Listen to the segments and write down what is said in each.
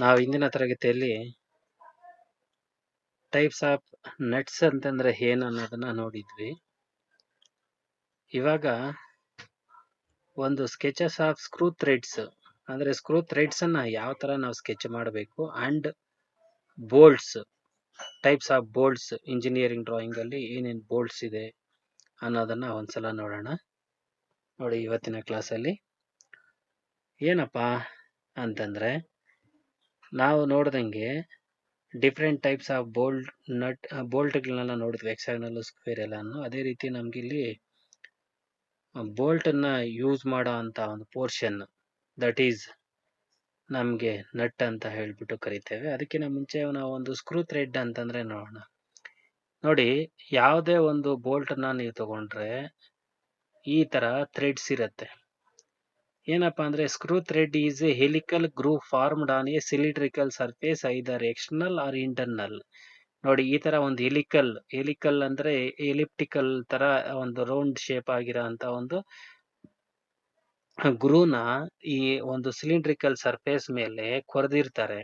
ನಾವು ಇಂದಿನ ತರಗತಿಯಲ್ಲಿ ಟೈಪ್ಸ್ ಆಫ್ ನಟ್ಸ್ ಅಂತಂದ್ರೆ ಏನು ಅನ್ನೋದನ್ನ ನೋಡಿದ್ವಿ. ಇವಾಗ ಒಂದು ಸ್ಕೆಚಸ್ ಆಫ್ ಸ್ಕ್ರೂ ಥ್ರೆಡ್ಸ್ ಅಂದ್ರೆ ಸ್ಕ್ರೂ ಥ್ರೆಡ್ಸ್ ಅನ್ನ ಯಾವ ತರ ನಾವು ಸ್ಕೆಚ್ ಮಾಡಬೇಕು and bolts, types of bolts engineering drawing ಅಲ್ಲಿ ಏನೇನು ಬೋಲ್ಟ್ಸ್ ಇದೆ ಅನ್ನೋದನ್ನ ಒಂದ್ಸಲ ನೋಡೋಣ. ನೋಡಿ, ಇವತ್ತಿನ ಕ್ಲಾಸಲ್ಲಿ ಏನಪ್ಪಾ ಅಂತಂದ್ರೆ ನಾವು ನೋಡ್ದಂಗೆ ಡಿಫ್ರೆಂಟ್ ಟೈಪ್ಸ್ ಆಫ್ ಬೋಲ್ಟ್ಗಳನ್ನೆಲ್ಲ ನೋಡಿದ್ವಿ, ಹೆಕ್ಸಾಗನಲ್, ಸ್ಕ್ವೇರ್ ಎಲ್ಲಾನು. ಅದೇ ರೀತಿ ನಮ್ಗೆ ಇಲ್ಲಿ ಬೋಲ್ಟ್ ಅನ್ನ ಯೂಸ್ ಮಾಡೋ ಅಂತ ಒಂದು ಪೋರ್ಷನ್, ದಟ್ ಈಸ್ ನಮ್ಗೆ ನಟ್ ಅಂತ ಹೇಳ್ಬಿಟ್ಟು ಕರಿತೇವೆ. ಅದಕ್ಕಿಂತ ಮುಂಚೆ ನಾವು ಒಂದು ಸ್ಕ್ರೂ ಥ್ರೆಡ್ ಅಂತಂದ್ರೆ ನೋಡೋಣ. ನೋಡಿ, ಯಾವುದೇ ಒಂದು ಬೋಲ್ಟ್ ಅನ್ನ ನೀವು ತಗೊಂಡ್ರೆ ಈ ತರ ಥ್ರೆಡ್ಸ್ ಇರತ್ತೆ. ಏನಪ್ಪಾ ಅಂದ್ರೆ screw thread is a helical groove formed on a cylindrical surface either external or internal. ನೋಡಿ, ಈ ತರ ಒಂದು ಹೆಲಿಕಲ್ ಅಂದ್ರೆ ಎಲಿಪ್ಟಿಕಲ್ ತರ ಒಂದು ರೌಂಡ್ ಶೇಪ್ ಆಗಿರೋ ಅಂತ ಒಂದು ಗ್ರೂವ್ನ ಈ ಒಂದು ಸಿಲಿಂಡ್ರಿಕಲ್ ಸರ್ಫೇಸ್ ಮೇಲೆ ಕೊರೆದಿರ್ತಾರೆ.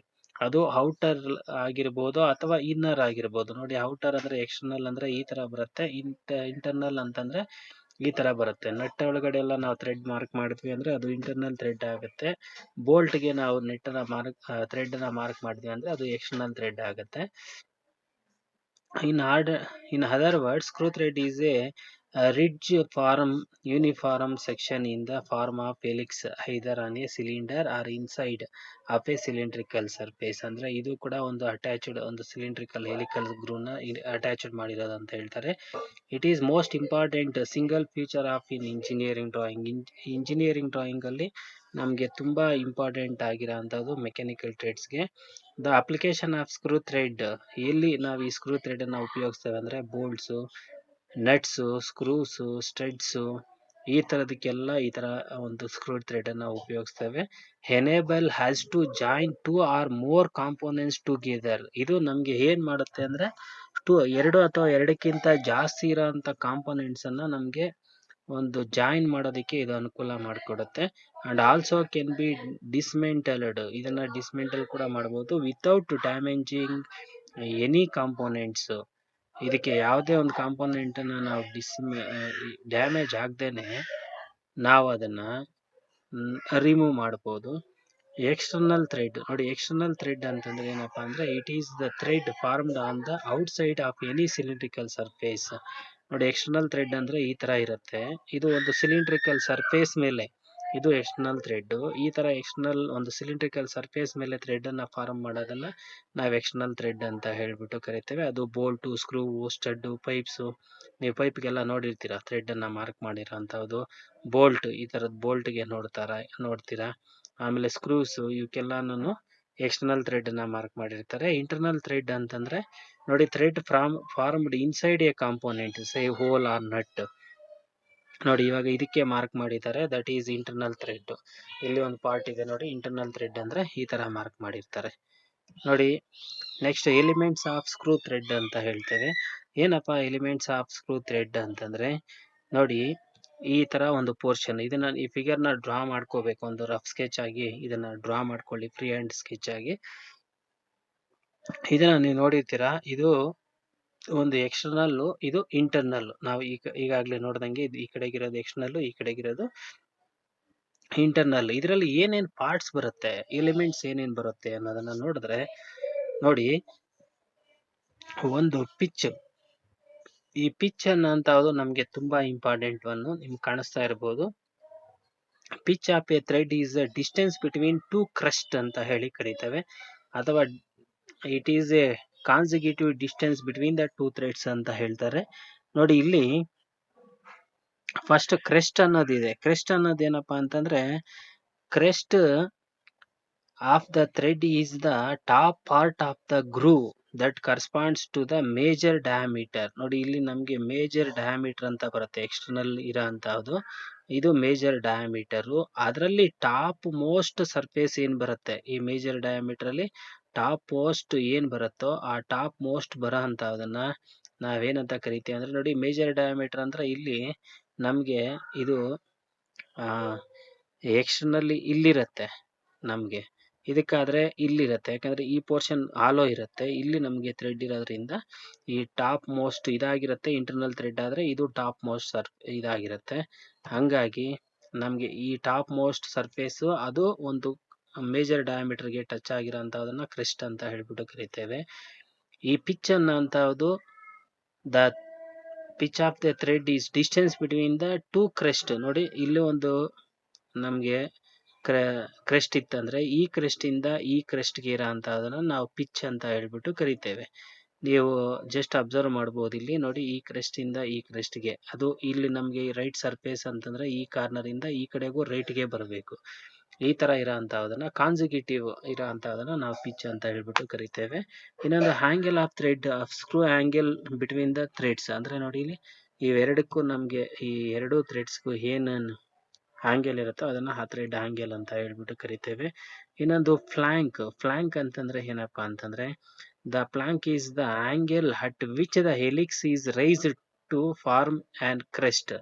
ಅದು ಔಟರ್ ಆಗಿರ್ಬೋದು ಅಥವಾ ಇನ್ನರ್ ಆಗಿರ್ಬೋದು. ನೋಡಿ, ಔಟರ್ ಅಂದ್ರೆ ಎಕ್ಸ್ಟರ್ನಲ್ ಅಂದ್ರೆ ಈ ತರ ಬರುತ್ತೆ, ಇಂಟರ್ನಲ್ ಅಂತಂದ್ರೆ ಈ ತರ ಬರುತ್ತೆ. ನಟ್ ಒಳಗಡೆ ಎಲ್ಲ ನಾವು ಥ್ರೆಡ್ ಮಾರ್ಕ್ ಮಾಡಿದ್ವಿ ಅಂದ್ರೆ ಅದು ಇಂಟರ್ನಲ್ ಥ್ರೆಡ್ ಆಗುತ್ತೆ. ಬೋಲ್ಟ್ಗೆ ನಾವು ಥ್ರೆಡ್ ನ ಮಾರ್ಕ್ ಮಾಡಿದ್ವಿ ಅಂದ್ರೆ ಅದು ಎಕ್ಸ್ಟರ್ನಲ್ ಥ್ರೆಡ್ ಆಗುತ್ತೆ. In other words, screw thread is a ridge form uniform section in the form of helix either on a cylinder or inside of a cylindrical surface. ಅಂದ್ರೆ ಇದು ಕೂಡ ಒಂದು ಅಟ್ಯಾಚ್ಡ್ ಒಂದು ಸಿಲಿಂಡ್ರಿಕಲ್ ಹೆಲಿಕಲ್ ಗ್ರೂವ್ ನ attached ಮಾಡಿರೋದು ಅಂತ ಹೇಳ್ತಾರೆ. It is most important single feature of in engineering drawing. Engineering drawing ಅಲ್ಲಿ ನಮಗೆ ತುಂಬಾ ಇಂಪಾರ್ಟೆಂಟ್ ಆಗಿರೋ ಅಂತದ್ದು ಮೆಕ್ಯಾನಿಕಲ್ ಥ್ರೆಡ್ಸ್ಗೆ. The application of screw thread, ಎಲ್ಲಿ ನಾವು ಈ ಸ್ಕ್ರೂ ಥ್ರೆಡ್ ಅನ್ನ ಉಪಯೋಗಿಸ್ತೇವೆ ಅಂದ್ರೆ ಬೋಲ್ಟ್ಸ್, ನಟ್ಸ್, ಸ್ಕ್ರೂಸ್, ಸ್ಟಡ್ಸ್ ಈ ತರದಕ್ಕೆಲ್ಲ ಈ ತರ ಒಂದು ಸ್ಕ್ರೂ ಥ್ರೆಡ್ ಅನ್ನ ಉಪಯೋಗಿಸ್ತೇವೆ. Enable has to join 2 or more components together. ಇದು ನಮ್ಗೆ ಏನ್ ಮಾಡುತ್ತೆ ಅಂದ್ರೆ ಎರಡು ಅಥವಾ ಎರಡಕ್ಕಿಂತ ಜಾಸ್ತಿ ಇರೋಂತ ಕಾಂಪೋನೆಂಟ್ಸ್ ಅನ್ನ ನಮ್ಗೆ ಒಂದು ಜಾಯಿನ್ ಮಾಡೋದಕ್ಕೆ ಇದು ಅನುಕೂಲ ಮಾಡಿಕೊಡುತ್ತೆ. ಅಂಡ್ ಆಲ್ಸೋ ಕೆನ್ ಬಿ ಡಿಸ್ಮೆಂಟಲ್ಡ್, ಇದನ್ನ ಡಿಸ್ಮೆಂಟಲ್ ಕೂಡ ಮಾಡಬಹುದು ವಿತೌಟ್ ಡ್ಯಾಮೇಜಿಂಗ್ ಎನಿ ಕಾಂಪೋನೆಂಟ್ಸ್. ಇದಕ್ಕೆ ಯಾವುದೇ ಒಂದು ಕಾಂಪೋನೆಂಟ್ ಅನ್ನ ನಾವು ಡ್ಯಾಮೇಜ್ ಆಗದೇನೆ ನಾವು ಅದನ್ನ ರಿಮೂವ್ ಮಾಡಬಹುದು. ಎಕ್ಸ್ಟರ್ನಲ್ ಥ್ರೆಡ್, ನೋಡಿ ಎಕ್ಸ್ಟರ್ನಲ್ ಥ್ರೆಡ್ ಅಂತಂದ್ರೆ ಏನಪ್ಪಾ ಅಂದ್ರೆ it is the thread formed on the outside of any cylindrical surface. ನೋಡಿ, ಎಕ್ಸ್ಟರ್ನಲ್ ಥ್ರೆಡ್ ಅಂದ್ರೆ ಈ ತರ ಇರುತ್ತೆ, ಇದು ಒಂದು ಸಿಲಿಂಡ್ರಿಕಲ್ ಸರ್ಫೇಸ್ ಮೇಲೆ ಇದು ಎಕ್ಸ್ಟರ್ನಲ್ ಥ್ರೆಡ್. ಈ ತರ ಎಕ್ಸ್ಟರ್ನಲ್ ಒಂದು ಸಿಲಿಂಡ್ರಿಕಲ್ ಸರ್ಫೇಸ್ ಮೇಲೆ ಥ್ರೆಡ್ ಅನ್ನ ಫಾರ್ಮ್ ಮಾಡೋದನ್ನ ನಾವು ಎಕ್ಸ್ಟರ್ನಲ್ ಥ್ರೆಡ್ ಅಂತ ಹೇಳ್ಬಿಟ್ಟು ಕರಿತೇವೆ. ಅದು ಬೋಲ್ಟು, ಸ್ಕ್ರೂ, ಸ್ಟಡ್, ಪೈಪ್ಸ್, ನೀವು ಪೈಪ್ಗೆಲ್ಲ ನೋಡಿರ್ತೀರಾ ಥ್ರೆಡ್ ಅನ್ನ ಮಾರ್ಕ್ ಮಾಡಿರೋಂಥದ್ದು. ಬೋಲ್ಟ್, ಈ ತರದ ಬೋಲ್ಟ್ಗೆ ನೋಡ್ತೀರಾ. ಆಮೇಲೆ ಸ್ಕ್ರೂಸ್, ಇವಕ್ಕೆಲ್ಲಾನು ಎಕ್ಸ್ಟರ್ನಲ್ ಥ್ರೆಡ್ ಅನ್ನ ಮಾರ್ಕ್ ಮಾಡಿರ್ತಾರೆ. ಇಂಟರ್ನಲ್ ಥ್ರೆಡ್ ಅಂತಂದ್ರೆ ನೋಡಿ, thread formed inside a component say hole or nut. ನೋಡಿ, ಇವಾಗ ಇದಕ್ಕೆ ಮಾರ್ಕ್ ಮಾಡಿದ್ದಾರೆ, ದಟ್ ಈಸ್ ಇಂಟರ್ನಲ್ ಥ್ರೆಡ್. ಇಲ್ಲಿ ಒಂದು ಪಾರ್ಟ್ ಇದೆ ನೋಡಿ, ಇಂಟರ್ನಲ್ ಥ್ರೆಡ್ ಅಂದ್ರೆ ಈ ತರ ಮಾರ್ಕ್ ಮಾಡಿರ್ತಾರೆ. ನೋಡಿ, next elements of screw thread ಅಂತ ಹೇಳ್ತೇವೆ. ಏನಪ್ಪಾ ಎಲಿಮೆಂಟ್ಸ್ ಆಫ್ ಸ್ಕ್ರೂ ಥ್ರೆಡ್ ಅಂತಂದ್ರೆ ನೋಡಿ, ಈ ತರ ಒಂದು ಪೋರ್ಷನ್, ಇದನ್ನ ಈ ಫಿಗರ್ ನ ಡ್ರಾ ಮಾಡ್ಕೋಬೇಕು. ಒಂದು ರಫ್ ಸ್ಕೆಚ್ ಆಗಿ ಇದನ್ನ ಡ್ರಾ ಮಾಡ್ಕೊಳ್ಳಿ, ಫ್ರೀ ಹ್ಯಾಂಡ್ ಸ್ಕೆಚ್ ಆಗಿ. ಇದನ್ನ ನೀವು ನೋಡಿರ್ತೀರಾ, ಇದು ಒಂದು ಎಕ್ಸ್ಟರ್ನಲ್, ಇದು ಇಂಟರ್ನಲ್. ನಾವು ಈಗಾಗ್ಲೇ ನೋಡ್ದಂಗೆ ಇದು ಈ ಕಡೆಗಿರೋದು ಎಕ್ಸ್ಟರ್ನಲ್, ಈ ಕಡೆಗಿರೋದು ಇಂಟರ್ನಲ್. ಇದರಲ್ಲಿ ಏನೇನ್ ಪಾರ್ಟ್ಸ್ ಬರುತ್ತೆ, ಎಲಿಮೆಂಟ್ಸ್ ಏನೇನ್ ಬರುತ್ತೆ ಅನ್ನೋದನ್ನ ನೋಡಿದ್ರೆ ನೋಡಿ, ಒಂದು ಪಿಚ್, ಈ ಪಿಚ್ ಅನ್ನೋಂಥದ್ದು ನಮ್ಗೆ ತುಂಬಾ ಇಂಪಾರ್ಟೆಂಟ್ ಒನ್. ನಿಮ್ಗೆ ಕಾಣಿಸ್ತಾ ಇರಬಹುದು. Pitch of a thread is the distance between two crest ಅಂತ ಹೇಳಿ ಕರೀತೇವೆ, ಅಥವಾ it is a consecutive distance between the two threads ಅಂತ ಹೇಳ್ತಾರೆ. ನೋಡಿ, ಇಲ್ಲಿ ಫಸ್ಟ್ ಕ್ರೆಸ್ಟ್ ಅನ್ನೋದಿದೆ. ಕ್ರೆಸ್ಟ್ ಅನ್ನೋದು ಏನಪ್ಪಾ ಅಂತಂದ್ರೆ crest of the thread is the top part of the groove that corresponds to the major diameter. ನೋಡಿ, ಇಲ್ಲಿ ನಮ್ಗೆ ಮೇಜರ್ ಡಯಾಮೀಟರ್ ಅಂತ ಬರುತ್ತೆ, ಎಕ್ಸ್ಟರ್ನಲ್ ಇರೋ ಅಂತದ್ದು. ಇದು ಮೇಜರ್ ಡಯಾಮೀಟರ್. ಅದರಲ್ಲಿ ಟಾಪ್ ಮೋಸ್ಟ್ ಸರ್ಫೇಸ್ ಏನ್ ಬರುತ್ತೆ, ಈ ಮೇಜರ್ ಡಯಾಮೀಟರ್ ಅಲ್ಲಿ ಟಾಪ್ ಮೋಸ್ಟ್ ಏನ್ ಬರುತ್ತೋ ಆ ಟಾಪ್ ಮೋಸ್ಟ್ ಬರೋ ಅಂತದನ್ನ ನಾವೇನಂತ ಕರಿತೀವಿ ಅಂದ್ರೆ, ನೋಡಿ ಮೇಜರ್ ಡಯಾಮೀಟರ್ ಅಂದ್ರೆ ಇಲ್ಲಿ ನಮ್ಗೆ ಇದು ಎಕ್ಸ್ಟರ್ನಲ್ಲಿ ಇಲ್ಲಿರತ್ತೆ ನಮ್ಗೆ, ಇದಕ್ಕಾದ್ರೆ ಇಲ್ಲಿರುತ್ತೆ, ಯಾಕಂದ್ರೆ ಈ ಪೋರ್ಷನ್ ಹಾಲೋ ಇರುತ್ತೆ, ಇಲ್ಲಿ ನಮಗೆ ಥ್ರೆಡ್ ಇರೋದ್ರಿಂದ ಈ ಟಾಪ್ ಮೋಸ್ಟ್ ಇದಾಗಿರುತ್ತೆ. ಇಂಟರ್ನಲ್ ಥ್ರೆಡ್ ಆದ್ರೆ ಇದು ಟಾಪ್ ಮೋಸ್ಟ್ ಇದಾಗಿರುತ್ತೆ. ಹಂಗಾಗಿ ನಮ್ಗೆ ಈ ಟಾಪ್ ಮೋಸ್ಟ್ ಸರ್ಫೇಸ್ ಅದು ಒಂದು ಮೇಜರ್ ಡಯಾಮೀಟರ್ಗೆ ಟಚ್ ಆಗಿರೋಂಥದನ್ನ ಕ್ರೆಸ್ಟ್ ಅಂತ ಹೇಳ್ಬಿಟ್ಟು ಕರಿತೇವೆ. ಈ ಪಿಚ್ ಅನ್ನೋಂಥದ್ದು the pitch of the thread is distance between the two crest. ನೋಡಿ ಇಲ್ಲಿ ಒಂದು ನಮ್ಗೆ ಕ್ರೆಸ್ಟ್ ಇತ್ತಂದ್ರೆ ಈ ಕ್ರೆಸ್ಟ್ ಇಂದ ಈ ಕ್ರೆಸ್ಟ್ಗೆ ಇರೋ ಅಂತದನ್ನ ನಾವು ಪಿಚ್ ಅಂತ ಹೇಳ್ಬಿಟ್ಟು ಕರಿತೇವೆ. ನೀವು ಜಸ್ಟ್ ಅಬ್ಸರ್ವ್ ಮಾಡ್ಬೋದು, ಇಲ್ಲಿ ನೋಡಿ ಈ ಕ್ರೆಸ್ಟ್ ಇಂದ ಈ ಕ್ರೆಸ್ಟ್ಗೆ, ಅದು ಇಲ್ಲಿ ನಮ್ಗೆ ರೈಟ್ ಸರ್ಫೇಸ್ ಅಂತಂದ್ರೆ ಈ ಕಾರ್ನರ್ ಇಂದ ಈ ಕಡೆಗೂ ರೈಟ್ಗೆ ಬರಬೇಕು. ಈ ತರ ಇರೋ ಅಂತದನ್ನ ಕಾನ್ಸಿಕ್ಯೂಟಿವ್ ಇರೋ ಅಂತದನ್ನ ನಾವು ಪಿಚ್ ಅಂತ ಹೇಳ್ಬಿಟ್ಟು ಕರಿತೇವೆ. ಇನ್ನೊಂದು angle of thread screw angle between the threads ಅಂದ್ರೆ ನೋಡಿ ಇಲ್ಲಿ ಇವೆರಡಕ್ಕೂ ನಮ್ಗೆ ಈ ಎರಡು ಥ್ರೆಡ್ಸ್ಗೂ ಏನೇನು ಆಂಗಲ್ ಇರುತ್ತೋ ಅದನ್ನ ಆ ಥ್ರೆಡ್ ಆಂಗಲ್ ಅಂತ ಹೇಳ್ಬಿಟ್ಟು ಕರಿತೇವೆ. ಇನ್ನೊಂದು ಫ್ಲಾಂಕ್ ಅಂತಂದ್ರೆ ಏನಪ್ಪಾ ಅಂತಂದ್ರೆ the flank is the angle at which the helix is raised to form and crest.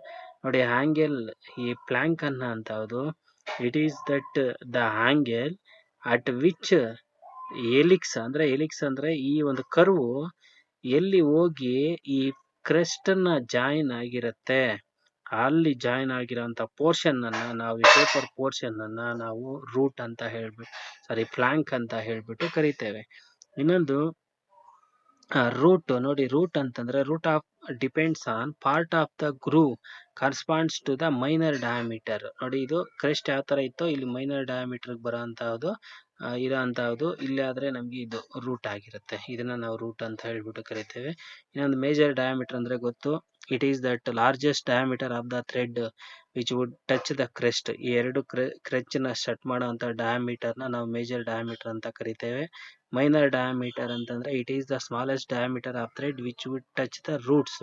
ನೋಡಿ ಆಂಗಲ್ ಈ ಪ್ಲಾಂಕ್ ಅನ್ನೋಂಥದ್ದು it is that the angle at which helix ಅಂದ್ರೆ ಈ ಒಂದು ಕರ್ವು ಎಲ್ಲಿ ಹೋಗಿ ಈ ಕ್ರೆಸ್ಟ್ ಅನ್ನ ಜಾಯಿನ್ ಆಗಿರುತ್ತೆ, ಅಲ್ಲಿ ಜಾಯಿನ್ ಆಗಿರೋಂಥ ಪೋರ್ಷನ್ ಅನ್ನ ನಾವು ಈ ಪೇಪರ್ ಪೋರ್ಷನ್ ಅನ್ನ ನಾವು ರೂಟ್ ಅಂತ ಹೇಳ್ಬಿಟ್ಟು ಫ್ಲಾಂಕ್ ಅಂತ ಹೇಳ್ಬಿಟ್ಟು ಕರಿತೇವೆ. ಇನ್ನೊಂದು ರೂಟ್. ನೋಡಿ ರೂಟ್ ಅಂತಂದ್ರೆ root of depends on part of the groove corresponds to the minor diameter. ನೋಡಿ ಇದು ಕ್ರೆಸ್ಟ್ ಯಾವ ತರ ಇತ್ತೋ ಇಲ್ಲಿ ಮೈನರ್ ಡಯಾಮೀಟರ್ ಬರೋ ಅಂತಹದ್ದು ಇರೋ ಅಂತಹದ್ದು ಇಲ್ಲಿ ಆದ್ರೆ ನಮ್ಗೆ ಇದು ರೂಟ್ ಆಗಿರುತ್ತೆ. ಇದನ್ನ ನಾವು ರೂಟ್ ಅಂತ ಹೇಳ್ಬಿಟ್ಟು ಕರಿತೇವೆ. ಇನ್ನೊಂದು ಮೇಜರ್ ಡಯಾಮೀಟರ್ ಅಂದ್ರೆ ಗೊತ್ತು, it is that largest diameter of the thread which wood touch the crest. ಈ ಎರಡು ಕ್ರೆಚ್ ನ ಸೆಟ್ ಮಾಡುವಂತ ಡಯಾಮೀಟರ್ ನ ನಾವು ಮೇಜರ್ ಡಯಾಮೀಟರ್ ಅಂತ ಕರಿತೇವೆ. ಮೈನರ್ ಡಯಾಮೀಟರ್ ಅಂತಂದ್ರೆ it is the smallest diameter of thread which wood touch the roots.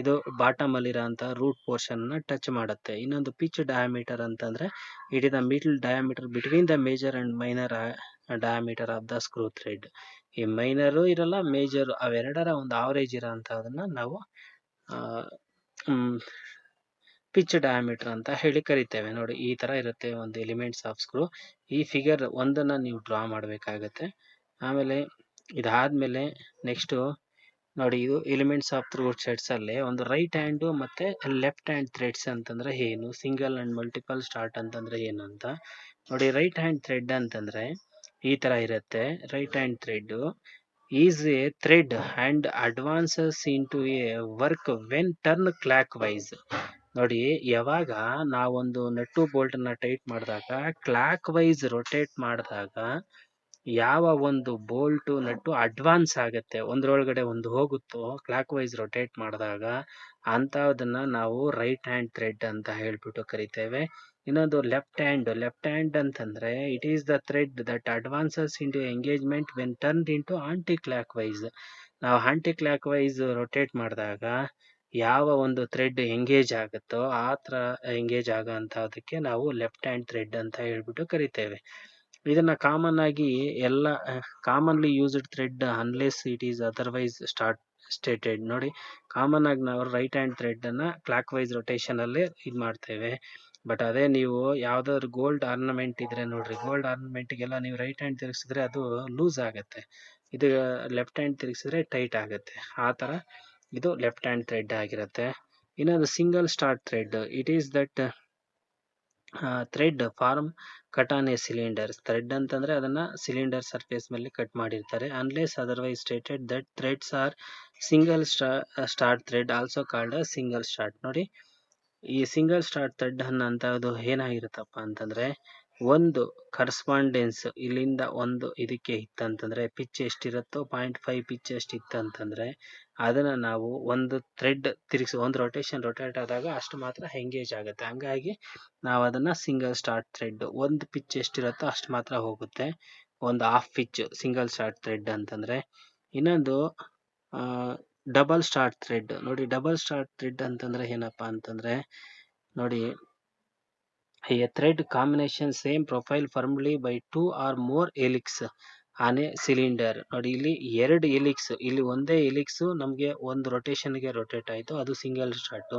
ಇದು ಬಾಟಮ್ ಅಲ್ಲಿ ಇರೋಂತ ರೂಟ್ ಪೋರ್ಷನ್ ನ ಟಚ್ ಮಾಡುತ್ತೆ. ಇನ್ನೊಂದು ಪಿಚ್ ಡಯಾಮೀಟರ್ ಅಂತಂದ್ರೆ it is the middle diameter between the major and minor diameter of the screw thread. ಈ minor ಇರಲ್ಲ, major ಅವೆರಡರ ಒಂದು average ಇರೋಂತದನ್ನ ನಾವು ಪಿಚ್ ಡಯಾಮೀಟರ್ ಅಂತ ಹೇಳಿ ಕರಿತೇವೆ. ನೋಡಿ ಈ ತರ ಇರುತ್ತೆ ಒಂದು ಎಲಿಮೆಂಟ್ಸ್ ಆಫ್ ಸ್ಕ್ರೂ. ಈ ಫಿಗರ್ ಒಂದನ್ನ ನೀವು ಡ್ರಾ ಮಾಡಬೇಕಾಗತ್ತೆ. ಆಮೇಲೆ ಇದಾದ್ಮೇಲೆ ನೆಕ್ಸ್ಟ್ ನೋಡಿ ಇದು ಎಲಿಮೆಂಟ್ಸ್ ಆಫ್ ಥ್ರೆಡ್ ಸೆಟ್ಸ್ ಅಲ್ಲಿ ಒಂದು ರೈಟ್ ಹ್ಯಾಂಡ್ ಮತ್ತೆ ಲೆಫ್ಟ್ ಹ್ಯಾಂಡ್ ಥ್ರೆಡ್ಸ್ ಅಂತಂದ್ರೆ ಏನು, ಸಿಂಗಲ್ ಅಂಡ್ ಮಲ್ಟಿಪಲ್ ಸ್ಟಾರ್ಟ್ ಅಂತಂದ್ರೆ ಏನು ಅಂತ ನೋಡಿ. ರೈಟ್ ಹ್ಯಾಂಡ್ ಥ್ರೆಡ್ ಅಂತಂದ್ರೆ ಈ ತರ ಇರುತ್ತೆ. Right hand thread is a thread and advances into a work when turn clockwise. ನೋಡಿ ಯಾವಾಗ ನಾವೊಂದು ನಟ್ಟು ಬೋಲ್ಟ್ ನ ಟೈಟ್ ಮಾಡಿದಾಗ ಕ್ಲಾಕ್ ವೈಸ್ ರೊಟೇಟ್ ಮಾಡಿದಾಗ ಯಾವ ಒಂದು ಬೋಲ್ಟ್ ನಟ್ಟು ಅಡ್ವಾನ್ಸ್ ಆಗತ್ತೆ, ಒಂದ್ರೊಳಗಡೆ ಒಂದು ಹೋಗುತ್ತೋ ಕ್ಲಾಕ್ ವೈಸ್ ರೊಟೇಟ್ ಮಾಡಿದಾಗ ಅಂತದನ್ನ ನಾವು ರೈಟ್ ಹ್ಯಾಂಡ್ ಥ್ರೆಡ್ ಅಂತ ಹೇಳ್ಬಿಟ್ಟು ಕರಿತೇವೆ. ಇನ್ನೊಂದು ಲೆಫ್ಟ್ ಹ್ಯಾಂಡ್ ಅಂತಂದ್ರೆ it is the thread that advances into engagement when turn into anticlockwise. ನಾವು ಆಂಟಿ ಕ್ಲಾಕ್ ವೈಸ್ ರೊಟೇಟ್ ಮಾಡಿದಾಗ ಯಾವ ಒಂದು ಥ್ರೆಡ್ ಎಂಗೇಜ್ ಆಗುತ್ತೋ ಆ ತರ ಎಂಗೇಜ್ ಆಗೋ ಅಂತದಕ್ಕೆ ನಾವು ಲೆಫ್ಟ್ ಹ್ಯಾಂಡ್ ಥ್ರೆಡ್ ಅಂತ ಹೇಳ್ಬಿಟ್ಟು ಕರಿತೇವೆ. ಇದನ್ನ ಕಾಮನ್ ಆಗಿ ಎಲ್ಲ commonly used thread unless it is otherwise stated. ನೋಡಿ ಕಾಮನ್ ಆಗಿ ನಾವು ರೈಟ್ ಹ್ಯಾಂಡ್ ಥ್ರೆಡ್ ಅನ್ನ ಕ್ಲಾಕ್ ವೈಸ್ ರೊಟೇಷನ್ ಅಲ್ಲಿ ಇದ್ ಮಾಡ್ತೇವೆ. ಬಟ್ ಅದೇ ನೀವು ಯಾವ್ದಾದ್ರು ಗೋಲ್ಡ್ ಆರ್ನಮೆಂಟ್ ಇದ್ರೆ ನೋಡ್ರಿ, ಗೋಲ್ಡ್ ಆರ್ನಮೆಂಟ್ ಗೆಲ್ಲ ನೀವು ರೈಟ್ ಹ್ಯಾಂಡ್ ತಿರುಗಿಸಿದ್ರೆ ಅದು ಲೂಸ್ ಆಗತ್ತೆ, ಇದು ಲೆಫ್ಟ್ ಹ್ಯಾಂಡ್ ತಿರುಗಿಸಿದ್ರೆ ಟೈಟ್ ಆಗತ್ತೆ. ಆ ತರ ಇದು ಲೆಫ್ಟ್ ಹ್ಯಾಂಡ್ ಥ್ರೆಡ್ ಆಗಿರುತ್ತೆ. ಇನ್ನೊಂದು single start thread. It is that thread form cut on a cylinder. Thread ಅಂತಂದ್ರೆ ಅದನ್ನ ಸಿಲಿಂಡರ್ ಸರ್ಫೇಸ್ ಮೇಲೆ ಕಟ್ ಮಾಡಿರ್ತಾರೆ. Unless otherwise stated that threads are single start thread also called single start. ನೋಡಿ ಈ single start thread ಅನ್ನೋಂಥದ್ದು ಏನಾಗಿರುತ್ತಪ್ಪ ಅಂತಂದ್ರೆ ಒಂದು correspondence ಇಲ್ಲಿಂದ ಒಂದು ಇದಕ್ಕೆ ಇತ್ತಂತಂದ್ರೆ ಪಿಚ್ ಎಷ್ಟಿರುತ್ತೋ 0.5 ಪಿಚ್ ಎಷ್ಟು ಇತ್ತಂತಂದ್ರೆ ಅದನ್ನ ನಾವು ಒಂದು ಥ್ರೆಡ್ ತಿರುಗಿಸಿ ಒಂದು ರೊಟೇಟ್ ಆದಾಗ ಅಷ್ಟು ಮಾತ್ರ ಎಂಗೇಜ್ ಆಗುತ್ತೆ. ಹಂಗಾಗಿ ನಾವು ಅದನ್ನ ಸಿಂಗಲ್ ಸ್ಟಾರ್ಟ್ ಥ್ರೆಡ್, ಒಂದು ಪಿಚ್ ಎಷ್ಟಿರುತ್ತೋ ಅಷ್ಟು ಮಾತ್ರ ಹೋಗುತ್ತೆ, ಒಂದು half pitch single start thread ಅಂತಂದ್ರೆ. ಇನ್ನೊಂದು ಡಬಲ್ ಸ್ಟಾರ್ಟ್ ಥ್ರೆಡ್. ನೋಡಿ ಡಬಲ್ ಸ್ಟಾರ್ಟ್ ಥ್ರೆಡ್ ಅಂತಂದ್ರೆ ಏನಪ್ಪಾ ಅಂತಂದ್ರೆ ನೋಡಿ a thread combination same profile firmly by 2 or more helix on a cylinder. ನೋಡಿ ಇಲ್ಲಿ ಎರಡು ಎಲಿಕ್ಸ್, ಇಲ್ಲಿ ಒಂದೇ ಎಲಿಕ್ಸ್ ನಮ್ಗೆ ಒಂದು ರೊಟೇಷನ್ ಗೆ ರೊಟೇಟ್ ಆಯ್ತು, ಅದು ಸಿಂಗಲ್ ಸ್ಟಾರ್ಟ್.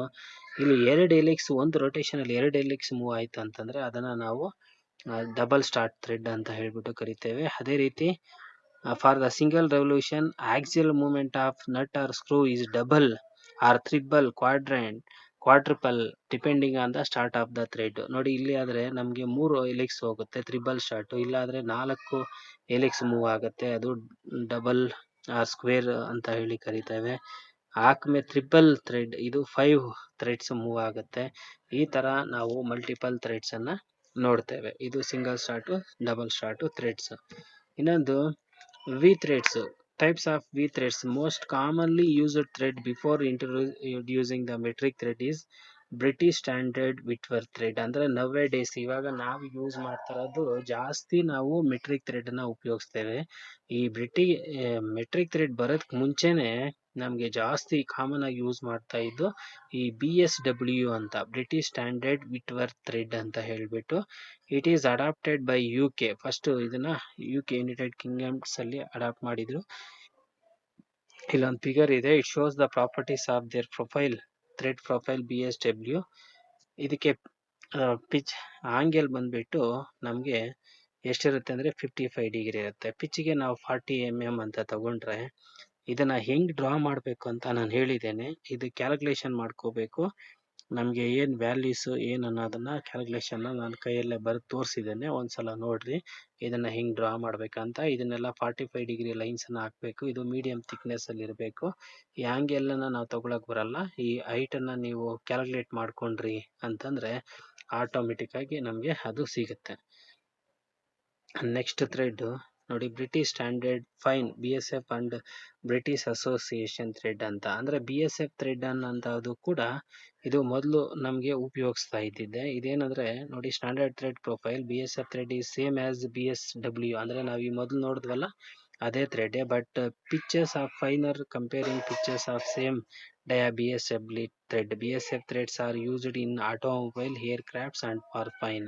ಇಲ್ಲಿ ಎರಡು ಎಲಿಕ್ಸ್ ಒಂದು ರೊಟೇಷನ್ ಅಲ್ಲಿ ಎರಡು ಎಲಿಕ್ಸ್ ಮೂವ್ ಆಯ್ತು ಅಂತಂದ್ರೆ ಅದನ್ನ ನಾವು ಡಬಲ್ ಸ್ಟಾರ್ಟ್ ಥ್ರೆಡ್ ಅಂತ ಹೇಳ್ಬಿಟ್ಟು ಕರಿತೇವೆ. ಅದೇ ರೀತಿ for the single revolution axial movement of nut or screw is double or triple quadruple depending on the start of the thread. ನೋಡಿ ಇಲ್ಲಿ ಆದ್ರೆ ನಮಗೆ 3 ಎಲಿಕ್ಸ್ ಹೋಗುತ್ತೆ ತ್ರಿಬಲ್ ಸ್ಟಾರ್ಟ್, ಇಲ್ಲಾದ್ರೆ 4 ಎಲಿಕ್ಸ್ ಮೂವ್ ಆಗುತ್ತೆ, ಅದು ಡಬಲ್ ಸ್ಕ್ವೇರ್ ಅಂತ ಹೇಳಿ ಕರಿತೇವೆ. ಆದ್ಮೇಲೆ ಟ್ರಿಪಲ್ ಥ್ರೆಡ್ ಇದು 5 ಥ್ರೆಡ್ಸ್ ಮೂವ್ ಆಗುತ್ತೆ. ಈ ತರ ನಾವು ಮಲ್ಟಿಪಲ್ ಥ್ರೆಡ್ಸ್ ಅನ್ನ ನೋಡ್ತೇವೆ. ಇದು single start double start threads. ಇನ್ನೊಂದು V threads. Types of V threads. Most commonly used thread before introducing the metric thread is British standard Whitworth thread. ಅಂದ್ರೆ ನವ್ವೆ ಡೇಸ್ ಇವಾಗ ನಾವು ಯೂಸ್ ಮಾಡ್ತಿರೋದು ಜಾಸ್ತಿ ನಾವು ಮೆಟ್ರಿಕ್ ಥ್ರೆಡ್ ನ ಉಪಯೋಗಿಸ್ತೇವೆ. ಈ ಮೆಟ್ರಿಕ್ ಥ್ರೆಡ್ ಬರೋದಕ್ಕೆ ಮುಂಚೆನೆ ನಮ್ಗೆ ಜಾಸ್ತಿ ಕಾಮನ್ ಆಗಿ ಯೂಸ್ ಮಾಡ್ತಾ ಇದ್ದು ಈ BSW ಅಂತ, ಬ್ರಿಟಿಷ್ ಸ್ಟ್ಯಾಂಡರ್ಡ್ ವಿಟ್ವರ್ತ್ ಥ್ರೆಡ್ ಅಂತ ಹೇಳ್ಬಿಟ್ಟು. It is adapted by UK. First ಇದನ್ನ UK ಯುನೈಟೆಡ್ ಕಿಂಗ್ಡಮ್ಸ್ ಅಲ್ಲಿ ಅಡಾಪ್ಟ್ ಮಾಡಿದ್ರು. ಇಲ್ಲೊಂದು ಫಿಗರ್ ಇದೆ. It shows the properties of their profile, thread profile BSW. ಇದಕ್ಕೆ ಪಿಚ್ ಆಂಗಲ್ ಬಂದ್ಬಿಟ್ಟು ನಮ್ಗೆ ಎಷ್ಟಿರುತ್ತೆ ಅಂದ್ರೆ 55 ಡಿಗ್ರಿ ಇರುತ್ತೆ. ಪಿಚ್ಗೆ ನಾವು 40 mm ಅಂತ ತಗೊಂಡ್ರೆ ಇದನ್ನ ಹೆಂಗ್ ಡ್ರಾ ಮಾಡ್ಬೇಕು ಅಂತ ನಾನು ಹೇಳಿದ್ದೇನೆ. ಇದು ಕ್ಯಾಲ್ಕುಲೇಷನ್ ಮಾಡ್ಕೋಬೇಕು. ನಮ್ಗೆ ಏನ್ ವ್ಯಾಲ್ಯೂಸ್ ಏನ್ ಅನ್ನೋದನ್ನ ಕ್ಯಾಲ್ಕುಲೇಷನ್ ನಾನು ಕೈಯಲ್ಲೇ ಬರೆದು ತೋರಿಸಿದ್ದೇನೆ, ಒಂದ್ಸಲ ನೋಡ್ರಿ ಇದನ್ನ ಹೆಂಗ್ ಡ್ರಾ ಮಾಡ್ಬೇಕಂತ. ಇದನ್ನೆಲ್ಲ 45 ಡಿಗ್ರಿ ಲೈನ್ಸ್ ಅನ್ನ ಹಾಕ್ಬೇಕು. ಇದು ಮೀಡಿಯಂ ಥಿಕ್ನೆಸ್ ಅಲ್ಲಿ ಇರಬೇಕು. ಈ ಆಂಗಲ್ ಅನ್ನ ನಾವು ತಗೊಳಕ್ ಬರಲ್ಲ. ಈ ಹೈಟ್ ಅನ್ನ ನೀವು ಕ್ಯಾಲ್ಕುಲೇಟ್ ಮಾಡ್ಕೊಂಡ್ರಿ ಅಂತಂದ್ರೆ ಆಟೋಮೆಟಿಕ್ ಆಗಿ ನಮ್ಗೆ ಅದು ಸಿಗುತ್ತೆ. ನೆಕ್ಸ್ಟ್ ಥ್ರೆಡ್ ನೋಡಿ, British standard fine BSF and British association thread ಅಂತ. ಅಂದ್ರೆ BSF ಥ್ರೆಡ್ ಅನ್ನೋದು ಕೂಡ ಇದು ಮೊದಲು ನಮ್ಗೆ ಉಪಯೋಗಿಸ್ತಾ ಇದ್ದಿದ್ದೆ. ಇದೇನಂದ್ರೆ ನೋಡಿ, standard thread profile BSF thread is same as BSW. ಅಂದ್ರೆ ನಾವ್ ಈ ಮೊದಲು ನೋಡಿದ್ವಲ್ಲ ಅದೇ thread, but pictures of finer comparing pictures of same dia BSW thread. BSF threads are used in automobile, aircrafts and for fine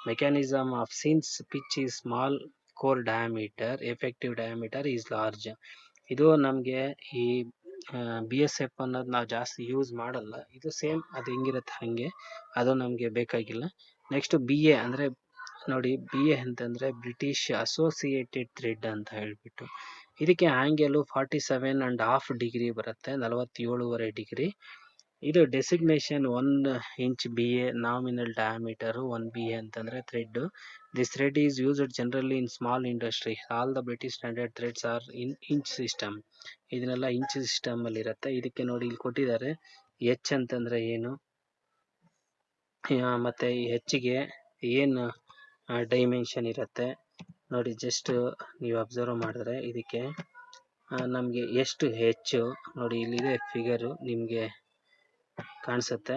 mechanism of since pitch is small, core diameter, effective diameter is large. ಇದು ನಮ್ಗೆ ಈ BSF ಅನ್ನೋದು ನಾವು ಜಾಸ್ತಿ use ಮಾಡಲ್ಲ. ಇದು same ಅದು ಹೆಂಗಿರುತ್ತೆ ಹಂಗೆ, ಅದು ನಮ್ಗೆ ಬೇಕಾಗಿಲ್ಲ. ನೆಕ್ಸ್ಟ್ BA ಅಂದ್ರೆ ನೋಡಿ, BA ಅಂತಂದ್ರೆ ಬ್ರಿಟಿಷ್ ಅಸೋಸಿಯೇಟೆಡ್ ಥ್ರೆಡ್ ಅಂತ ಹೇಳ್ಬಿಟ್ಟು. ಇದಕ್ಕೆ ಆಂಗಲ್ 47.5 ಡಿಗ್ರಿ ಬರುತ್ತೆ, 47.5 ಡಿಗ್ರಿ. ಇದು designation 1 inch BA, nominal diameter 1 BA ಅಂತಂದ್ರೆ thread. This thread is used generally in small industry. All the British standard threads are in inch system. ಇದನ್ನೆಲ್ಲ inch system ಅಲ್ಲಿ ಇರುತ್ತೆ. ಇದಕ್ಕೆ ನೋಡಿ ಇಲ್ಲಿ ಕೊಟ್ಟಿದ್ದಾರೆ H ಅಂತಂದ್ರೆ ಏನು, ಮತ್ತೆ ಈ Hಗೆ ಏನು ಡೈಮೆನ್ಷನ್ ಇರುತ್ತೆ ನೋಡಿ. ಜಸ್ಟ್ ನೀವು ಅಬ್ಸರ್ವ್ ಮಾಡಿದ್ರೆ ಇದಕ್ಕೆ ನಮ್ಗೆ ಎಷ್ಟು H ನೋಡಿ, ಇಲ್ಲಿದೆ ಫಿಗರ್ ನಿಮ್ಗೆ ಕಾಣಿಸುತ್ತೆ.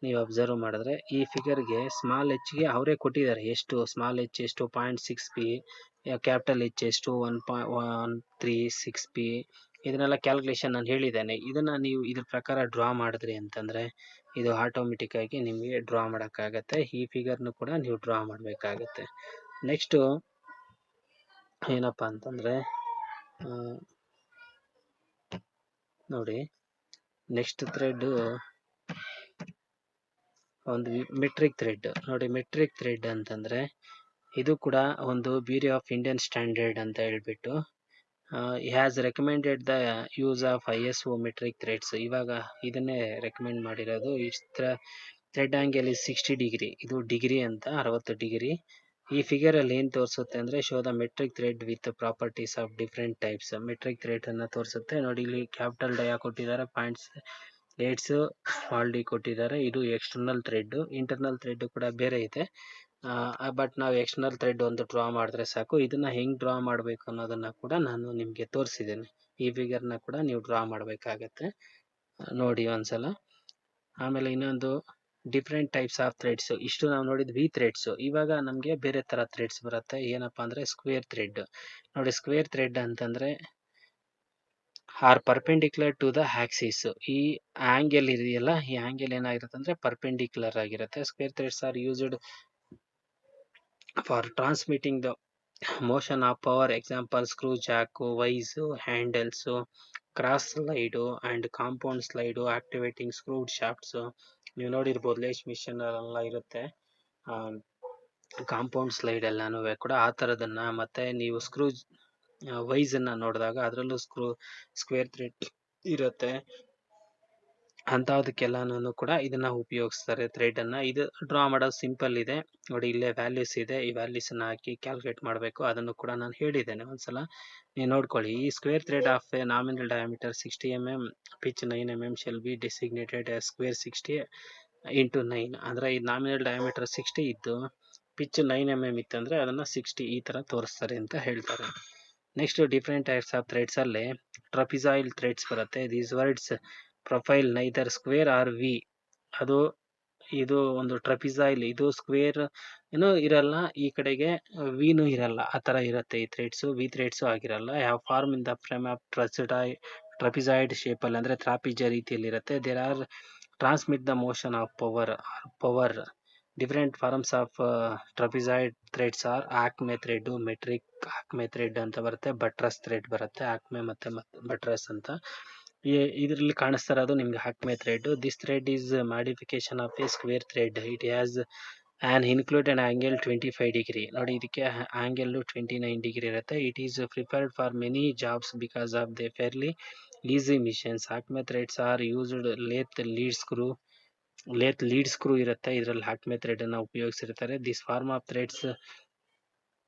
ನೀವು ಅಬ್ಸರ್ವ್ ಮಾಡಿದ್ರೆ ಈ ಫಿಗರ್ಗೆ ಸ್ಮಾಲ್ Hಗೆ ಅವರೇ ಕೊಟ್ಟಿದ್ದಾರೆ ಎಷ್ಟು. ಸ್ಮಾಲ್ H ಎಷ್ಟು 0.6 p, ಕ್ಯಾಪಿಟಲ್ H ಎಷ್ಟು 1.136 p. ಇದನ್ನೆಲ್ಲ ಕ್ಯಾಲ್ಕುಲೇಷನ್ ನಾನು ಹೇಳಿದ್ದೇನೆ. ಇದನ್ನ ನೀವು ಇದ್ರ ಪ್ರಕಾರ ಡ್ರಾ ಮಾಡಿದ್ರಿ ಅಂತಂದ್ರೆ ಇದು ಆಟೋಮೆಟಿಕ್ ಆಗಿ ನಿಮಗೆ ಡ್ರಾ ಮಾಡೋಕ್ಕಾಗತ್ತೆ. ಈ ಫಿಗರ್ನು ಕೂಡ ನೀವು ಡ್ರಾ ಮಾಡಬೇಕಾಗತ್ತೆ. ನೆಕ್ಸ್ಟ್ ಏನಪ್ಪಾ ಅಂತಂದ್ರೆ ನೋಡಿ, ನೆಕ್ಸ್ಟ್ ಥ್ರೆಡ್ ಒಂದು ಮೆಟ್ರಿಕ್ ಥ್ರೆಡ್. ನೋಡಿ, ಮೆಟ್ರಿಕ್ ಥ್ರೆಡ್ ಅಂತಂದ್ರೆ ಇದು ಕೂಡ ಒಂದು ಬ್ಯೂರಿ ಆಫ್ ಇಂಡಿಯನ್ ಸ್ಟ್ಯಾಂಡರ್ಡ್ ಅಂತ ಹೇಳ್ಬಿಟ್ಟು has recommended the use of ISO metric threads. ಇವಾಗ ಇದನ್ನೇ ರೆಕಮೆಂಡ್ ಮಾಡಿರೋದು. Thread angle is 60 degree. ಇದು ಡಿಗ್ರಿ ಅಂತ 60 ಡಿಗ್ರಿ. ಈ ಫಿಗರ್ ಅಲ್ಲಿ ಏನ್ ತೋರಿಸುತ್ತೆ ಅಂದ್ರೆ show the metric thread with properties of different types. Metric thread ಅನ್ನ ತೋರಿಸುತ್ತೆ. ನೋಡಿ, ಇಲ್ಲಿ ಕ್ಯಾಪಿಟಲ್ ಡಯಾ ಕೊಟ್ಟಿದ್ದಾರೆ, ಪಾಯಿಂಟ್ಸ್ ಏಟ್ಸ್ ಸ್ಮಾಲ್ ಡಿ ಕೊಟ್ಟಿದ್ದಾರೆ. ಇದು ಎಕ್ಸ್ಟರ್ನಲ್ ಥ್ರೆಡ್. ಇಂಟರ್ನಲ್ ಥ್ರೆಡ್ ಕೂಡ ಬೇರೆ ಇದೆ, ಬಟ್ ನಾವು ಎಕ್ಸ್ಟರ್ನಲ್ ಥ್ರೆಡ್ ಒಂದು ಡ್ರಾ ಮಾಡಿದ್ರೆ ಸಾಕು. ಇದನ್ನ ಹೆಂಗ್ ಡ್ರಾ ಮಾಡ್ಬೇಕು ಅನ್ನೋದನ್ನ ಕೂಡ ನಾನು ನಿಮ್ಗೆ ತೋರಿಸಿದ್ದೇನೆ. ಈ ಫಿಗರ್ನ ಕೂಡ ನೀವು ಡ್ರಾ ಮಾಡ್ಬೇಕಾಗತ್ತೆ, ನೋಡಿ ಒಂದ್ಸಲ. ಆಮೇಲೆ ಇನ್ನೊಂದು ಡಿಫ್ರೆಂಟ್ ಟೈಪ್ಸ್ ಆಫ್ ಥ್ರೆಡ್ಸ್. ಇಷ್ಟು ನಾವು ನೋಡಿದ್ ವಿ ಥ್ರೆಡ್ಸ್. ಇವಾಗ ನಮ್ಗೆ ಬೇರೆ ತರ ಥ್ರೆಡ್ಸ್ ಬರುತ್ತೆ. ಏನಪ್ಪಾ ಅಂದ್ರೆ ಸ್ಕ್ವೇರ್ ಥ್ರೆಡ್. ನೋಡಿ, ಸ್ಕ್ವೇರ್ ಥ್ರೆಡ್ ಅಂತಂದ್ರೆ are perpendicular to the axis. ಈ ಆಂಗಲ್ ಇದೆಯಲ್ಲ, ಈ ಆಂಗಲ್ ಏನಾಗಿರುತ್ತೆ ಅಂದ್ರೆ ಪರ್ಪೆಂಡಿಕ್ಯುಲರ್ ಆಗಿರುತ್ತೆ. Square threads are used for transmitting the motion of power. Example screw jack, vice, handles, cross slide and compound slide, activating screw shafts. ನೀವು ನೋಡಿರ್ಬೋದು ಲೇಶ್ mission ಎಲ್ಲ ಇರುತ್ತೆ. ಕಾಂಪೌಂಡ್ ಸ್ಲೈಡ್ ಎಲ್ಲಾನು ಕೂಡ ಆ ಥರದನ್ನ, ಮತ್ತೆ ನೀವು ಸ್ಕ್ರೂ ವೈಸನ್ನ ನೋಡಿದಾಗ ಅದರಲ್ಲೂ ಸ್ಕ್ವೇರ್ ಥ್ರೆಡ್ ಇರುತ್ತೆ. ಅಂಥದಕ್ಕೆಲ್ಲಾನು ಕೂಡ ಇದನ್ನ ಉಪಯೋಗಿಸ್ತಾರೆ ಥ್ರೆಡ್ ಅನ್ನ. ಇದು ಡ್ರಾ ಮಾಡೋದು ಸಿಂಪಲ್ ಇದೆ ನೋಡಿ, ಇಲ್ಲೇ ವ್ಯಾಲ್ಯೂಸ್ ಇದೆ, ಈ ವ್ಯಾಲ್ಯೂಸ್ ಅನ್ನ ಹಾಕಿ ಕ್ಯಾಲ್ಕುಲೇಟ್ ಮಾಡಬೇಕು. ಅದನ್ನು ಕೂಡ ನಾನು ಹೇಳಿದ್ದೇನೆ, ಒಂದ್ಸಲ ನೀವು ನೋಡ್ಕೊಳ್ಳಿ. ಈ square thread of A nominal diameter 60 mm, pitch 9 mm shall be designated as square 60 into 9. ಅಂದ್ರೆ ಈ ನಾಮಿನಲ್ ಡಯಾಮೀಟರ್ 60 ಇದ್ದು ಪಿಚ್ 9 mm ಇತ್ತಂದ್ರೆ ಅದನ್ನ 60 ಈ ತರ ತೋರಿಸ್ತಾರೆ ಅಂತ ಹೇಳ್ತಾರೆ. Next different types of threads ಅಲ್ಲಿ ಟ್ರಪಿಜಾಯಿಲ್ ಥ್ರೆಡ್ಸ್ ಬರುತ್ತೆ. These words profile neither square or V. ಅದು ಇದು ಒಂದು ಟ್ರಪಿಜಾಯಿಲ್, ಇದು ಸ್ಕ್ವೇರ್ ಏನೂ ಇರಲ್ಲ, ಈ ಕಡೆಗೆ ವಿನೂ ಇರಲ್ಲ, ಆ ತರ ಇರುತ್ತೆ ಈ ಥ್ರೆಡ್ಸ್. ವಿ ಥ್ರೆಡ್ಸ್ ಆಗಿರಲ್ಲ. ಯಾವ form in the frame of trapezoid shape ಅಲ್ಲಿ, ಅಂದ್ರೆ ಟ್ರಾಪಿಜ ರೀತಿಯಲ್ಲಿ ಇರುತ್ತೆ. There are transmit the motion of power. Different forms of trapezoid threads are Acme thread, metric Acme thread ಅಂತ ಬರುತ್ತೆ, ಬಟ್ರಸ್ ಥ್ರೆಡ್ ಬರುತ್ತೆ, ಆಕ್ಮೆ ಮತ್ತೆ ಬಟ್ರಸ್ ಅಂತ. ಇದರಲ್ಲಿ ಕಾಣಿಸ್ತಾ ಇರೋದು ನಿಮ್ಗೆ Acme thread. This thread is modification of a square thread. It has an included angle 25 degree. ನೋಡಿ, ಇದಕ್ಕೆ ಆಂಗಲ್ 29 ಡಿಗ್ರಿ ಇರುತ್ತೆ. It is preferred for many jobs because of the fairly easy machines. Acme threads are used lathe lead screw ಇರುತ್ತೆ, ಇದರಲ್ಲಿ Acme thread ಅನ್ನ ಉಪಯೋಗಿಸಿರ್ತಾರೆ. This form of threads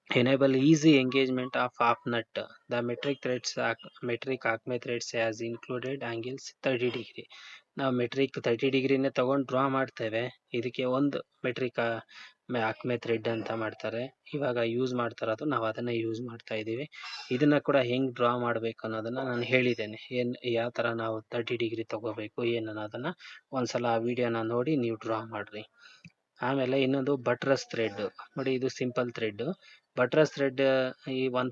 enable easy engagement of half nut. The metric acme threads has included angles 30 degree. ನಾವು metric 30 ಡಿಗ್ರಿನೇ ತಗೊಂಡು draw ಮಾಡ್ತೇವೆ. ಇದಕ್ಕೆ ಒಂದು metric Acme thread ಅಂತ ಮಾಡ್ತಾರೆ. ಇವಾಗ ಯೂಸ್ ಮಾಡ್ತಾರದು, ನಾವು ಅದನ್ನ ಯೂಸ್ ಮಾಡ್ತಾ ಇದೀವಿ. ಇದನ್ನ ಕೂಡ ಹೆಂಗ್ ಡ್ರಾ ಮಾಡ್ಬೇಕು ಅನ್ನೋದನ್ನ ನಾನು ಹೇಳಿದ್ದೇನೆ. ಯಾವ ತರ ನಾವು 30 ಡಿಗ್ರಿ ತಗೋಬೇಕು ಏನು ಅನ್ನೋದನ್ನ ಒಂದ್ಸಲ ಆ ವಿಡಿಯೋನ ನೋಡಿ ನೀವು ಡ್ರಾ ಮಾಡ್ರಿ. ಆಮೇಲೆ ಇನ್ನೊಂದು ಬಟ್ರಸ್ ಥ್ರೆಡ್ ನೋಡಿ, ಇದು ಸಿಂಪಲ್ ಥ್ರೆಡ್. ಬಟ್ರಸ್ ಥ್ರೆಡ್ ಈ ಒನ್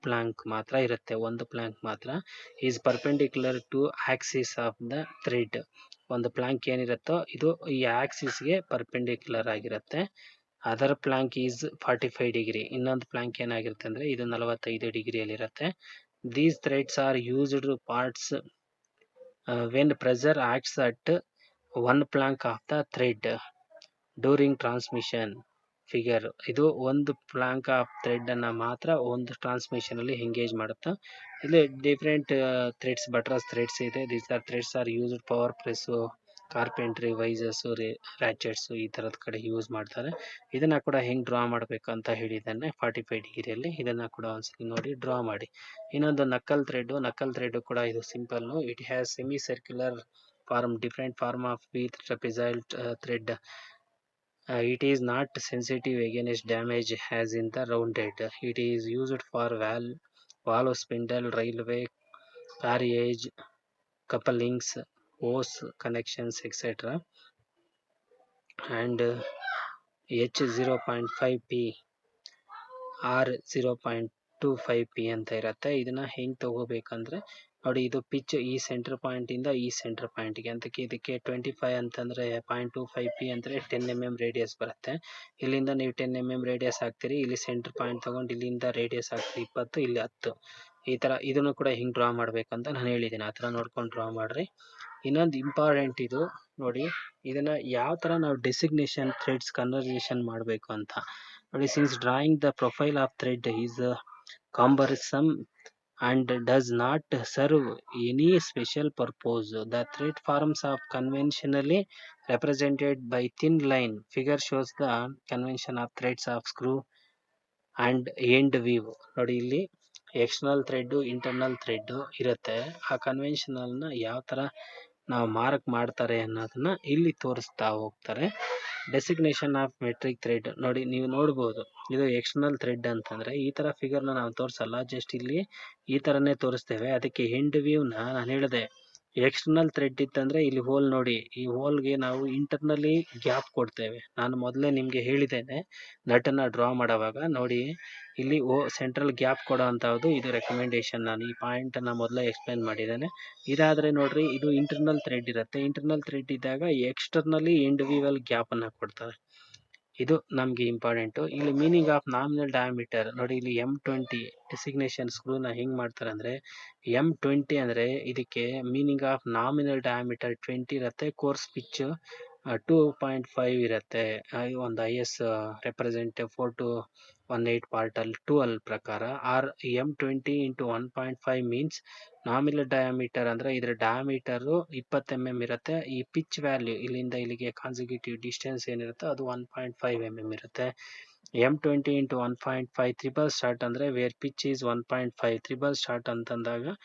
ಪ್ಲಾಂಕ್ ಮಾತ್ರ ಇರುತ್ತೆ, ಒಂದು ಪ್ಲಾಂಕ್ ಮಾತ್ರ. Is perpendicular to axis of the thread. ಒಂದು ಪ್ಲಾಂಕ್ ಏನಿರುತ್ತೋ ಇದು ಈ ಆಕ್ಸಿಸ್ಗೆ ಪರ್ಪೆಂಡಿಕ್ಯುಲರ್ ಆಗಿರುತ್ತೆ. Other plank is 45 degree. ಇನ್ನೊಂದು ಪ್ಲಾಂಕ್ ಏನಾಗಿರುತ್ತೆ ಅಂದ್ರೆ ಇದು 45 ಡಿಗ್ರಿಯಲ್ಲಿರುತ್ತೆ. These threads are used parts when pressure acts at one plank of the thread during transmission. Figure ಇದು ಒಂದು ಪ್ಲಾಂಕ್ ಆಫ್ ಥ್ರೆಡ್ ಅನ್ನ ಮಾತ್ರ ಒಂದು ಟ್ರಾನ್ಸ್ಮಿಷನ್ ಅಲ್ಲಿ ಎಂಗೇಜ್ ಮಾಡುತ್ತೆ. ಇಲ್ಲಿ ಡಿಫರೆಂಟ್ ಥ್ರೆಡ್ಸ್, ಬಟ್ರಸ್ ಥ್ರೆಡ್ಸ್ ಇದೆ. These are threads are used power press, carpentry, vices, ratchets ಈ ತರದ ಕಡೆ ಯೂಸ್ ಮಾಡ್ತಾರೆ. ಇದನ್ನ ಕೂಡ ಹೆಂಗ್ ಡ್ರಾ ಮಾಡ್ಬೇಕು ಅಂತ ಹೇಳಿದ್ದಾನೆ 45 ಡಿಗ್ರಿಯಲ್ಲಿ. ಇದನ್ನ ಕೂಡ ಒಂದ್ಸಲಿ ನೋಡಿ ಡ್ರಾ ಮಾಡಿ. ಇನ್ನೊಂದು ನಕ್ಕಲ್ ಥ್ರೆಡ್ ಕೂಡ ಇದು simple. It has semi circular form, different form of with trapezoidal thread. It is not sensitive against damage as in the rounded. It is used for valve, spindle, railway, carriage, couplings, hose connections, etc. And H0.5p or 0.25p ಅಂತ ಇರುತ್ತೆ. ಇದನ್ನ ಹೆಂಗ್ ತಗೋಬೇಕಂದ್ರೆ ನೋಡಿ, ಇದು pitch ಈ centre point ಇಂದ ಈ centre ಪಾಯಿಂಟ್ಗೆ ಅಂತಕ್ಕೆ ಇದಕ್ಕೆ 25 ಅಂತಂದ್ರೆ 0.25p ಅಂದ್ರೆ 10 mm ರೇಡಿಯಸ್ ಬರುತ್ತೆ. ಇಲ್ಲಿಂದ ನೀವು 10 mm ರೇಡಿಯಸ್ ಹಾಕ್ತೀರಿ, ಇಲ್ಲಿ ಸೆಂಟರ್ ಪಾಯಿಂಟ್ ತಗೊಂಡು ಇಲ್ಲಿಂದ ರೇಡಿಯಸ್ ಹಾಕ್ತೀರಿ 20, ಇಲ್ಲಿ 10. ಈ ತರ ಇದನ್ನು ಕೂಡ ಹಿಂಗ್ ಡ್ರಾ ಮಾಡ್ಬೇಕಂತ ನಾನು ಹೇಳಿದ್ದೀನಿ, ಆ ತರ ನೋಡ್ಕೊಂಡು ಡ್ರಾ ಮಾಡ್ರಿ. ಇನ್ನೊಂದು ಇಂಪಾರ್ಟೆಂಟ್ ಇದು ನೋಡಿ, ಇದನ್ನ ಯಾವ ತರ ನಾವು ಡೆಸಿಗ್ನೇಷನ್ ಥ್ರೆಡ್ಸ್ ಕನ್ವರ್ಸೇಷನ್ ಮಾಡಬೇಕು ಅಂತ ನೋಡಿ. Since drawing the profile of thread is cumbersome and does not serve any special purpose, the thread forms are conventionally represented by thin line. Figure shows the convention of threads of screw and end weave. ನೋಡಿ, ಇಲ್ಲಿ external thread, internal thread ಇರುತ್ತೆ. ಆ conventional ನ ಯಾವ ತರ ನಾವು mark ಮಾಡ್ತಾರೆ ಅನ್ನೋದನ್ನ ಇಲ್ಲಿ ತೋರಿಸ್ತಾ ಹೋಗ್ತಾರೆ. ಡೆಸಿಗ್ನೇಷನ್ ಆಫ್ ಮೆಟ್ರಿಕ್ ಥ್ರೆಡ್ ನೋಡಿ, ನೀವು ನೋಡ್ಬೋದು ಇದು ಎಕ್ಸ್ಟರ್ನಲ್ ಥ್ರೆಡ್ ಅಂತಂದ್ರೆ ಈ ತರ ಫಿಗರ್ ನಾವು ತೋರಿಸಲ್ಲ, ಜಸ್ಟ್ ಇಲ್ಲಿ ಈ ತರನೇ ತೋರಿಸ್ತೇವೆ. ಅದಕ್ಕೆ ಎಂಡ್ ವ್ಯೂ ನಾನು ಹೇಳಿದೆ, ಎಕ್ಸ್ಟರ್ನಲ್ ಥ್ರೆಡ್ ಇತ್ತಂದ್ರೆ ಇಲ್ಲಿ ಹೋಲ್ ನೋಡಿ, ಈ ಹೋಲ್ಗೆ ನಾವು ಇಂಟರ್ನಲಿ ಗ್ಯಾಪ್ ಕೊಡ್ತೇವೆ. ನಾನು ಮೊದಲೇ ನಿಮ್ಗೆ ಹೇಳಿದ್ದೇನೆ, ನಟನ್ನ ಡ್ರಾ ಮಾಡೋವಾಗ ನೋಡಿ, ಇಲ್ಲಿ ಸೆಂಟ್ರಲ್ ಗ್ಯಾಪ್ ಕೊಡೋ ಅಂತದ್ದು ಇದು ರೆಕಮೆಂಡೇಶನ್. ನಾನು ಈ ಪಾಯಿಂಟ್ ಅನ್ನ ಮೊದಲೇ ಎಕ್ಸ್ಪ್ಲೈನ್ ಮಾಡಿದ್ದೇನೆ. ಇದಾದ್ರೆ ನೋಡ್ರಿ, ಇದು ಇಂಟರ್ನಲ್ ಥ್ರೆಡ್ ಇರುತ್ತೆ. ಇಂಟರ್ನಲ್ ಥ್ರೆಡ್ ಇದ್ದಾಗ ಎಕ್ಸ್ಟರ್ನಲಿ ಎಂಡ್ ವೀವಲ್ ಗ್ಯಾಪ್ ಅನ್ನ ಕೊಡ್ತಾರೆ. ಇದು ನಮ್ಗೆ ಇಂಪಾರ್ಟೆಂಟ್. ಇಲ್ಲಿ ಮೀನಿಂಗ್ ಆಫ್ ನಾಮಿನಲ್ ಡಯಾಮೀಟರ್ ನೋಡಿ, ಇಲ್ಲಿ M20 ಡೆಸಿಗ್ನೇಷನ್ ಸ್ಕ್ರೂನ ಹೆಂಗ್ ಮಾಡ್ತಾರೆ ಅಂದ್ರೆ, M20 ಅಂದ್ರೆ ಇದಕ್ಕೆ ಮೀನಿಂಗ್ ಆಫ್ ನಾಮಿನಲ್ ಡಯಾಮೀಟರ್ 20 ಇರುತ್ತೆ. ಕೋರ್ಸ್ ಪಿಚ್ 2.5 ಇರುತ್ತೆ. ಒಂದು IS ರೆಪ್ರೆಸೆಂಟ್ 4 to 18 ಪಾರ್ಟಲ್ 12 ಪ್ರಕಾರ. Or M20 into 1.5 means nominal diameter ಅಂದ್ರೆ ಇದರ ಡಯಾಮೀಟರ್ 20 mm ಇರುತ್ತೆ. ಈ ಪಿಚ್ ವ್ಯಾಲ್ಯೂ ಇಲ್ಲಿಂದ ಇಲ್ಲಿಗೆ ಕಾನ್ಸಿಕ್ಯೂಟಿವ್ ಡಿಸ್ಟೆನ್ಸ್ ಏನಿರುತ್ತೆ ಅದು 1.5 mm ಇರುತ್ತೆ. M20 into 1.5 ತ್ರಿಬಲ್ ಸ್ಟಾರ್ಟ್ ಅಂದ್ರೆ where pitch is 1.5 triple start ಅಂತಂದಾಗ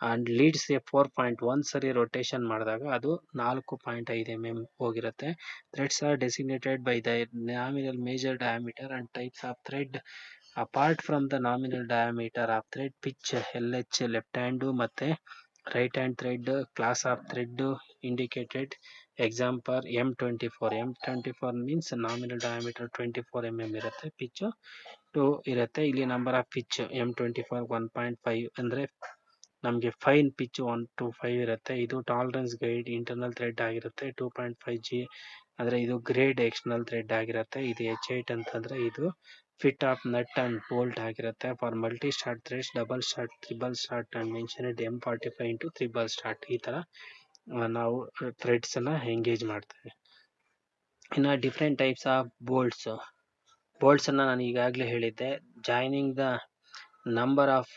ಅಂಡ್ ಲೀಡ್ಸ್ 4.1 ಸರಿ ರೊಟೇಷನ್ ಮಾಡಿದಾಗ ಅದು 4.5 mm ಹೋಗಿರುತ್ತೆ. Threads are designated by the nominal major diameter and types of thread. Apart from the nominal diameter of thread, pitch, LH left hand ಮತ್ತೆ right hand thread, class of thread indicated. Example M24. M24 means nominal diameter 24 mm ಇರುತ್ತೆ, pitch 2 ಇರುತ್ತೆ. ಇಲ್ಲಿ number of pitch M24 1.5 ಅಂದ್ರೆ ನಮಗೆ fine pitch 1 to 5 ಇರುತ್ತೆ. ಇದು tolerance guide internal thread ಆಗಿರುತ್ತೆ. 2.5G ಅಂದ್ರೆ ಇದು ಗ್ರೇಡ್ ಎಕ್ಸ್ಟರ್ನಲ್ ಥ್ರೆಡ್ ಆಗಿರುತ್ತೆ. ಇದು H8 ಅಂತಂದ್ರೆ ಇದು fit of nut and bolt ಆಗಿರುತ್ತೆ. For multi start threads, double start, triple start and mentioned M45 into triple start. ಈ ತರ ನಾವು ಥ್ರೆಡ್ಸ್ ಅನ್ನ ಎಂಗೇಜ್ ಮಾಡ್ತೇವೆ. ಇನ್ನು ಡಿಫ್ರೆಂಟ್ ಟೈಪ್ಸ್ ಆಫ್ ಬೋಲ್ಟ್ಸ್ ಅನ್ನ ನಾನು ಈಗಾಗಲೇ ಹೇಳಿದ್ದೆ. Joining the number of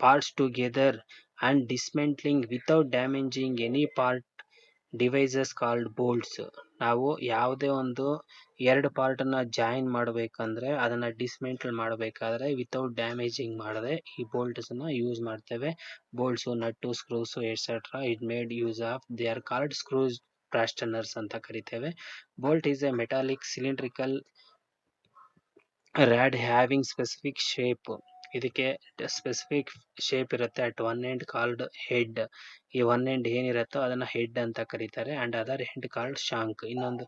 parts together and dismantling without damaging any part devices called bolts. ನಾವು ಯಾವುದೇ ಒಂದು ಎರಡು ಪಾರ್ಟ್ ಅನ್ನ ಜಾಯಿನ್ ಮಾಡಬೇಕಂದ್ರೆ ಅದನ್ನ ಡಿಸ್ಮೆಂಟಲ್ ಮಾಡಬೇಕಾದ್ರೆ ವಿತೌಟ್ ಡ್ಯಾಮೇಜಿಂಗ್ ಮಾಡದೆ ಈ ಬೋಲ್ಟ್ಸ್ ಅನ್ನ ಯೂಸ್ ಮಾಡ್ತೇವೆ. Bolts, nut, screws etcetera it made use of. They are called screws fasteners ಅಂತ ಕರಿತೇವೆ. Bolt is a metallic cylindrical rod having specific shape. ಇದಕ್ಕೆ ಸ್ಪೆಸಿಫಿಕ್ ಶೇಪ್ ಇರುತ್ತೆ. At one end called head. ಈ one end ಏನಿರುತ್ತೋ ಅದನ್ನ head ಅಂತ ಕರೀತಾರೆ. And other end called shank. ಇನ್ನೊಂದು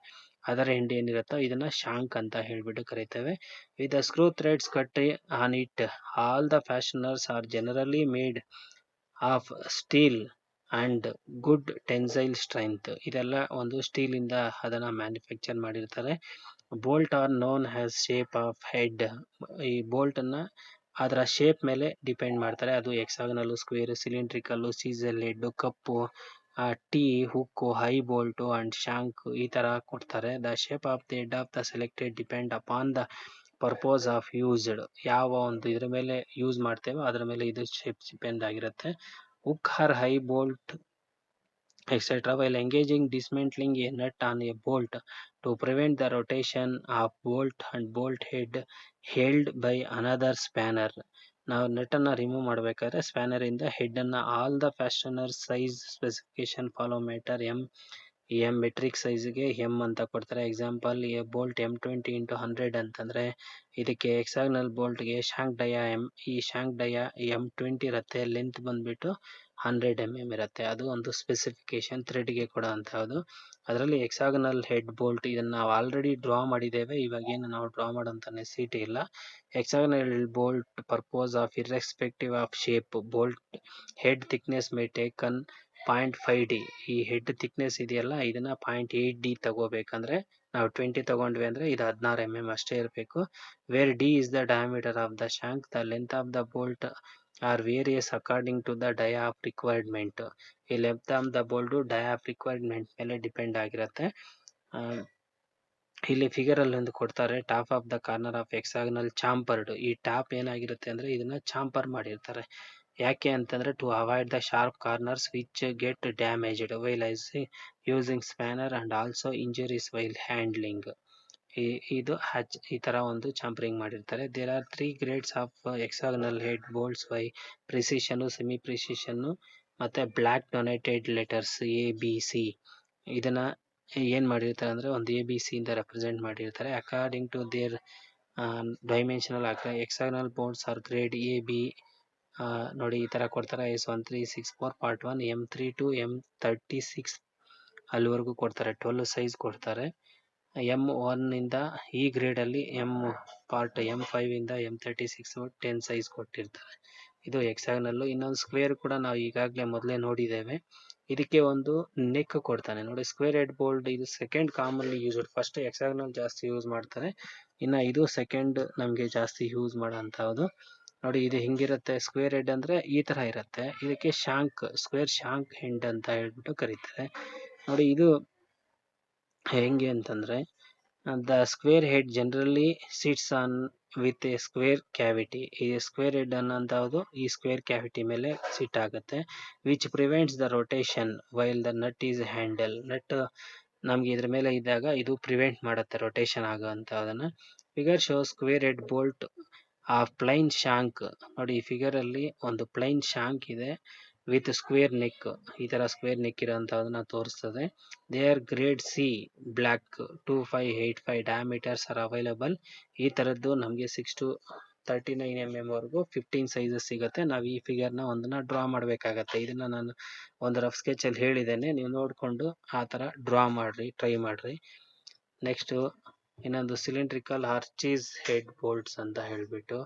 ಅದರ್ ಎಂಡ್ ಏನಿರುತ್ತೋ ಇದನ್ನ ಶಾಂಕ್ ಅಂತ ಹೇಳ್ಬಿಟ್ಟು ಕರೀತೇವೆ. With the screw threads cut on it, all the fasteners are generally made of steel and good tensile strength. ಇದೆಲ್ಲ ಒಂದು ಸ್ಟೀಲ್ ಇಂದ ಅದನ್ನ ಮ್ಯಾನುಫ್ಯಾಕ್ಚರ್ ಮಾಡಿರ್ತಾರೆ. Bolt are known as shape of head. ಈ ಬೋಲ್ಟ್ ಅನ್ನ ಅದರ ಶೇಪ್ ಮೇಲೆ ಡಿಪೆಂಡ್ ಮಾಡ್ತಾರೆ. ಅದು ಹೆಕ್ಸಾಗನಲ್, ಸ್ಕ್ವೇರ್, ಸಿಲಿಂಡ್ರಿಕಲ್, ಸೀಸಲ್ head, cup, T, hook, eye bolt and shank ಈ ತರ ಕೊಡ್ತಾರೆ. The shape of the head of the selected depend upon the purpose of used. ಯಾವ ಒಂದು ಇದ್ರ ಮೇಲೆ ಯೂಸ್ ಮಾಡ್ತೇವೆ ಅದರ ಮೇಲೆ ಇದು ಶೇಪ್ ಡಿಪೆಂಡ್ ಆಗಿರುತ್ತೆ. Hook R eye bolt etc. while engaging dismantling a nut on a bolt to prevent the rotation of bolt and bolt head held by another spanner. ನಾವು ನಟ್ ಅನ್ನ ರಿಮೂವ್ ಮಾಡಬೇಕಾದ್ರೆ spanner ಇಂದ head ಅನ್ನ all the fastener size specification follow matter M metric ಸೈಜ್ಗೆ M ಅಂತ ಕೊಡ್ತಾರೆ. Example A bolt M20 into 100 ಅಂತಂದ್ರೆ ಇದಕ್ಕೆ ಹೆಕ್ಸಾಗನಲ್ ಬೋಲ್ಟ್ಗೆ ಶಾಂಕ್ ಡಯಾ ಈ ಶಾಂಕ್ ಡಯಾ M20 ಇರುತ್ತೆ. ಲೆಂತ್ ಬಂದ್ಬಿಟ್ಟು 100 mm ಇರುತ್ತೆ. ಅದು ಒಂದು ಸ್ಪೆಸಿಫಿಕೇಶನ್ ಥ್ರೆಡ್ಗೆ ಕೊಡೋ ಅಂತಹದ್ದು. ಅದರಲ್ಲಿ ಹೆಕ್ಸಾಗನಲ್ ಹೆಡ್ ಬೋಲ್ಟ್ ಇದನ್ನ ನಾವು ಆಲ್ರೆಡಿ ಡ್ರಾ ಮಾಡಿದ್ದೇವೆ. ಇವಾಗ ಏನು ನಾವು ಡ್ರಾ ಮಾಡೋಂಥ ನೆಸಿಟಿ ಇಲ್ಲ. Hexagonal bolt purpose of irrespective of shape, bolt head thickness May taken 0.5D. ಈ ಹೆಡ್ ಥಿಕ್ನೆಸ್ ಇದೆಯಲ್ಲ ಇದನ್ನ 0.8D ತಗೋಬೇಕಂದ್ರೆ ನಾವು 20 ತಗೊಂಡ್ವಿ ಅಂದ್ರೆ ಇದು 16 mm ಅಷ್ಟೇ ಇರಬೇಕು. Where D is the diameter of the shank, the length of the bolt are various according to the dia of requirement. ಈ length of the bolt dia of requirement ಮೇಲೆ ಡಿಪೆಂಡ್ ಆಗಿರುತ್ತೆ. ಇಲ್ಲಿ ಫಿಗರ್ ಅಲ್ಲಿ ಒಂದು ಕೊಡ್ತಾರೆ. Top of the corner of hexagonal chamfered. ಈ top ಏನಾಗಿರುತ್ತೆ ಅಂದ್ರೆ ಇದನ್ನ ಚಾಂಪರ್ ಮಾಡಿರ್ತಾರೆ. ಯಾಕೆ ಅಂತಂದ್ರೆ to avoid the sharp corners which get damaged while using spanner and also injuries while handling. ಇದು ಈ ತರ ಒಂದು ಚಾಂಪರಿಂಗ್ ಮಾಡಿರ್ತಾರೆ. There are 3 grades of hexagonal head bolts by precision, semi precision ಮತ್ತೆ ಬ್ಲಾಕ್ ಡೊನೇಟೆಡ್ ಲೆಟರ್ಸ್ ABC. ಇದನ್ನ ಏನ್ ಮಾಡಿರ್ತಾರೆ ಅಂದ್ರೆ ಒಂದು ABC ಇಂದ ರೆಪ್ರೆಸೆಂಟ್ ಮಾಡಿರ್ತಾರೆ. According to their dimensional hexagonal bolts are grade AB. ನೋಡಿ ಈ ತರ ಕೊಡ್ತಾರೆ. S1364 part 1 M3 to M36 ಅಲ್ಲಿವರೆಗೂ ಕೊಡ್ತಾರೆ. 12 ಸೈಜ್ ಕೊಡ್ತಾರೆ. M1 ಇಂದ ಈ ಗ್ರೇಡ್ ಅಲ್ಲಿ ಪಾರ್ಟ್ M5 ಇಂದ M36 10 ಸೈಜ್ ಕೊಟ್ಟಿರ್ತಾರೆ. ಇದು ಹೆಕ್ಸಾಗನಲ್. ಇನ್ನೊಂದು ಸ್ಕ್ವೇರ್ ಕೂಡ ನಾವು ಈಗಾಗಲೇ ಮೊದಲೇ ನೋಡಿದ್ದೇವೆ. ಇದಕ್ಕೆ ಒಂದು ನೆಕ್ ಕೊಡ್ತಾನೆ ನೋಡಿ. ಸ್ಕ್ವೇರ್ ಹೆಡ್ ಬೋಲ್ಟ್ ಇದು second commonly used. First hexagonal ಜಾಸ್ತಿ ಯೂಸ್ ಮಾಡ್ತಾರೆ. ಇನ್ನ ಇದು ಸೆಕೆಂಡ್ ನಮ್ಗೆ ಜಾಸ್ತಿ ಯೂಸ್ ಮಾಡೋಂತಹದ್ದು. ನೋಡಿ ಇದು ಹಿಂಗಿರುತ್ತೆ. ಸ್ಕ್ವೇರ್ ಹೆಡ್ ಅಂದ್ರೆ ಈ ತರ ಇರುತ್ತೆ. ಇದಕ್ಕೆ ಶಾಂಕ್, ಸ್ಕ್ವೇರ್ ಶಾಂಕ್ ಹೆಡ್ ಅಂತ ಹೇಳ್ಬಿಟ್ಟು ಕರೀತಾರೆ. ನೋಡಿ ಇದು ಹೆಂಗೆ ಅಂತಂದ್ರೆ the square head generally sits on with a square cavity. ಈ ಸ್ಕ್ವೇರ್ ಹೆಡ್ ಅನ್ನೋದು ಈ ಸ್ಕ್ವೇರ್ ಕ್ಯಾವಿಟಿ ಮೇಲೆ ಸಿಟ್ ಆಗುತ್ತೆ, which prevents the rotation while the nut is handle. Nut ನಮ್ಗೆ ಇದ್ರ ಮೇಲೆ ಇದ್ದಾಗ ಇದು ಪ್ರಿವೆಂಟ್ ಮಾಡುತ್ತೆ ರೊಟೇಷನ್ ಆಗೋವಂಥದನ್ನ. Figure show square head bolt a plain shank. ನೋಡಿ ಈ ಫಿಗರ್ ಅಲ್ಲಿ ಒಂದು ಪ್ಲೈನ್ ಶಾಂಕ್ ಇದೆ ವಿತ್ ಸ್ಕ್ವೇರ್ ನೆಕ್, ಈ ತರ ಸ್ಕ್ವೇರ್ ನೆಕ್ ಇರೋಂಥದನ್ನ ತೋರಿಸ್ತದೆ. They are grade C black 2585 diameters are available. ಈ ತರದ್ದು ನಮಗೆ 6 to 39 mm ವರೆಗೂ 15 ಸೈಜಸ್ ಸಿಗುತ್ತೆ. ನಾವು ಈ ಫಿಗರ್ನ ಒಂದನ್ನ ಡ್ರಾ ಮಾಡಬೇಕಾಗತ್ತೆ. ಇದನ್ನ ನಾನು ಒಂದು ರಫ್ ಸ್ಕೆಚ್ ಅಲ್ಲಿ ಹೇಳಿದ್ದೇನೆ, ನೀವು ನೋಡಿಕೊಂಡು ಆ ತರ ಡ್ರಾ ಮಾಡ್ರಿ, ಟ್ರೈ ಮಾಡ್ರಿ. ನೆಕ್ಸ್ಟ್ ಇನ್ನೊಂದು ಸಿಲಿಂಡ್ರಿಕಲ್ ಆರ್ಚೀಸ್ ಹೆಡ್ ಬೋಲ್ಟ್ಸ್ ಅಂತ ಹೇಳ್ಬಿಟ್ಟು,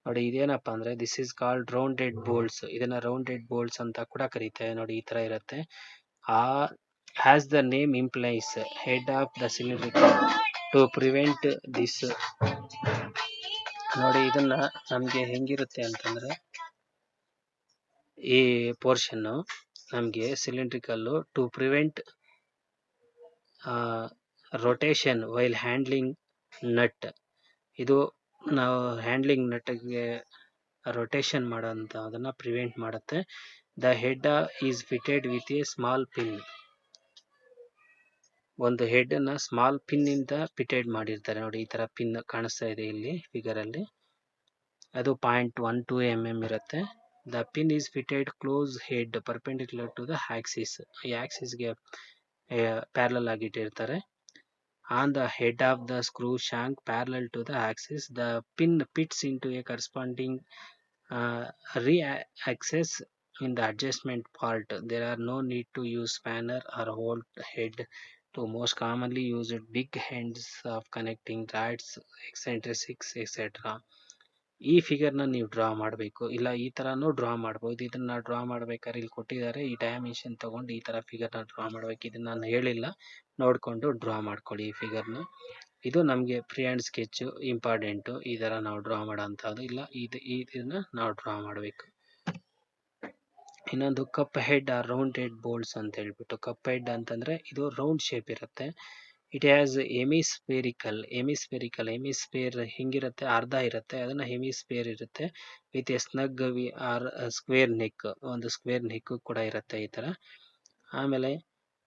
ನೋಡಿ ಇದೇನಪ್ಪ ಅಂದ್ರೆ this is called rounded bolts. ಇದನ್ನ ರೌಂಡೆಡ್ ಬೋಲ್ಟ್ಸ್ ಅಂತ ಕೂಡ ಕರೀತಾರೆ. ನೋಡಿ ಈ ತರ ಇರುತ್ತೆ. ಆ as the name implies, head of the cylindrical to prevent this. ನೋಡಿ ಇದನ್ನ ನಮ್ಗೆ ಹೆಂಗಿರುತ್ತೆ ಅಂತಂದ್ರೆ ಈ ಪೋರ್ಷನ್ ನಮ್ಗೆ cylindrical to prevent rotation while handling nut. ಇದು ನಾವು ಹ್ಯಾಂಡ್ಲಿಂಗ್ ನಟ್ಗೆ ರೊಟೇಷನ್ ಮಾಡೋಂಥ ಅದನ್ನ ಪ್ರಿವೆಂಟ್ ಮಾಡುತ್ತೆ. The head is fitted with a small pin. ಒಂದು ಹೆಡ್ ಅನ್ನ ಸ್ಮಾಲ್ ಪಿನ್ ಇಂದ ಫಿಟೆಡ್ ಮಾಡಿರ್ತಾರೆ. ನೋಡಿ ಈ ತರ ಪಿನ್ ಕಾಣಿಸ್ತಾ ಇದೆ ಇಲ್ಲಿ ಫಿಗರ್ ಅಲ್ಲಿ, ಅದು 0.12 mm ಇರುತ್ತೆ. The pin is fitted close head perpendicular to the axis. ಈ ಆಕ್ಸಿಸ್ಗೆ ಪ್ಯಾರಲಲ್ ಆಗಿ ಇಟ್ಟಿರ್ತಾರೆ. On the head of the screw shank parallel to the axis, the pin fits into a corresponding re-axis in the adjustment part. There are no need to use spanner or hold head to most commonly used big ends of connecting rods, eccentrics, etc. ಈ ಫಿಗರ್ನ ನೀವು draw ಮಾಡಬೇಕು, ಇಲ್ಲ ಈ ತರಾನು draw ಮಾಡ್ಬೋದು. ಇದನ್ನ draw ಮಾಡ್ಬೇಕಾದ್ರೆ ಇಲ್ಲಿ ಕೊಟ್ಟಿದ್ದಾರೆ, ಈ ಡೈಮೆನ್ಷನ್ ತಗೊಂಡು ಈ ತರ ಫಿಗರ್ನ ಡ್ರಾ ಮಾಡ್ಬೇಕು. ಇದನ್ನ ನಾನು ಹೇಳಿಲ್ಲ, ನೋಡ್ಕೊಂಡು ಡ್ರಾ ಮಾಡ್ಕೊಳ್ಳಿ ಈ ಫಿಗರ್ನ. ಇದು ನಮಗೆ ಫ್ರೀ ಹ್ಯಾಂಡ್ ಸ್ಕೆಚ್ ಇಂಪಾರ್ಟೆಂಟ್. ಈ ತರ ನಾವು ಡ್ರಾ ಮಾಡೋಂಥದ್ದು ಇಲ್ಲ, ಇದನ್ನ ನಾವು ಡ್ರಾ ಮಾಡಬೇಕು. ಇನ್ನೊಂದು cup head or round head bolts ಅಂತ ಹೇಳ್ಬಿಟ್ಟು. ಕಪ್ ಹೆಡ್ ಅಂತಂದ್ರೆ ಇದು ರೌಂಡ್ ಶೇಪ್ ಇರುತ್ತೆ. ಇಟ್ ಹ್ಯಾಸ್ ಎಮಿಸ್ಫೇರ್ ಹಿಂಗಿರುತ್ತೆ, ಅರ್ಧ ಇರುತ್ತೆ, ಅದನ್ನ ಹೆಮಿಸ್ಫೇರ್ ಇರುತ್ತೆ with a snug or square neck. ಒಂದು ಸ್ಕ್ವೇರ್ ನೆಕ್ ಕೂಡ ಇರುತ್ತೆ ಈ ತರ. ಆಮೇಲೆ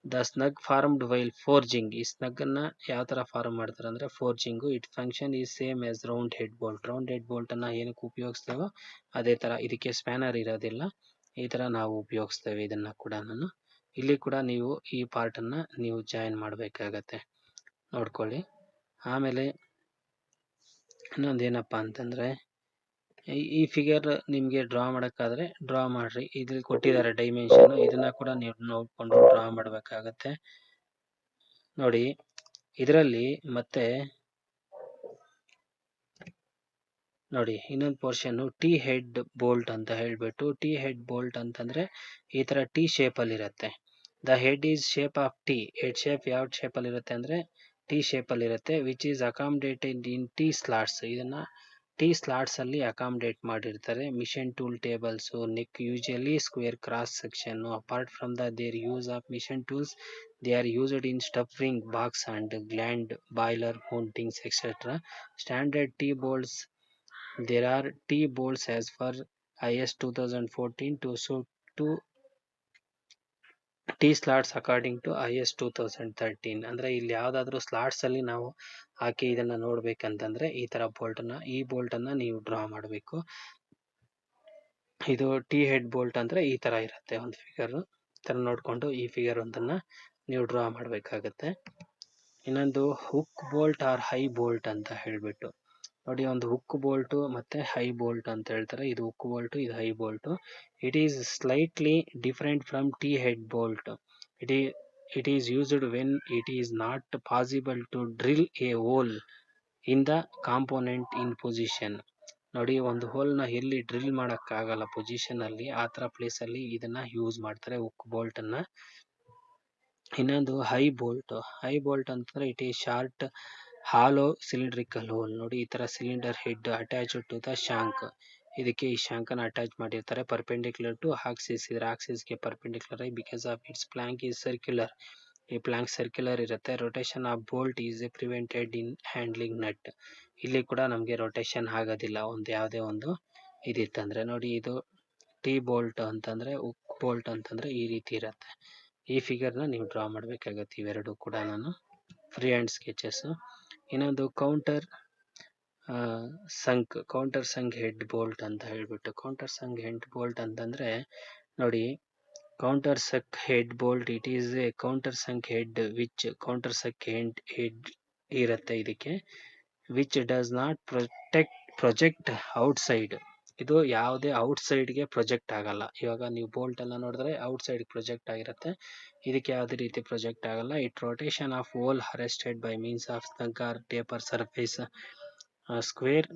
the snug formed while forging. ಈ ಸ್ನಗ್ ಅನ್ನ ಯಾವ ತರ ಫಾರ್ಮ್ ಮಾಡ್ತಾರೆ ಅಂದ್ರೆ forging. It function is same as round head bolt. Round head bolt ಅನ್ನ ಏನಕ್ಕೆ ಉಪಯೋಗಿಸ್ತೇವೋ ಅದೇ ತರ, ಇದಕ್ಕೆ ಸ್ಪ್ಯಾನರ್ ಇರೋದಿಲ್ಲ, ಈ ತರ ನಾವು ಉಪಯೋಗಿಸ್ತೇವೆ ಇದನ್ನ ಕೂಡ. ನಾನು ಇಲ್ಲಿ ಕೂಡ ನೀವು ಈ ಪಾರ್ಟ್ ಅನ್ನ ನೀವು ಜಾಯಿನ್ ಮಾಡಬೇಕಾಗತ್ತೆ, ನೋಡ್ಕೊಳ್ಳಿ. ಆಮೇಲೆ ಇನ್ನೊಂದೇನಪ್ಪ ಅಂತಂದ್ರೆ ಈ ಫಿಗರ್ ನಿಮ್ಗೆ ಡ್ರಾ ಮಾಡಕ್ಕಾದ್ರೆ ಡ್ರಾ ಮಾಡ್ರಿ. ಇದ್ರಲ್ಲಿ ಕೊಟ್ಟಿದ್ದಾರೆ ಡೈಮೆನ್ಷನ್, ಇದನ್ನ ಕೂಡ ನೀವು ನೋಡ್ಕೊಂಡು ಡ್ರಾ ಮಾಡ್ಬೇಕಾಗತ್ತೆ. ನೋಡಿ ಇದರಲ್ಲಿ ಮತ್ತೆ ನೋಡಿ ಇನ್ನೊಂದು ಪೋರ್ಷನ್ ಟಿ ಹೆಡ್ ಬೋಲ್ಟ್ ಅಂತ ಹೇಳ್ಬಿಟ್ಟು. ಟಿ ಹೆಡ್ ಬೋಲ್ಟ್ ಅಂತಂದ್ರೆ ಈ ತರ ಟಿ ಶೇಪ್ ಅಲ್ಲಿ ಇರುತ್ತೆ. The head is shape of T. Head shape ಯಾವ ಶೇಪ್ ಅಲ್ಲಿ ಇರುತ್ತೆ ಅಂದ್ರೆ ಟಿ ಶೇಪ್ ಅಲ್ಲಿ ಇರುತ್ತೆ, which is accommodated in T slots. ಇದನ್ನ ಟಿ ಸ್ಲಾಟ್ಸ್ ಅಲ್ಲಿ ಅಕಾಮಡೇಟ್ ಮಾಡಿರ್ತಾರೆ. Machine tool tables, neck usually square cross section. Apart from their use of machine tools, they are used in stuffing box and gland boiler mountings, etc. Standard T bolts. There are T bolts as per IS 2014 to T slots according to IS 2013. ಅಂದ್ರೆ ಇಲ್ಲಿ ಯಾವ್ದಾದ್ರು slots ಅಲ್ಲಿ ನಾವು ಹಾಕಿ ಇದನ್ನ ನೋಡ್ಬೇಕಂತಂದ್ರೆ ಈ ತರ ಈ bolt ಅನ್ನ ನೀವು ಡ್ರಾ ಮಾಡಬೇಕು. ಇದು ಟಿ ಹೆಡ್ ಬೋಲ್ಟ್ ಅಂದ್ರೆ ಈ ತರ ಇರುತ್ತೆ ಒಂದು ಫಿಗರ್. ತರ ನೋಡ್ಕೊಂಡು ಈ ಫಿಗರ್ ಒಂದನ್ನ ನೀವು ಡ್ರಾ ಮಾಡ್ಬೇಕಾಗತ್ತೆ. ಇನ್ನೊಂದು hook bolt or eye bolt ಅಂತ ಹೇಳ್ಬಿಟ್ಟು. ನೋಡಿ ಒಂದು ಹುಕ್ ಬೋಲ್ಟ್ ಮತ್ತೆ ಹೈ ಬೋಲ್ಟ್ ಅಂತ ಹೇಳ್ತಾರೆ. ಇದು ಹುಕ್ ಬೋಲ್ಟ್, ಇದು eye bolt. It is slightly different from T head bolt. It is used when it is not possible to drill a hole in the component in position. ನೋಡಿ ಒಂದು hole ನ ಎಲ್ಲಿ drill ಮಾಡಕ್ ಆಗಲ್ಲ position ಅಲ್ಲಿ, ಆ ತರ ಪ್ಲೇಸ್ ಅಲ್ಲಿ ಇದನ್ನ ಯೂಸ್ ಮಾಡ್ತಾರೆ ಹುಕ್ ಬೋಲ್ಟ್ ಅನ್ನ. ಇನ್ನೊಂದು ಹೈ ಬೋಲ್ಟ್ ಅಂತಂದ್ರೆ it is short hollow cylindrical hole. ನೋಡಿ ಈ ತರ cylinder head attach to the shank. ಇದಕ್ಕೆ ಈ ಶಾಂಕ್ ಅನ್ನ ಅಟ್ಯಾಚ್ ಮಾಡಿರ್ತಾರೆ ಪರ್ಪೆಂಡಿಕ್ಯುಲರ್ ಟು ಆಕ್ಸಿಸ್. ಇದರ ಆಕ್ಸಿಸ್ ಗೆ ಪರ್ಪೆಂಡಿಕ್ಯುಲರ್ ಆಗಿ, because of its flank is circular. ಈ ಪ್ಲಾಂಕ್ ಸರ್ಕ್ಯುಲರ್ ಇರುತ್ತೆ. Rotation of bolt is prevented in handling nut. ಇಲ್ಲಿ ಕೂಡ ನಮಗೆ ರೊಟೇಷನ್ ಆಗೋದಿಲ್ಲ ಒಂದು ಯಾವುದೇ ಒಂದು ಇದಿತ್ತಂದರೆ. ನೋಡಿ ಇದು ಟಿ ಬೋಲ್ಟ್ ಅಂತಂದರೆ, ಉಕ್ ಬೋಲ್ಟ್ ಅಂತಂದರೆ ಈ ರೀತಿ ಇರುತ್ತೆ. ಈ ಫಿಗರ್ನ ನೀವು ಡ್ರಾ ಮಾಡಬೇಕಾಗತ್ತೆ. ಇವೆರಡು ಕೂಡ ನಾನು ಫ್ರೀ ಹ್ಯಾಂಡ್ ಸ್ಕೆಚಸ್ಸು. ಇನ್ನೊಂದು ಕೌಂಟರ್ ಸಂಕ್ ಹೆಡ್ ಬೋಲ್ಟ್ ಅಂತ ಹೇಳ್ಬಿಟ್ಟು. ಕೌಂಟರ್ ಸಂಕ್ ಹೆಡ್ ಬೋಲ್ಟ್ ಅಂತಂದರೆ ನೋಡಿ, countersunk head bolt it is a countersunk head which countersunk head ಇರುತ್ತೆ ಇದಕ್ಕೆ, which does not project outside. ಇದು ಯಾವುದೇ ಔಟ್ಸೈಡ್ಗೆ ಪ್ರೊಜೆಕ್ಟ್ ಆಗಲ್ಲ. ಇವಾಗ ನೀವು ಬೋಲ್ಟ್ ಎಲ್ಲ ನೋಡಿದ್ರೆ ಔಟ್ಸೈಡ್ ಪ್ರೊಜೆಕ್ಟ್ ಆಗಿರುತ್ತೆ, ಇದಕ್ಕೆ ಯಾವುದೇ ರೀತಿ ಪ್ರೊಜೆಕ್ಟ್ ಆಗಲ್ಲ. It rotation of hole arrested by means of snug or taper surface. Square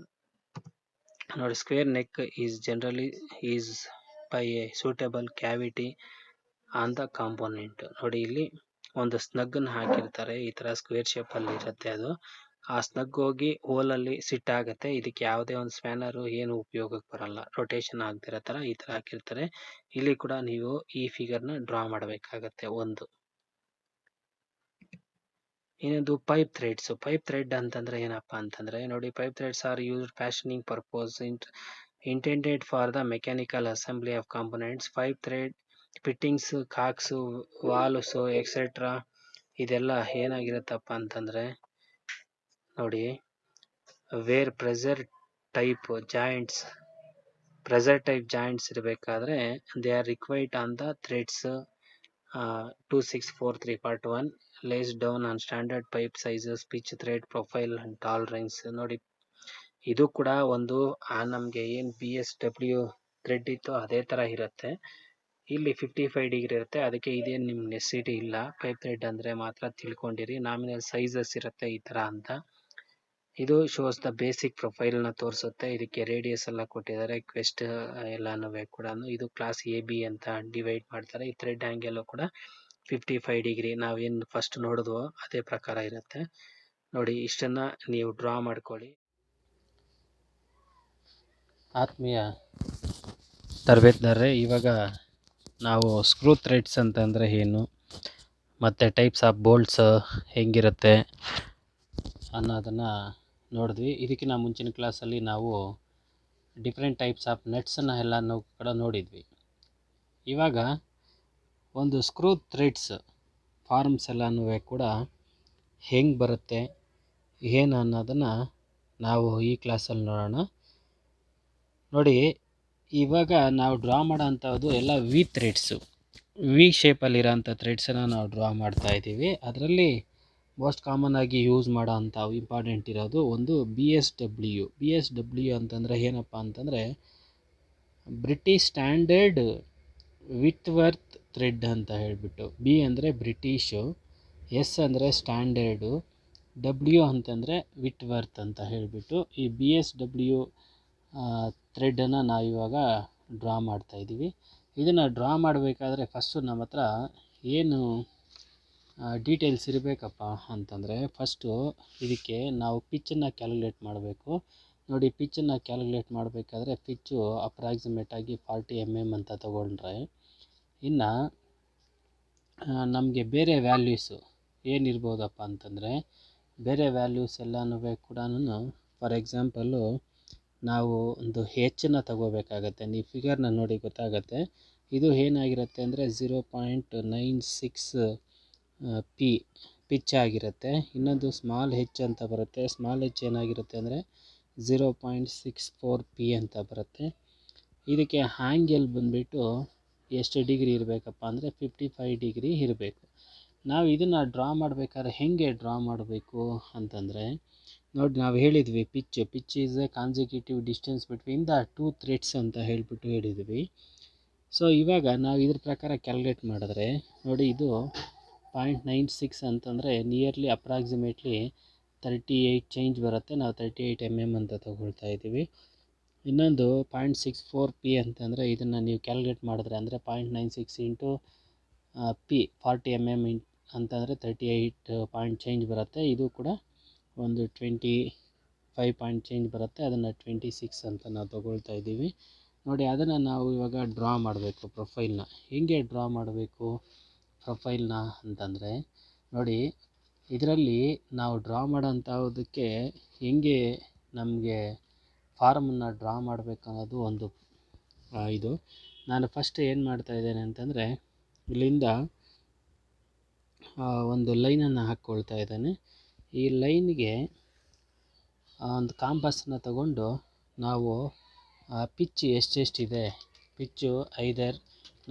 ನೋಡಿ, square neck is generally is by a suitable cavity on the component. ನೋಡಿ ಇಲ್ಲಿ ಒಂದು ಸ್ನಗ್ನ ಹಾಕಿರ್ತಾರೆ, ಈ ಥರ ಸ್ಕ್ವೇರ್ ಶೇಪಲ್ಲಿ ಇರುತ್ತೆ ಅದು. ಆ ಸ್ನಗ್ ಹೋಗಿ ಹೋಲಲ್ಲಿ ಸಿಟ್ ಆಗುತ್ತೆ. ಇದಕ್ಕೆ ಯಾವುದೇ ಒಂದು ಸ್ಪ್ಯಾನರು ಏನು ಉಪಯೋಗಕ್ಕೆ ಬರಲ್ಲ, ರೊಟೇಷನ್ ಆಗ್ತಿರೋ ಥರ ಈ ಥರ ಹಾಕಿರ್ತಾರೆ. ಇಲ್ಲಿ ಕೂಡ ನೀವು ಈ ಫಿಗರ್ನ ಡ್ರಾ ಮಾಡಬೇಕಾಗತ್ತೆ. ಒಂದು ಇನ್ನೊಂದು ಪೈಪ್ ಥ್ರೆಡ್ಸ್. ಪೈಪ್ ಥ್ರೆಡ್ ಅಂತಂದ್ರೆ ಏನಪ್ಪ ಅಂತಂದ್ರೆ ನೋಡಿ, pipe threads are used fastening purpose intended for the mechanical assembly of components. Pipe thread fittings, cocks, valves etcetera ಇದೆಲ್ಲ ಏನಾಗಿರುತ್ತಪ್ಪ ಅಂತಂದ್ರೆ ನೋಡಿ, ವೇರ್ ಪ್ರೆಷರ್ ಟೈಪ್ ಜಾಯಿಂಟ್ಸ್ ಇರಬೇಕಾದ್ರೆ they are required on the threads 2643 part 1 lays down on standard pipe sizes, pitch, thread profile and tolerance. ನೋಡಿ, ಇದು ಕೂಡ ಒಂದು ನಮಗೆ ಏನು BSW ಥ್ರೆಡ್ ಇತ್ತು ಅದೇ ಥರ ಇರುತ್ತೆ. ಇಲ್ಲಿ 55 ಡಿಗ್ರಿ ಇರುತ್ತೆ, ಅದಕ್ಕೆ ಇದೇನು ನಿಮ್ಮ ನೆಸಿಟಿ ಇಲ್ಲ. ಪೈಪ್ ಥ್ರೆಡ್ ಅಂದರೆ ಮಾತ್ರ ತಿಳ್ಕೊಂಡಿರಿ. ನಾಮಿನಲ್ ಸೈಜಸ್ ಇರುತ್ತೆ ಈ ಥರ ಅಂತ. ಇದು ಶೋಸ್ ದ ಬೇಸಿಕ್ ಪ್ರೊಫೈಲ್ನ ತೋರಿಸುತ್ತೆ. ಇದಕ್ಕೆ ರೇಡಿಯಸ್ ಎಲ್ಲ ಕೊಟ್ಟಿದ್ದಾರೆ, ಕ್ವೆಸ್ಟ್ ಎಲ್ಲನೂ ಕೂಡ. ಇದು ಕ್ಲಾಸ್ AB ಅಂತ ಡಿವೈಡ್ ಮಾಡ್ತಾರೆ. ಈ ಥ್ರೆಡ್ ಆ್ಯಂಗಲ್ ಕೂಡ 55 ಡಿಗ್ರಿ ನಾವೇನು ಫಸ್ಟ್ ನೋಡಿದ್ವೋ ಅದೇ ಪ್ರಕಾರ ಇರುತ್ತೆ. ನೋಡಿ, ಇಷ್ಟನ್ನ ನೀವು ಡ್ರಾ ಮಾಡ್ಕೊಳ್ಳಿ. ಆತ್ಮೀಯ ತರಬೇತುದಾರರೇ, ಇವಾಗ ನಾವು ಸ್ಕ್ರೂ ಥ್ರೆಡ್ಸ್ ಅಂತಂದರೆ ಏನು, ಮತ್ತು ಟೈಪ್ಸ್ ಆಫ್ ಬೋಲ್ಟ್ಸ್ ಹೆಂಗಿರುತ್ತೆ ಅನ್ನೋದನ್ನು ನೋಡಿದ್ವಿ. ಇದಕ್ಕಿಂತ ಮುಂಚಿನ ಕ್ಲಾಸಲ್ಲಿ ನಾವು ಡಿಫ್ರೆಂಟ್ ಟೈಪ್ಸ್ ಆಫ್ ನಟ್ಸನ್ನು ಎಲ್ಲನೂ ಕೂಡ ನೋಡಿದ್ವಿ. ಇವಾಗ ಒಂದು ಸ್ಕ್ರೂ ಥ್ರೆಡ್ಸ್ ಫಾರ್ಮ್ಸ್ ಎಲ್ಲನೂ ಕೂಡ ಹೆಂಗೆ ಬರುತ್ತೆ ಏನು ಅನ್ನೋದನ್ನು ನಾವು ಈ ಕ್ಲಾಸಲ್ಲಿ ನೋಡೋಣ. ನೋಡಿ, ಇವಾಗ ನಾವು ಡ್ರಾ ಮಾಡೋ ಅಂಥದ್ದು ಎಲ್ಲ ವಿ ಶೇಪಲ್ಲಿರೋಂಥ ಥ್ರೆಡ್ಸನ್ನು ನಾವು ಡ್ರಾ ಮಾಡ್ತಾ ಇದ್ದೀವಿ. ಅದರಲ್ಲಿ ಮೋಸ್ಟ್ ಕಾಮನ್ ಆಗಿ ಯೂಸ್ ಮಾಡೋ ಅಂಥ ಇಂಪಾರ್ಟೆಂಟ್ ಇರೋದು ಒಂದು BSW ಅಂತಂದರೆ ಏನಪ್ಪ ಅಂತಂದರೆ ಬ್ರಿಟಿಷ್ ಸ್ಟ್ಯಾಂಡರ್ಡ್ ವಿಟ್ವರ್ತ್ ಥ್ರೆಡ್ ಅಂತ ಹೇಳಿಬಿಟ್ಟು. B ಅಂದರೆ ಬ್ರಿಟಿಷು, S ಅಂದರೆ ಸ್ಟ್ಯಾಂಡರ್ಡು, W ಅಂತಂದರೆ ವಿಟ್ವರ್ತ್ ಅಂತ ಹೇಳಿಬಿಟ್ಟು ಈ BSW ಥ್ರೆಡನ್ನು ನಾವು ಇವಾಗ ಡ್ರಾ ಮಾಡ್ತಾಯಿದ್ದೀವಿ. ಇದನ್ನು ಡ್ರಾ ಮಾಡಬೇಕಾದ್ರೆ ಫಸ್ಟು ನಮ್ಮ ಹತ್ರ ಏನು ಡೀಟೇಲ್ಸ್ ಇರಬೇಕಪ್ಪ ಅಂತಂದರೆ, ಫಸ್ಟು ಇದಕ್ಕೆ ನಾವು ಪಿಚ್ಚನ್ನು ಕ್ಯಾಲ್ಕುಲೇಟ್ ಮಾಡಬೇಕು. ನೋಡಿ, ಪಿಚ್ಚನ್ನು ಕ್ಯಾಲ್ಕುಲೇಟ್ ಮಾಡಬೇಕಾದ್ರೆ ಪಿಚ್ಚು ಅಪ್ರಾಕ್ಸಿಮೇಟಾಗಿ 40 mm ಅಂತ ತಗೊಂಡ್ರೆ, ಇನ್ನು ನಮಗೆ ಬೇರೆ ವ್ಯಾಲ್ಯೂಸು ಏನಿರ್ಬೋದಪ್ಪ ಅಂತಂದರೆ, ಬೇರೆ ವ್ಯಾಲ್ಯೂಸ್ ಎಲ್ಲನೂ ಕೂಡ ಫಾರ್ ಎಕ್ಸಾಂಪಲ್ಲು ನಾವು ಒಂದು ಹೆಚ್ಚನ್ನು ತಗೋಬೇಕಾಗತ್ತೆ. ನೀವು ಫಿಗರ್ನ ನೋಡಿ ಗೊತ್ತಾಗತ್ತೆ. ಇದು ಏನಾಗಿರುತ್ತೆ ಅಂದರೆ 0.96 ಪಿಚ್ ಆಗಿರುತ್ತೆ. ಇನ್ನೊಂದು ಸ್ಮಾಲ್ ಹೆಚ್ ಅಂತ ಬರುತ್ತೆ. ಸ್ಮಾಲ್ ಹೆಚ್ ಏನಾಗಿರುತ್ತೆ ಅಂದರೆ 0.64 P ಅಂತ ಬರುತ್ತೆ. ಇದಕ್ಕೆ ಆ್ಯಂಗಲ್ ಬಂದುಬಿಟ್ಟು ಎಷ್ಟು ಡಿಗ್ರಿ ಇರಬೇಕಪ್ಪ ಅಂದರೆ 55 ಡಿಗ್ರಿ ಇರಬೇಕು. ನಾವು ಇದನ್ನು ಡ್ರಾ ಮಾಡಬೇಕಾದ್ರೆ ಹೇಗೆ ಡ್ರಾ ಮಾಡಬೇಕು ಅಂತಂದರೆ ನೋಡಿ, ನಾವು ಹೇಳಿದ್ವಿ pitch is a consecutive distance between the two threads ಅಂತ ಹೇಳಿಬಿಟ್ಟು ಹೇಳಿದ್ವಿ. ಸೊ ಇವಾಗ ನಾವು ಇದ್ರ ಪ್ರಕಾರ ಕ್ಯಾಲ್ಕುಲೇಟ್ ಮಾಡಿದ್ರೆ ನೋಡಿ, ಇದು 0.96 ಅಂತಂದರೆ ನಿಯರ್ಲಿ ಅಪ್ರಾಕ್ಸಿಮೇಟ್ಲಿ 38 ಚೇಂಜ್ ಬರುತ್ತೆ. ನಾವು 38 mm ಅಂತ ತಗೊಳ್ತಾ ಇದ್ದೀವಿ. ಇನ್ನೊಂದು 0.64 P ಅಂತಂದರೆ ಇದನ್ನು ನೀವು ಕ್ಯಾಲ್ಕುಲೇಟ್ ಮಾಡಿದ್ರೆ ಅಂದರೆ 0.96 ಇಂಟು P 40 mm ಅಂತಂದರೆ 38 ಪಾಯಿಂಟ್ ಚೇಂಜ್ ಬರುತ್ತೆ. ಇದು ಕೂಡ ಒಂದು 25 ಪಾಯಿಂಟ್ ಚೇಂಜ್ ಬರುತ್ತೆ. ಅದನ್ನು 26 ಅಂತ ನಾವು ತಗೊಳ್ತಾ ಇದ್ದೀವಿ. ನೋಡಿ, ಅದನ್ನು ನಾವು ಇವಾಗ ಡ್ರಾ ಮಾಡಬೇಕು ಪ್ರೊಫೈಲ್ನ. ಹೇಗೆ ಡ್ರಾ ಮಾಡಬೇಕು ಪ್ರೊಫೈಲ್ನ ಅಂತಂದರೆ ನೋಡಿ ಇದರಲ್ಲಿ ನಾವು ಡ್ರಾ ಮಾಡೋಂಥದ್ದಕ್ಕೆ ಹೆಂಗೆ ನಮಗೆ ಫಾರ್ಮನ್ನು ಡ್ರಾ ಮಾಡಬೇಕು ಅನ್ನೋದು ಒಂದು ಇದು. ನಾನು ಫಸ್ಟ್ ಏನು ಮಾಡ್ತಾಯಿದ್ದೇನೆ ಅಂತಂದರೆ ಇಲ್ಲಿಂದ ಒಂದು ಲೈನನ್ನು ಹಾಕ್ಕೊಳ್ತಾ ಇದ್ದೇನೆ. ಈ ಲೈನ್ಗೆ ಒಂದು ಕಾಂಪಾಸನ್ನು ತಗೊಂಡು ನಾವು ಪಿಚ್ ಎಷ್ಟೆಷ್ಟಿದೆ, ಪಿಚ್ಚು ಐದರ್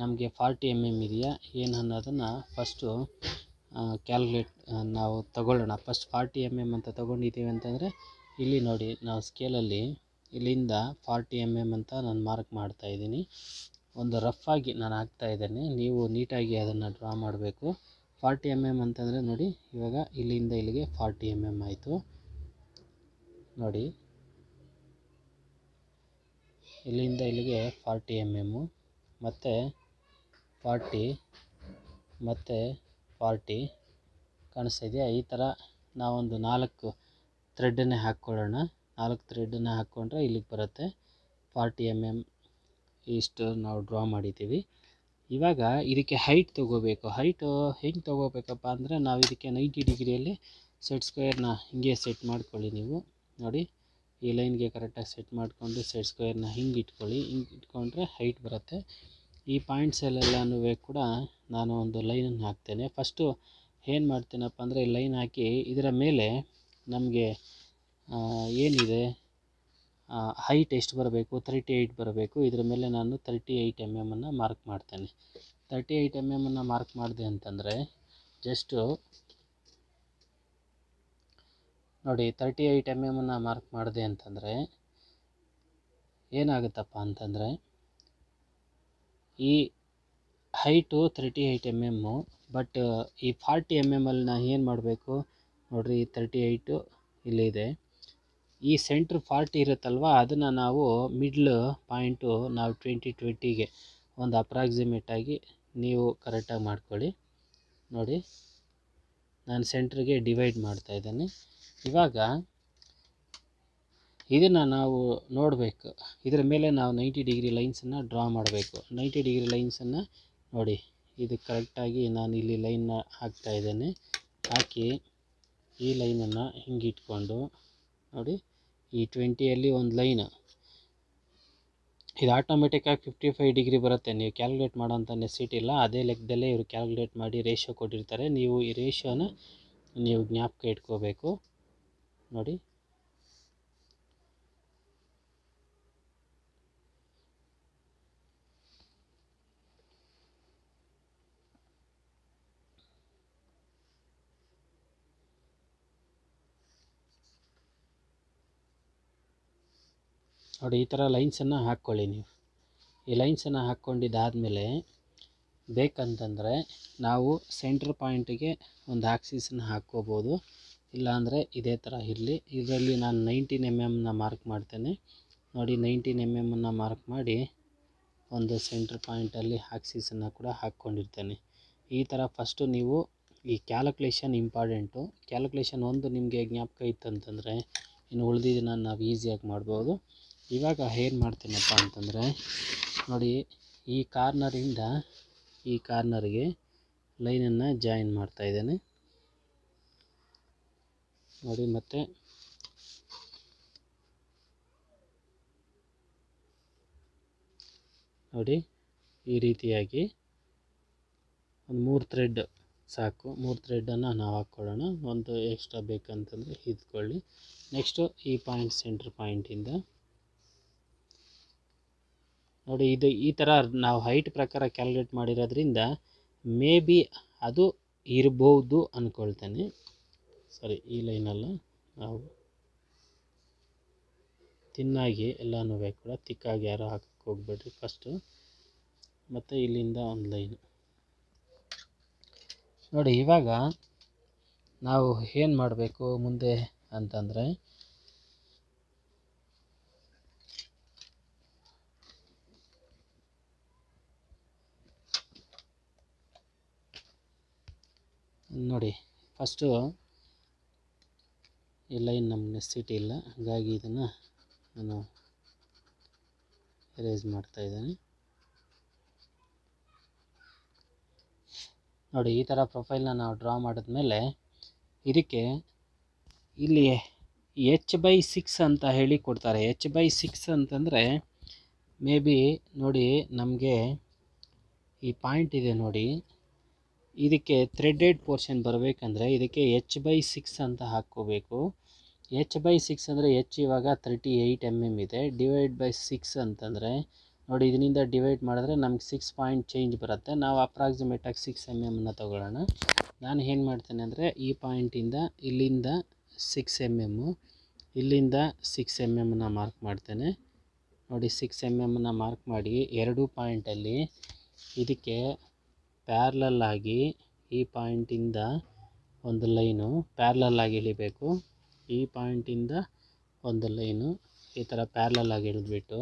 ನಮಗೆ 40 mm ಇದೆಯಾ ಏನು ಅನ್ನೋದನ್ನು ಫಸ್ಟು ನಾವು ತಗೊಳ್ಳೋಣ. ಫಸ್ಟ್ 40 mm ಅಂತ ತೊಗೊಂಡಿದ್ದೀವಿ ಅಂತಂದರೆ ಇಲ್ಲಿ ನೋಡಿ ನಾವು ಸ್ಕೇಲಲ್ಲಿ ಇಲ್ಲಿಂದ 40 mm ಅಂತ ನಾನು ಮಾರ್ಕ್ ಮಾಡ್ತಾಯಿದ್ದೀನಿ. ಒಂದು ರಫ್ ಆಗಿ ನಾನು ಹಾಕ್ತಾಯಿದ್ದೇನೆ, ನೀವು ನೀಟಾಗಿ ಅದನ್ನು ಡ್ರಾ ಮಾಡಬೇಕು. 40 mm ಅಂತಂದರೆ ನೋಡಿ ಇವಾಗ ಇಲ್ಲಿಂದ ಇಲ್ಲಿಗೆ 40 mm ಆಯಿತು. ನೋಡಿ ಇಲ್ಲಿಂದ ಇಲ್ಲಿಗೆ 40 mm ಮತ್ತು 40 ಮತ್ತು 40 ಕಾಣಿಸ್ತಾ ಇದೆಯಾ. ಈ ಥರ ನಾವೊಂದು 4 ಥ್ರೆಡ್ಡನ್ನೇ ಹಾಕ್ಕೊಳ್ಳೋಣ. 4 ಥ್ರೆಡ್ಡನ್ನು ಹಾಕ್ಕೊಂಡ್ರೆ ಇಲ್ಲಿಗೆ ಬರುತ್ತೆ 40 mm. ಇಷ್ಟು ನಾವು ಡ್ರಾ ಮಾಡಿದ್ದೀವಿ. ಇವಾಗ ಇದಕ್ಕೆ ಹೈಟ್ ತೊಗೋಬೇಕು. ಹೈಟು ಹೆಂಗೆ ತೊಗೋಬೇಕಪ್ಪ ಅಂದರೆ ನಾವು ಇದಕ್ಕೆ 90 ಡಿಗ್ರಿಯಲ್ಲಿ ಸೆಟ್ ಸ್ಕ್ವೇರ್ನ ಹಿಂಗೆ ಸೆಟ್ ಮಾಡ್ಕೊಳ್ಳಿ. ನೀವು ನೋಡಿ ಈ ಲೈನ್ಗೆ ಕರೆಕ್ಟಾಗಿ ಸೆಟ್ ಮಾಡಿಕೊಂಡು ಸೆಟ್ ಸ್ಕ್ವೇರ್ನ ಹಿಂಗೆ ಇಟ್ಕೊಳ್ಳಿ. ಹಿಂಗೆ ಇಟ್ಕೊಂಡ್ರೆ ಹೈಟ್ ಬರುತ್ತೆ. ಈ ಪಾಯಿಂಟ್ಸಲ್ಲೆಲ್ಲನೂ ಕೂಡ ನಾನು ಒಂದು ಲೈನನ್ನು ಹಾಕ್ತೇನೆ. ಫಸ್ಟು ಏನು ಮಾಡ್ತೀನಪ್ಪ ಅಂದರೆ ಈ ಲೈನ್ ಹಾಕಿ ಇದರ ಮೇಲೆ ನಮಗೆ ಏನಿದೆ ಹೈಟ್ ಎಷ್ಟು ಬರಬೇಕು, 38 ಬರಬೇಕು. ಇದರ ಮೇಲೆ ನಾನು 38 mm ಅನ್ನು ಮಾರ್ಕ್ ಮಾಡ್ತೇನೆ. 38 mm ಅನ್ನು ಮಾರ್ಕ್ ಮಾಡಿದೆ ಅಂತಂದರೆ ಜಸ್ಟು ನೋಡಿ 38 mm ಅನ್ನು ಮಾರ್ಕ್ ಮಾಡಿದೆ ಅಂತಂದರೆ ಏನಾಗುತ್ತಪ್ಪ ಅಂತಂದರೆ ಈ ಹೈಟು 38 mm, ಬಟ್ ಈ 40 mm ಅಲ್ಲಿ ನಾನು ಏನು ಮಾಡಬೇಕು ನೋಡಿರಿ, 38 ಇಲ್ಲಿದೆ. ಈ ಸೆಂಟ್ರ್ 40 ಇರುತ್ತಲ್ವ, ಅದನ್ನು ನಾವು ಮಿಡ್ಲ್ ಪಾಯಿಂಟು ನಾವು 20-20ಗೆ ಒಂದು ಅಪ್ರಾಕ್ಸಿಮೇಟಾಗಿ ನೀವು ಕರೆಕ್ಟಾಗಿ ಮಾಡ್ಕೊಳ್ಳಿ. ನೋಡಿ ನಾನು ಸೆಂಟ್ರಿಗೆ ಡಿವೈಡ್ ಮಾಡ್ತಾಯಿದ್ದೇನೆ. ಇವಾಗ ಇದನ್ನು ನಾವು ನೋಡಬೇಕು. ಇದರ ಮೇಲೆ ನಾವು 90 ಡಿಗ್ರಿ ಲೈನ್ಸನ್ನು ಡ್ರಾ ಮಾಡಬೇಕು. 90 ಡಿಗ್ರಿ ಲೈನ್ಸನ್ನು ನೋಡಿ ಇದು ಕರೆಕ್ಟಾಗಿ ನಾನು ಇಲ್ಲಿ ಲೈನ್ನ ಹಾಕ್ತಾಯಿದ್ದೇನೆ. ಹಾಕಿ ಈ ಲೈನನ್ನು ಹಿಂಗೆ ಇಟ್ಕೊಂಡು ನೋಡಿ ಈ 20ಯಲ್ಲಿ ಒಂದು ಲೈನ್, ಇದು ಆಟೋಮೆಟಿಕ್ಕಾಗಿ 55 ಡಿಗ್ರಿ ಬರುತ್ತೆ. ನೀವು ಕ್ಯಾಲ್ಕುಲೇಟ್ ಮಾಡೋಂಥ ನೆಸಿಟಿ ಇಲ್ಲ. ಅದೇ ಲೆಕ್ಕದಲ್ಲೇ ಇವರು ಕ್ಯಾಲ್ಕುಲೇಟ್ ಮಾಡಿ ರೇಷಿಯೋ ಕೊಟ್ಟಿರ್ತಾರೆ. ನೀವು ಈ ರೇಷಿಯೋನ ನೀವು ಜ್ಞಾಪಕ ಇಟ್ಕೋಬೇಕು. ನೋಡಿ ನೋಡಿ ಈ ಥರ ಲೈನ್ಸನ್ನು ಹಾಕ್ಕೊಳ್ಳಿ. ನೀವು ಈ ಲೈನ್ಸನ್ನು ಹಾಕ್ಕೊಂಡಿದ್ದಾದಮೇಲೆ ಬೇಕಂತಂದರೆ ನಾವು ಸೆಂಟ್ರ್ ಪಾಯಿಂಟಿಗೆ ಒಂದು ಆಕ್ಸಿಸನ್ನು ಹಾಕ್ಕೋಬೋದು. ಇಲ್ಲಾಂದರೆ ಇದೇ ಥರ ಇರಲಿ. ಇದರಲ್ಲಿ ನಾನು 19 mm ಮಾರ್ಕ್ ಮಾಡ್ತೇನೆ. ನೋಡಿ 19 mm ಮಾರ್ಕ್ ಮಾಡಿ ಒಂದು ಸೆಂಟ್ರ್ ಪಾಯಿಂಟಲ್ಲಿ ಆಕ್ಸಿಸನ್ನು ಕೂಡ ಹಾಕ್ಕೊಂಡಿರ್ತೇನೆ. ಈ ಥರ ಫಸ್ಟು ನೀವು ಈ ಕ್ಯಾಲ್ಕುಲೇಷನ್ ಇಂಪಾರ್ಟೆಂಟು. ಕ್ಯಾಲ್ಕುಲೇಷನ್ ಒಂದು ನಿಮಗೆ ಜ್ಞಾಪಕ ಇತ್ತಂತಂದರೆ ಇನ್ನು ಉಳಿದಿದ್ದನ್ನು ನಾವು ಈಸಿಯಾಗಿ ಮಾಡ್ಬೋದು. ಇವಾಗ ಏನು ಮಾಡ್ತೀನಪ್ಪ ಅಂತಂದರೆ ನೋಡಿ ಈ ಕಾರ್ನರಿಂದ ಈ ಕಾರ್ನರ್ಗೆ ಲೈನನ್ನು ಜಾಯಿನ್ ಮಾಡ್ತಾಯಿದ್ದೇನೆ. ನೋಡಿ ಮತ್ತು ನೋಡಿ ಈ ರೀತಿಯಾಗಿ ಒಂದು 3 ಥ್ರೆಡ್ ಸಾಕು. 3 ಥ್ರೆಡ್ಡನ್ನು ನಾವು ಹಾಕ್ಕೊಳ್ಳೋಣ. ಒಂದು ಎಕ್ಸ್ಟ್ರಾ ಬೇಕಂತಂದರೆ ಇದ್ಕೊಳ್ಳಿ. ನೆಕ್ಸ್ಟು ಈ ಪಾಯಿಂಟ್ ಸೆಂಟ್ರ್ ಪಾಯಿಂಟಿಂದ ನೋಡಿ ಇದು ಈ ಥರ ನಾವು ಹೈಟ್ ಪ್ರಕಾರ ಕ್ಯಾಲ್ಕುಲೇಟ್ ಮಾಡಿರೋದ್ರಿಂದ ಮೇ ಬಿ ಅದು ಇರ್ಬೋದು ಅಂದ್ಕೊಳ್ತೇನೆ. ಸರಿ, ಈ ಲೈನಲ್ಲ ನಾವು ತಿನ್ನಾಗಿ ಎಲ್ಲನೂ ಕೂಡ ತಿಕ್ಕಾಗಿ ಯಾರು ಹಾಕಕ್ಕೆ ಹೋಗ್ಬೇಡ್ರಿ ಫಸ್ಟು. ಮತ್ತು ಇಲ್ಲಿಂದ ಒಂದು ಲೈನು ನೋಡಿ. ಇವಾಗ ನಾವು ಏನು ಮಾಡಬೇಕು ಮುಂದೆ ಅಂತಂದರೆ ನೋಡಿ ಫಸ್ಟು ಈ ಲೈನ್ ನಮ್ಮ ನೆಸಿಟಿ ಇಲ್ಲ, ಹಾಗಾಗಿ ಇದನ್ನು ನಾನು ಎರೇಸ್ ಮಾಡ್ತಾಯಿದ್ದೇನೆ. ನೋಡಿ ಈ ಥರ ಪ್ರೊಫೈಲ್ನ ನಾವು ಡ್ರಾ ಮಾಡಿದ್ಮೇಲೆ ಇದಕ್ಕೆ ಇಲ್ಲಿ h/6 ಅಂತ ಹೇಳಿ ಕೊಡ್ತಾರೆ. h/6 ಅಂತಂದರೆ ಮೇ ಬಿ ನೋಡಿ ನಮಗೆ ಈ ಪಾಯಿಂಟ್ ಇದೆ ನೋಡಿ, ಇದಕ್ಕೆ ಥ್ರೆಡೆಡ್ ಪೋರ್ಷನ್ ಬರಬೇಕಂದ್ರೆ ಇದಕ್ಕೆ h/6 ಅಂತ ಹಾಕ್ಕೋಬೇಕು. h/6 ಅಂದರೆ h ಇವಾಗ 38 mm ಇದೆ, ಡಿವೈಡ್ ಬೈ 6 ಅಂತಂದರೆ ನೋಡಿ ಇದರಿಂದ ಡಿವೈಡ್ ಮಾಡಿದ್ರೆ ನಮ್ಗೆ 6 ಪಾಯಿಂಟ್ ಚೇಂಜ್ ಬರುತ್ತೆ. ನಾವು ಅಪ್ರಾಕ್ಸಿಮೇಟಾಗಿ 6 mm ತೊಗೊಳ್ಳೋಣ. ನಾನು ಏನು ಮಾಡ್ತೇನೆ ಅಂದರೆ ಈ ಪಾಯಿಂಟಿಂದ ಇಲ್ಲಿಂದ 6 mm, ಇಲ್ಲಿಂದ 6 mm ಮಾರ್ಕ್ ಮಾಡ್ತೇನೆ. ನೋಡಿ 6 mm ಮಾರ್ಕ್ ಮಾಡಿ ಎರಡು ಪಾಯಿಂಟಲ್ಲಿ ಇದಕ್ಕೆ ಪ್ಯಾರಲಲ್ ಆಗಿ ಈ ಪಾಯಿಂಟಿಂದ ಒಂದು ಲೈನು ಪ್ಯಾರಲಲ್ ಆಗಿ ಎಳಿಬೇಕು. ಈ ಪಾಯಿಂಟಿಂದ ಒಂದು ಲೈನು ಈ ಥರ ಪ್ಯಾರಲಲ್ ಆಗಿ ಎಳೆದ್ಬಿಟ್ಟು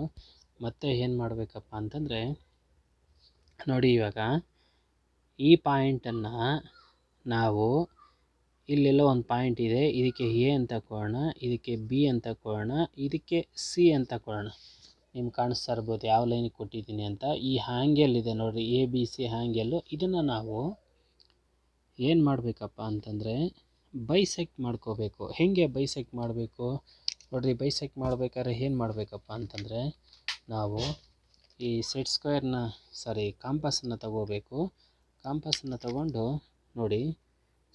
ಮತ್ತೆ ಏನು ಮಾಡಬೇಕಪ್ಪ ಅಂತಂದರೆ ನೋಡಿ ಇವಾಗ ಈ ಪಾಯಿಂಟನ್ನು ನಾವು ಇಲ್ಲೆಲ್ಲ ಒಂದು ಪಾಯಿಂಟ್ ಇದೆ, ಇದಕ್ಕೆ ಎ ಅಂತ ಕೊಡೋಣ, ಇದಕ್ಕೆ ಬಿ ಅಂತ ಕೊಡೋಣ, ಇದಕ್ಕೆ ಸಿ ಅಂತ ಕೊಡೋಣ. ನಿಮ್ಗೆ ಕಾಣಿಸ್ತಾ ಇರ್ಬೋದು ಯಾವ ಲೈನಿಗೆ ಕೊಟ್ಟಿದ್ದೀನಿ ಅಂತ. ಈ ಹ್ಯಾಂಗೆಲ್ ಇದೆ ನೋಡಿರಿ, ಎ ಬಿ ಸಿ ಹ್ಯಾಂಗೆಲ್ಲು, ಇದನ್ನು ನಾವು ಏನು ಮಾಡಬೇಕಪ್ಪ ಅಂತಂದರೆ ಬೈಸೆಕ್ಟ್ ಮಾಡ್ಕೋಬೇಕು. ಹೇಗೆ ಬೈಸೆಕ್ಟ್ ಮಾಡಬೇಕು ನೋಡಿರಿ, ಬೈಸೆಕ್ಟ್ ಮಾಡಬೇಕಾದ್ರೆ ಏನು ಮಾಡಬೇಕಪ್ಪ ಅಂತಂದರೆ ನಾವು ಈ ಸೆಟ್ ಸ್ಕ್ವೇರ್ನ ಕಾಂಪಾಸನ್ನು ತಗೋಬೇಕು. ಕಾಂಪಾಸನ್ನು ತಗೊಂಡು ನೋಡಿ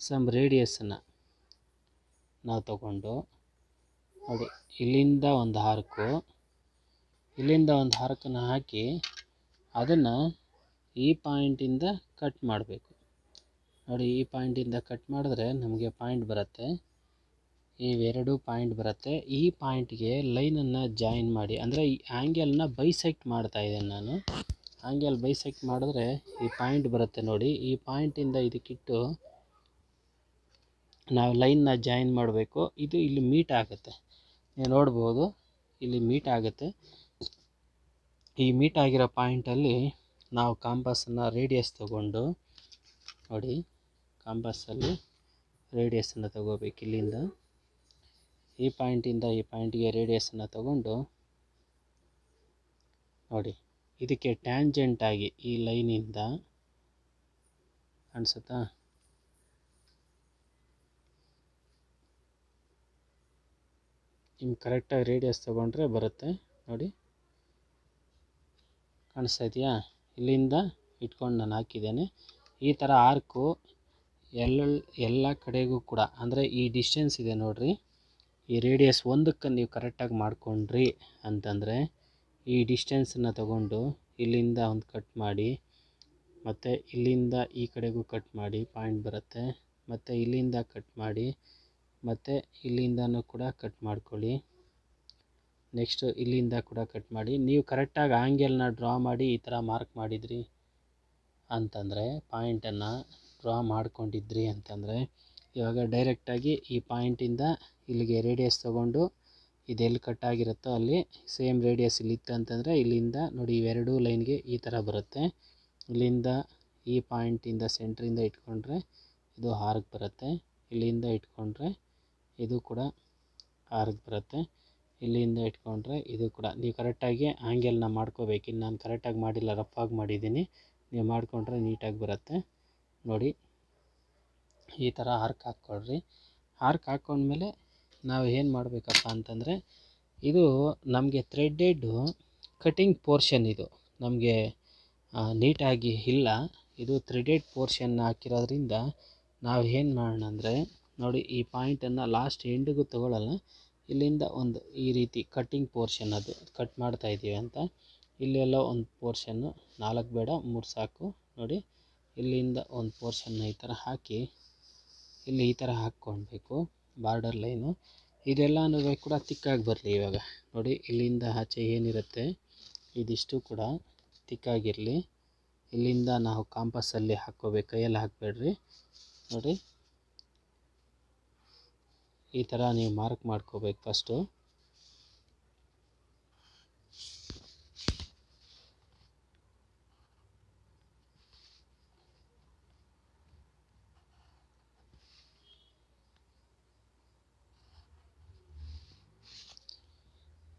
ಸಮ್ ರೇಡಿಯಸನ್ನು ನಾವು ತಗೊಂಡು ನೋಡಿ ಇಲ್ಲಿಂದ ಒಂದು ಆರ್ಕು, ಇಲ್ಲಿಂದ ಒಂದು ಆರ್ಕನ್ನು ಹಾಕಿ ಅದನ್ನು ಈ ಪಾಯಿಂಟಿಂದ ಕಟ್ ಮಾಡಬೇಕು. ನೋಡಿ ಈ ಪಾಯಿಂಟಿಂದ ಕಟ್ ಮಾಡಿದ್ರೆ ನಮಗೆ ಪಾಯಿಂಟ್ ಬರುತ್ತೆ, ಇವೆರಡು ಪಾಯಿಂಟ್ ಬರುತ್ತೆ. ಈ ಪಾಯಿಂಟ್ಗೆ ಲೈನನ್ನು ಜಾಯಿನ್ ಮಾಡಿ, ಅಂದರೆ ಈ ಆ್ಯಂಗಲ್ನ ಬೈಸೆಕ್ಟ್ ಮಾಡ್ತಾ ಇದ್ದೇನೆ ನಾನು. ಆ್ಯಂಗಲ್ ಬೈಸೆಕ್ಟ್ ಮಾಡಿದ್ರೆ ಈ ಪಾಯಿಂಟ್ ಬರುತ್ತೆ ನೋಡಿ. ಈ ಪಾಯಿಂಟಿಂದ ಇದಕ್ಕಿಟ್ಟು ನಾವು ಲೈನ್ನ ಜಾಯಿನ್ ಮಾಡಬೇಕು. ಇದು ಇಲ್ಲಿ ಮೀಟ್ ಆಗುತ್ತೆ, ನೀವು ನೋಡ್ಬೋದು ಇಲ್ಲಿ ಮೀಟ್ ಆಗುತ್ತೆ. ಈ ಮೀಟ್ ಆಗಿರೋ ಪಾಯಿಂಟಲ್ಲಿ ನಾವು ಕಾಂಪಾಸನ್ನು ರೇಡಿಯಸ್ ತಗೊಂಡು ನೋಡಿ, ಕಾಂಪಾಸಲ್ಲಿ ರೇಡಿಯಸನ್ನು ತಗೋಬೇಕು. ಇಲ್ಲಿಂದ ಈ ಪಾಯಿಂಟಿಂದ ಈ ಪಾಯಿಂಟಿಗೆ ರೇಡಿಯಸನ್ನು ತಗೊಂಡು ನೋಡಿ ಇದಕ್ಕೆ ಟ್ಯಾಂಜೆಂಟಾಗಿ ಈ ಲೈನಿಂದ ಕಾಣಿಸುತ್ತಾ, ನಿಮ್ಗೆ ಕರೆಕ್ಟಾಗಿ ರೇಡಿಯಸ್ ತೊಗೊಂಡ್ರೆ ಬರುತ್ತೆ ನೋಡಿ, ಕಾಣಿಸ್ತಾ ಇದೆಯಾ? ಇಲ್ಲಿಂದ ಇಟ್ಕೊಂಡು ನಾನು ಹಾಕಿದ್ದೇನೆ. ಈ ಥರ ಆರ್ಕು ಎಲ್ಲ ಕಡೆಗೂ ಕೂಡ, ಅಂದರೆ ಈ ಡಿಸ್ಟೆನ್ಸ್ ಇದೆ ನೋಡಿರಿ, ಈ ರೇಡಿಯಸ್ ಒಂದಕ್ಕೆ ನೀವು ಕರೆಕ್ಟಾಗಿ ಮಾಡಿಕೊಂಡ್ರಿ ಅಂತಂದರೆ ಈ ಡಿಸ್ಟೆನ್ಸನ್ನು ತಗೊಂಡು ಇಲ್ಲಿಂದ ಒಂದು ಕಟ್ ಮಾಡಿ, ಮತ್ತು ಇಲ್ಲಿಂದ ಈ ಕಡೆಗೂ ಕಟ್ ಮಾಡಿ ಪಾಯಿಂಟ್ ಬರುತ್ತೆ, ಮತ್ತು ಇಲ್ಲಿಂದ ಕಟ್ ಮಾಡಿ, ಮತ್ತು ಇಲ್ಲಿಂದನೂ ಕೂಡ ಕಟ್ ಮಾಡ್ಕೊಳ್ಳಿ. ನೆಕ್ಸ್ಟು ಇಲ್ಲಿಂದ ಕೂಡ ಕಟ್ ಮಾಡಿ. ನೀವು ಕರೆಕ್ಟಾಗಿ ಆ್ಯಂಗಲ್ನ ಡ್ರಾ ಮಾಡಿ ಈ ಥರ ಮಾರ್ಕ್ ಮಾಡಿದ್ರಿ ಅಂತಂದರೆ, ಪಾಯಿಂಟನ್ನು ಡ್ರಾ ಮಾಡ್ಕೊಂಡಿದ್ರಿ ಅಂತಂದರೆ, ಇವಾಗ ಡೈರೆಕ್ಟಾಗಿ ಈ ಪಾಯಿಂಟಿಂದ ಇಲ್ಲಿಗೆ ರೇಡಿಯಸ್ ತೊಗೊಂಡು ಇದೆಲ್ಲಿ ಕಟ್ ಆಗಿರುತ್ತೋ ಅಲ್ಲಿ ಸೇಮ್ ರೇಡಿಯಸ್ ಇಲ್ಲಿತ್ತು ಅಂತಂದರೆ ಇಲ್ಲಿಂದ ನೋಡಿ ಇವೆರಡೂ ಲೈನ್ಗೆ ಈ ಥರ ಬರುತ್ತೆ. ಇಲ್ಲಿಂದ ಈ ಪಾಯಿಂಟಿಂದ ಸೆಂಟ್ರಿಂದ ಇಟ್ಕೊಂಡ್ರೆ ಇದು ಆರ್ಕ್ ಬರುತ್ತೆ, ಇಲ್ಲಿಂದ ಇಟ್ಕೊಂಡ್ರೆ ಇದು ಕೂಡ ಆರ್ಕ್ ಬರುತ್ತೆ, ಇಲ್ಲಿಂದ ಇಟ್ಕೊಂಡ್ರೆ ಇದು ಕೂಡ. ನೀವು ಕರೆಕ್ಟಾಗಿ ಆ್ಯಂಗಲ್ನ ಮಾಡ್ಕೋಬೇಕು. ಇನ್ನು ನಾನು ಕರೆಕ್ಟಾಗಿ ಮಾಡಿಲ್ಲ, ರಫಾಗಿ ಮಾಡಿದ್ದೀನಿ, ನೀವು ಮಾಡಿಕೊಂಡ್ರೆ ನೀಟಾಗಿ ಬರುತ್ತೆ ನೋಡಿ. ಈ ಥರ ಆರ್ಕ್ ಹಾಕ್ಕೊಳ್ರಿ. ಆರ್ಕ್ ಹಾಕ್ಕೊಂಡ್ಮೇಲೆ ನಾವು ಏನು ಮಾಡಬೇಕಪ್ಪ ಅಂತಂದರೆ, ಇದು ನಮಗೆ ಥ್ರೆಡ್ಡೆಡ್ ಕಟಿಂಗ್ ಪೋರ್ಷನ್, ಇದು ನಮಗೆ ನೀಟಾಗಿ ಇಲ್ಲ, ಇದು ಥ್ರೆಡೆಡ್ ಪೋರ್ಷನ್ ಹಾಕಿರೋದ್ರಿಂದ ನಾವು ಏನು ಮಾಡೋಣ ಅಂದರೆ ನೋಡಿ ಈ ಪಾಯಿಂಟನ್ನು ಲಾಸ್ಟ್ ಎಂಡಿಗೂ ತಗೊಳ್ಳಲ್ಲ, ಇಲ್ಲಿಂದ ಒಂದು ಈ ರೀತಿ ಕಟ್ಟಿಂಗ್ ಪೋರ್ಷನ್ ಅದು ಕಟ್ ಮಾಡ್ತಾ ಇದ್ದೀವಿ ಅಂತ, ಇಲ್ಲೆಲ್ಲ ಒಂದು ಪೋರ್ಷನ್ನು 4 ಬೇಡ 3 ಸಾಕು ನೋಡಿ. ಇಲ್ಲಿಂದ ಒಂದು ಪೋರ್ಷನ್ನ ಈ ಥರ ಹಾಕಿ ಇಲ್ಲಿ ಈ ಥರ ಹಾಕ್ಕೊಳ್ಬೇಕು ಬಾರ್ಡರ್ ಲೈನು. ಇದೆಲ್ಲನೂ ಕೂಡ ತಿಕ್ಕಾಗಿ ಬರಲಿ. ಇವಾಗ ನೋಡಿ ಇಲ್ಲಿಂದ ಆಚೆ ಏನಿರುತ್ತೆ ಇದಿಷ್ಟು ಕೂಡ ತಿಕ್ಕಾಗಿರಲಿ. ಇಲ್ಲಿಂದ ನಾವು ಕಾಂಪಾಸಲ್ಲಿ ಹಾಕ್ಕೋಬೇಕು, ಕೈಯಲ್ಲಿ ಹಾಕಬೇಡ್ರಿ ನೋಡಿ. ಈ ಥರ ನೀವು ಮಾರ್ಕ್ ಮಾಡ್ಕೋಬೇಕು ಫಸ್ಟು.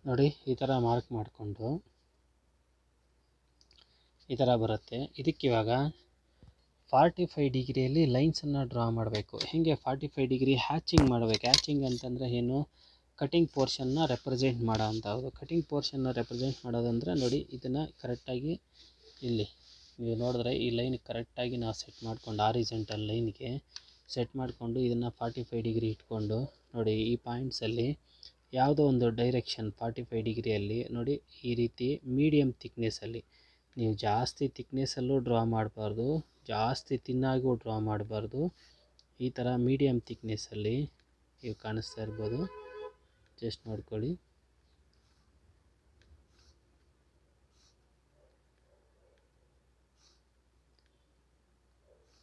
ನೋಡಿ ಈ ಥರ ಮಾರ್ಕ್ ಮಾಡಿಕೊಂಡು ಈ ಥರ ಬರುತ್ತೆ. ಇದಕ್ಕಿವಾಗ 45 ಡಿಗ್ರಿಯಲ್ಲಿ ಲೈನ್ಸನ್ನು ಡ್ರಾ ಮಾಡಬೇಕು. ಹೇಗೆ 45 ಡಿಗ್ರಿ ಹ್ಯಾಚಿಂಗ್ ಮಾಡಬೇಕು. ಹ್ಯಾಚಿಂಗ್ ಅಂತಂದರೆ ಏನು, ಕಟಿಂಗ್ ಪೋರ್ಷನ್ನ ರೆಪ್ರೆಸೆಂಟ್ ಮಾಡೋ ಅಂಥದ್ದು. ಕಟಿಂಗ್ ಪೋರ್ಷನ್ನ ರೆಪ್ರೆಸೆಂಟ್ ಮಾಡೋದಂದರೆ ನೋಡಿ, ಇದನ್ನು ಕರೆಕ್ಟಾಗಿ ಇಲ್ಲಿ ನೀವು ನೋಡಿದ್ರೆ ಈ ಲೈನ್ ಕರೆಕ್ಟಾಗಿ ನಾವು ಸೆಟ್ ಮಾಡ್ಕೊಂಡು ಆರಿಜೆಂಟಲ್ ಲೈನ್ಗೆ ಸೆಟ್ ಮಾಡಿಕೊಂಡು ಇದನ್ನು 45 ಡಿಗ್ರಿ ಇಟ್ಕೊಂಡು ನೋಡಿ, ಈ ಪಾಯಿಂಟ್ಸಲ್ಲಿ ಯಾವುದೋ ಒಂದು ಡೈರೆಕ್ಷನ್ 45 ಡಿಗ್ರಿಯಲ್ಲಿ ನೋಡಿ, ಈ ರೀತಿ ಮೀಡಿಯಮ್ ಥಿಕ್ನೆಸ್ಸಲ್ಲಿ, ನೀವು ಜಾಸ್ತಿ ಥಿಕ್ನೆಸ್ಸಲ್ಲೂ ಡ್ರಾ ಮಾಡಬಾರ್ದು, ಜಾಸ್ತಿ ತಿನ್ನಾಗೂ ಡ್ರಾ ಮಾಡಬಾರ್ದು. ಈ ಥರ ಮೀಡಿಯಮ್ ಥಿಕ್ನೆಸ್ಸಲ್ಲಿ ನೀವು ಕಾಣಿಸ್ತಾ ಇರ್ಬೋದು, ಜಸ್ಟ್ ನೋಡ್ಕೊಳ್ಳಿ.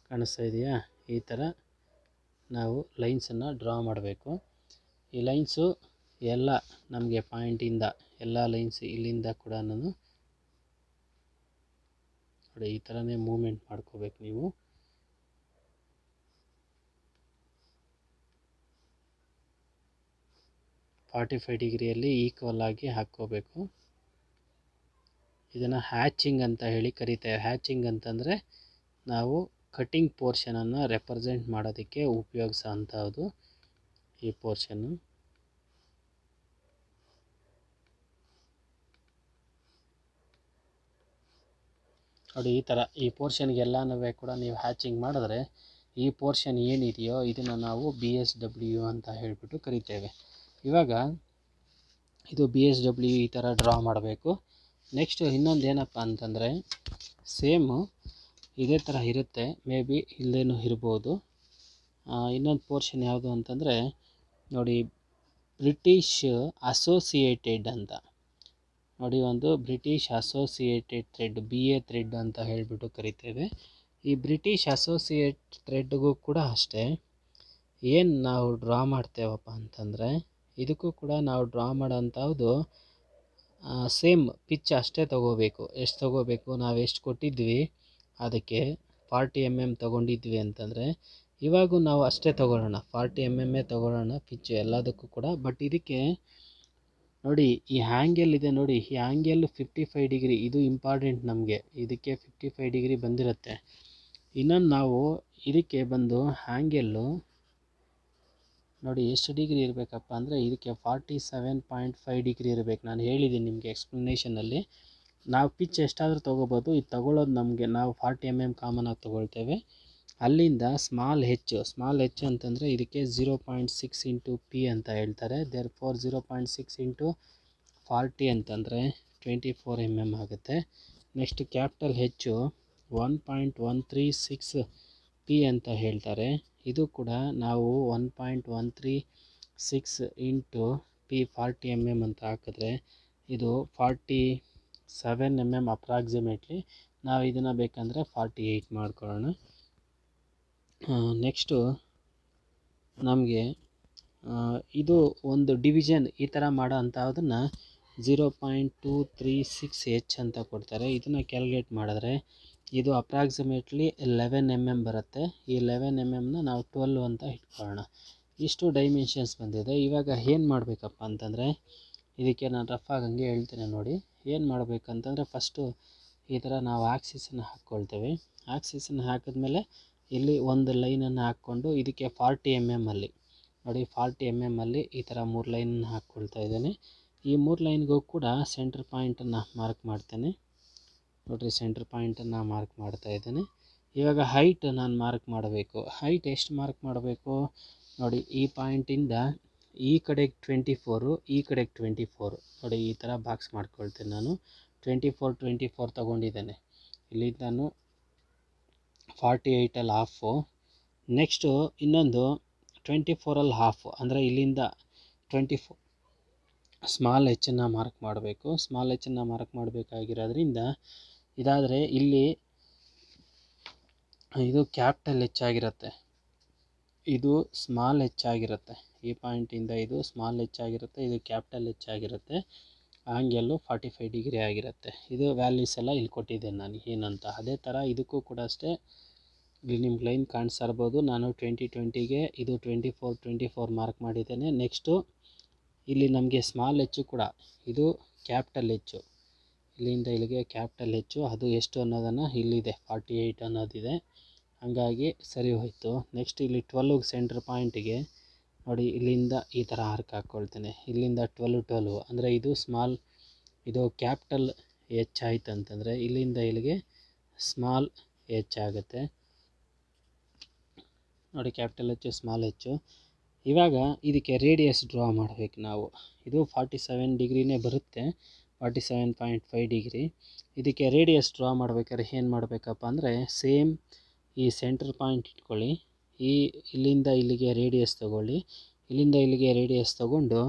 ಕಾಣಿಸ್ತಾ ಇದೆಯಾ? ಈ ಥರ ನಾವು ಲೈನ್ಸನ್ನು ಡ್ರಾ ಮಾಡಬೇಕು. ಈ ಲೈನ್ಸು ಎಲ್ಲ ನಮಗೆ ಪಾಯಿಂಟಿಂದ ಎಲ್ಲ ಲೈನ್ಸ್ ಇಲ್ಲಿಂದ ಕೂಡ ನಾನು ನೋಡಿ ಈ ಥರನೇ ಮೂವ್ಮೆಂಟ್ ಮಾಡ್ಕೋಬೇಕು. ನೀವು 45 ಡಿಗ್ರಿಯಲ್ಲಿ ಈಕ್ವಲ್ ಆಗಿ ಹಾಕ್ಕೋಬೇಕು. ಇದನ್ನು ಹ್ಯಾಚಿಂಗ್ ಅಂತ ಹೇಳಿ ಕರಿತೇವೆ. ಹ್ಯಾಚಿಂಗ್ ಅಂತಂದರೆ ನಾವು ಕಟಿಂಗ್ ಪೋರ್ಷನನ್ನು ರೆಪ್ರೆಸೆಂಟ್ ಮಾಡೋದಕ್ಕೆ ಉಪಯೋಗಿಸೋ ಅಂಥದ್ದು ಈ ಪೋರ್ಷನ್ನು. ನೋಡಿ ಈ ಥರ ಈ ಪೋರ್ಷನ್ಗೆಲ್ಲನೂ ಕೂಡ ನೀವು ಹ್ಯಾಚಿಂಗ್ ಮಾಡಿದ್ರೆ ಈ ಪೋರ್ಷನ್ ಏನಿದೆಯೋ ಇದನ್ನು ನಾವು BSW ಅಂತ ಹೇಳಿಬಿಟ್ಟು ಕರಿತೇವೆ. ಇವಾಗ ಇದು BSW ಈ ಥರ ಡ್ರಾ ಮಾಡಬೇಕು. ನೆಕ್ಸ್ಟು ಇನ್ನೊಂದು ಏನಪ್ಪ ಅಂತಂದರೆ, ಸೇಮು ಇದೇ ಥರ ಇರುತ್ತೆ, ಮೇ ಬಿ ಇಲ್ಲೇನೂ ಇರ್ಬೋದು. ಇನ್ನೊಂದು ಪೋರ್ಷನ್ ಯಾವುದು ಅಂತಂದರೆ ನೋಡಿ, ಬ್ರಿಟಿಷ್ ಅಸೋಸಿಯೇಟೆಡ್ ಅಂತ ನೋಡಿ, ಒಂದು British associated thread, BA thread ಅಂತ ಹೇಳಿಬಿಟ್ಟು ಕರಿತೇವೆ. ಈ ಬ್ರಿಟಿಷ್ ಅಸೋಸಿಯೇಟ್ ಥ್ರೆಡ್ಗೂ ಕೂಡ ಅಷ್ಟೇ, ಏನು ನಾವು ಡ್ರಾ ಮಾಡ್ತೇವಪ್ಪ ಅಂತಂದರೆ ಇದಕ್ಕೂ ಕೂಡ ನಾವು ಡ್ರಾ ಮಾಡೋಂಥದ್ದು ಸೇಮ್ ಪಿಚ್ ಅಷ್ಟೇ ತೊಗೋಬೇಕು. ಎಷ್ಟು ತೊಗೋಬೇಕು, ನಾವು ಎಷ್ಟು ಕೊಟ್ಟಿದ್ವಿ ಅದಕ್ಕೆ 40 mm ತೊಗೊಂಡಿದ್ವಿ ಅಂತಂದರೆ ಇವಾಗೂ ನಾವು ಅಷ್ಟೇ ತೊಗೊಳ್ಳೋಣ, 40 mm ತೊಗೊಳ್ಳೋಣ ಪಿಚ್ ಎಲ್ಲದಕ್ಕೂ ಕೂಡ. ಬಟ್ ಇದಕ್ಕೆ ನೋಡಿ, ಈ ಹ್ಯಾಂಗೆಲ್ ಇದೆ ನೋಡಿ, ಈ ಹ್ಯಾಂಗೆಲ್ 55 ಡಿಗ್ರಿ, ಇದು ಇಂಪಾರ್ಟೆಂಟ್ ನಮಗೆ. ಇದಕ್ಕೆ 55 ಡಿಗ್ರಿ ಬಂದಿರುತ್ತೆ. ಇನ್ನೊಂದು ನಾವು ಇದಕ್ಕೆ ಬಂದು ಹ್ಯಾಂಗೆಲ್ಲು ನೋಡಿ ಎಷ್ಟು ಡಿಗ್ರಿ ಇರಬೇಕಪ್ಪ ಅಂದರೆ ಇದಕ್ಕೆ 47.5 ಡಿಗ್ರಿ ಇರಬೇಕು. ನಾನು ಹೇಳಿದ್ದೀನಿ ನಿಮಗೆ ಎಕ್ಸ್ಪ್ಲನೇಷನಲ್ಲಿ. ನಾವು ಪಿಚ್ ಎಷ್ಟಾದರೂ ತೊಗೋಬೋದು, ಇದು ತೊಗೊಳ್ಳೋದು ನಮಗೆ, ನಾವು 40 mm ಕಾಮನಾಗಿ ತೊಗೊಳ್ತೇವೆ. ಅಲ್ಲಿಂದ ಸ್ಮಾಲ್ ಹೆಚ್ ಅಂತಂದರೆ ಇದಕ್ಕೆ 0.6 × P ಅಂತ ಹೇಳ್ತಾರೆ. ದೇರ್ಫೋರ್ 0.6 × 40 ಅಂತಂದರೆ 24 mm ಆಗುತ್ತೆ. ನೆಕ್ಸ್ಟ್ ಕ್ಯಾಪಿಟಲ್ ಹೆಚ್ಚು 1.136 P ಅಂತ ಹೇಳ್ತಾರೆ. ಇದು ಕೂಡ ನಾವು 1.136 × P 40 mm ಅಂತ ಹಾಕಿದ್ರೆ ಇದು 47 mm ಅಪ್ರಾಕ್ಸಿಮೇಟ್ಲಿ. ನಾವು ಇದನ್ನು ಬೇಕಂದರೆ 48 ಮಾಡ್ಕೊಳ್ಳೋಣ. ನೆಕ್ಸ್ಟು ನಮಗೆ ಇದು ಒಂದು ಡಿವಿಷನ್ ಈ ಥರ ಮಾಡೋ ಅಂಥದನ್ನು 0.236 H ಅಂತ ಕೊಡ್ತಾರೆ. ಇದನ್ನು ಕ್ಯಾಲ್ಕುಲೇಟ್ ಮಾಡಿದ್ರೆ ಇದು ಅಪ್ರಾಕ್ಸಿಮೇಟ್ಲಿ 11 mm ಬರುತ್ತೆ. ಈ 11 mmನ ನಾವು 12 ಅಂತ ಇಟ್ಕೊಳ್ಳೋಣ. ಇಷ್ಟು ಡೈಮೆನ್ಷನ್ಸ್ ಬಂದಿದೆ. ಇವಾಗ ಏನು ಮಾಡಬೇಕಪ್ಪ ಅಂತಂದರೆ ಇದಕ್ಕೆ ನಾನು ರಫಾಗಿ ಹಂಗೆ ಹೇಳ್ತೇನೆ ನೋಡಿ. ಏನು ಮಾಡಬೇಕಂತಂದರೆ ಫಸ್ಟು ಈ ಥರ ನಾವು ಆಕ್ಸಿಸನ್ನು ಹಾಕ್ಕೊಳ್ತೇವೆ. ಆಕ್ಸಿಸನ್ನು ಹಾಕಿದ್ಮೇಲೆ ಇಲ್ಲಿ ಒಂದು ಲೈನನ್ನು ಹಾಕ್ಕೊಂಡು ಇದಕ್ಕೆ 40 mm ಅಲ್ಲಿ ನೋಡಿ, 40 mm ಅಲ್ಲಿ ಈ ಥರ 3 ಲೈನನ್ನು ಹಾಕ್ಕೊಳ್ತಾ ಇದ್ದೇನೆ. ಈ 3 ಲೈನ್ಗೂ ಕೂಡ ಸೆಂಟ್ರ್ ಪಾಯಿಂಟನ್ನು ಮಾರ್ಕ್ ಮಾಡ್ತೇನೆ. ನೋಡಿರಿ, ಸೆಂಟ್ರ್ ಪಾಯಿಂಟನ್ನು ಮಾರ್ಕ್ ಮಾಡ್ತಾ ಇದ್ದೇನೆ. ಇವಾಗ ಹೈಟ್ ನಾನು ಮಾರ್ಕ್ ಮಾಡಬೇಕು. ಹೈಟ್ ಎಷ್ಟು ಮಾರ್ಕ್ ಮಾಡಬೇಕು ನೋಡಿ, ಈ ಪಾಯಿಂಟಿಂದ ಈ ಕಡೆಗೆ 24, ಈ ಕಡೆಗೆ 24 ನೋಡಿ, ಈ ಥರ ಬಾಕ್ಸ್ ಮಾಡ್ಕೊಳ್ತೇನೆ ನಾನು. 24 ತೊಗೊಂಡಿದ್ದೇನೆ. ಇಲ್ಲಿ ನಾನು 48 ಹಾಫು. ನೆಕ್ಸ್ಟು ಇನ್ನೊಂದು 24 ಹಾಫು, ಅಂದರೆ ಇಲ್ಲಿಂದ 24 ಸ್ಮಾಲ್ ಹೆಚ್ಚನ್ನು ಮಾರ್ಕ್ ಮಾಡಬೇಕು. ಸ್ಮಾಲ್ ಹೆಚ್ಚನ್ನು ಮಾರ್ಕ್ ಮಾಡಬೇಕಾಗಿರೋದ್ರಿಂದ ಇದಾದರೆ ಇಲ್ಲಿ ಇದು ಕ್ಯಾಪಿಟಲ್ ಹೆಚ್ಚಾಗಿರುತ್ತೆ, ಇದು ಸ್ಮಾಲ್ ಹೆಚ್ಚಾಗಿರುತ್ತೆ. ಈ ಪಾಯಿಂಟಿಂದ ಇದು ಸ್ಮಾಲ್ ಹೆಚ್ಚಾಗಿರುತ್ತೆ, ಇದು ಕ್ಯಾಪಿಟಲ್ ಹೆಚ್ಚಾಗಿರುತ್ತೆ. ಆ್ಯಂಗೆಲ್ಲು 45 ಡಿಗ್ರಿ ಆಗಿರುತ್ತೆ. ಇದು ವ್ಯಾಲ್ಯೂಸ್ ಎಲ್ಲ ಇಲ್ಲಿ ಕೊಟ್ಟಿದ್ದೇನೆ ನಾನು ಏನಂತ. ಅದೇ ಥರ ಇದಕ್ಕೂ ಕೂಡ ಅಷ್ಟೇ. ಇಲ್ಲಿ ನಿಮ್ಗೆ ಲೈನ್ ಕಾಣಿಸ್ತಾ ಇರ್ಬೋದು. ನಾನು 2020ಗೆ ಇದು 24 ಮಾರ್ಕ್ ಮಾಡಿದ್ದೇನೆ. ನೆಕ್ಸ್ಟು ಇಲ್ಲಿ ನಮಗೆ ಸ್ಮಾಲ್ ಹೆಚ್ಚು ಕೂಡ, ಇದು ಕ್ಯಾಪಿಟಲ್ ಹೆಚ್ಚು, ಇಲ್ಲಿಂದ ಇಲ್ಲಿಗೆ ಕ್ಯಾಪಿಟಲ್ ಹೆಚ್ಚು, ಅದು ಎಷ್ಟು ಅನ್ನೋದನ್ನು ಇಲ್ಲಿದೆ 48 ಅನ್ನೋದಿದೆ. ಹಾಗಾಗಿ ಸರಿ ಹೋಯಿತು. ನೆಕ್ಸ್ಟ್ ಇಲ್ಲಿ 12 ಸೆಂಟ್ರ್ ಪಾಯಿಂಟಿಗೆ ನೋಡಿ ಇಲ್ಲಿಂದ ಈ ಥರ ಆರ್ಕ್ ಹಾಕ್ಕೊಳ್ತೇನೆ. ಇಲ್ಲಿಂದ 12 ಅಂದರೆ ಇದು ಸ್ಮಾಲ್, ಇದು ಕ್ಯಾಪಿಟಲ್ ಎಚ್ ಆಯ್ತು ಅಂತಂದರೆ ಇಲ್ಲಿಂದ ಇಲ್ಲಿಗೆ ಸ್ಮಾಲ್ ಎಚ್ ಆಗುತ್ತೆ ನೋಡಿ, ಕ್ಯಾಪಿಟಲ್ ಎಚ್ ಸ್ಮಾಲ್ ಎಚ್ಚು. ಇವಾಗ ಇದಕ್ಕೆ ರೇಡಿಯಸ್ ಡ್ರಾ ಮಾಡಬೇಕು ನಾವು. ಇದು 47 ಡಿಗ್ರಿನೇ ಬರುತ್ತೆ, 47.5 ಡಿಗ್ರಿ. ಇದಕ್ಕೆ ರೇಡಿಯಸ್ ಡ್ರಾ ಮಾಡ್ಬೇಕಾದ್ರೆ ಏನು ಮಾಡಬೇಕಪ್ಪ ಅಂದರೆ ಸೇಮ್ ಈ ಸೆಂಟರ್ ಪಾಯಿಂಟ್ ಇಟ್ಕೊಳ್ಳಿ, ಇಲ್ಲಿಂದ ಇಲ್ಲಿಗೆ ರೇಡಿಯಸ್ ತೊಗೊಳ್ಳಿ, ಇಲ್ಲಿಂದ ಇಲ್ಲಿಗೆ ರೇಡಿಯಸ್ ತೊಗೊಂಡು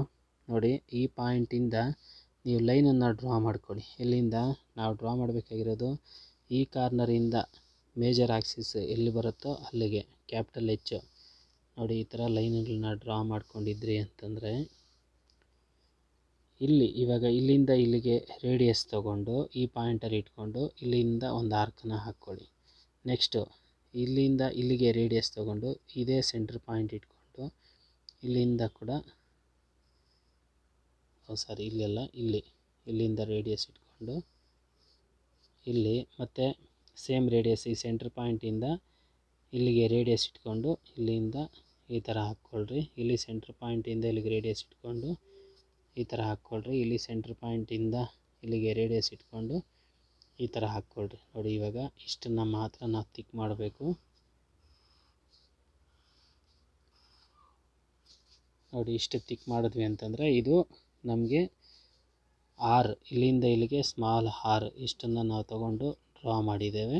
ನೋಡಿ ಈ ಪಾಯಿಂಟಿಂದ ನೀವು ಲೈನನ್ನು ಡ್ರಾ ಮಾಡ್ಕೊಳ್ಳಿ. ಇಲ್ಲಿಂದ ನಾವು ಡ್ರಾ ಮಾಡಬೇಕಾಗಿರೋದು ಈ ಕಾರ್ನರಿಂದ ಮೇಜರ್ ಆಕ್ಸಿಸ್ ಎಲ್ಲಿ ಬರುತ್ತೋ ಅಲ್ಲಿಗೆ ಕ್ಯಾಪಿಟಲ್ ಎಚ್ ನೋಡಿ ಈ ಥರ ಲೈನ್ಗಳನ್ನ ಡ್ರಾ ಮಾಡ್ಕೊಂಡಿದ್ರಿ ಅಂತಂದರೆ ಇಲ್ಲಿ ಇವಾಗ ಇಲ್ಲಿಂದ ಇಲ್ಲಿಗೆ ರೇಡಿಯಸ್ ತೊಗೊಂಡು ಈ ಪಾಯಿಂಟಲ್ಲಿ ಇಟ್ಕೊಂಡು ಇಲ್ಲಿಂದ ಒಂದು ಆರ್ಕನ್ನ ಹಾಕ್ಕೊಳ್ಳಿ. ನೆಕ್ಸ್ಟು ಇಲ್ಲಿಂದ ಇಲ್ಲಿಗೆ ರೇಡಿಯಸ್ ತೊಗೊಂಡು ಇದೇ ಸೆಂಟ್ರ್ ಪಾಯಿಂಟ್ ಇಟ್ಕೊಂಡು ಇಲ್ಲಿಂದ ಕೂಡ ಇಲ್ಲೆಲ್ಲ ಇಲ್ಲಿಂದ ರೇಡಿಯಸ್ ಇಟ್ಕೊಂಡು ಇಲ್ಲಿ ಮತ್ತು ಸೇಮ್ ರೇಡಿಯಸ್ ಈ ಸೆಂಟ್ರ್ ಪಾಯಿಂಟಿಂದ ಇಲ್ಲಿಗೆ ರೇಡಿಯಸ್ ಇಟ್ಕೊಂಡು ಇಲ್ಲಿಂದ ಈ ಥರ ಹಾಕ್ಕೊಳ್ರಿ. ಇಲ್ಲಿ ಸೆಂಟ್ರ್ ಪಾಯಿಂಟಿಂದ ಇಲ್ಲಿಗೆ ರೇಡಿಯಸ್ ಇಟ್ಕೊಂಡು ಈ ಥರ ಹಾಕ್ಕೊಳ್ರಿ. ಇಲ್ಲಿ ಸೆಂಟ್ರ್ ಪಾಯಿಂಟಿಂದ ಇಲ್ಲಿಗೆ ರೇಡಿಯಸ್ ಇಟ್ಕೊಂಡು ಈ ಥರ ಹಾಕ್ಕೊಳ್ರಿ. ನೋಡಿ ಇವಾಗ ಇಷ್ಟನ್ನು ಮಾತ್ರ ನಾವು ತಿಕ್ ಮಾಡಬೇಕು. ನೋಡಿ ಇಷ್ಟು ತಿಕ್ ಮಾಡಿದ್ವಿ ಅಂತಂದರೆ ಇದು ನಮಗೆ ಆರ್, ಇಲ್ಲಿಂದ ಇಲ್ಲಿಗೆ ಸ್ಮಾಲ್ ಆರ್, ಇಷ್ಟನ್ನು ನಾವು ತೊಗೊಂಡು ಡ್ರಾ ಮಾಡಿದ್ದೇವೆ.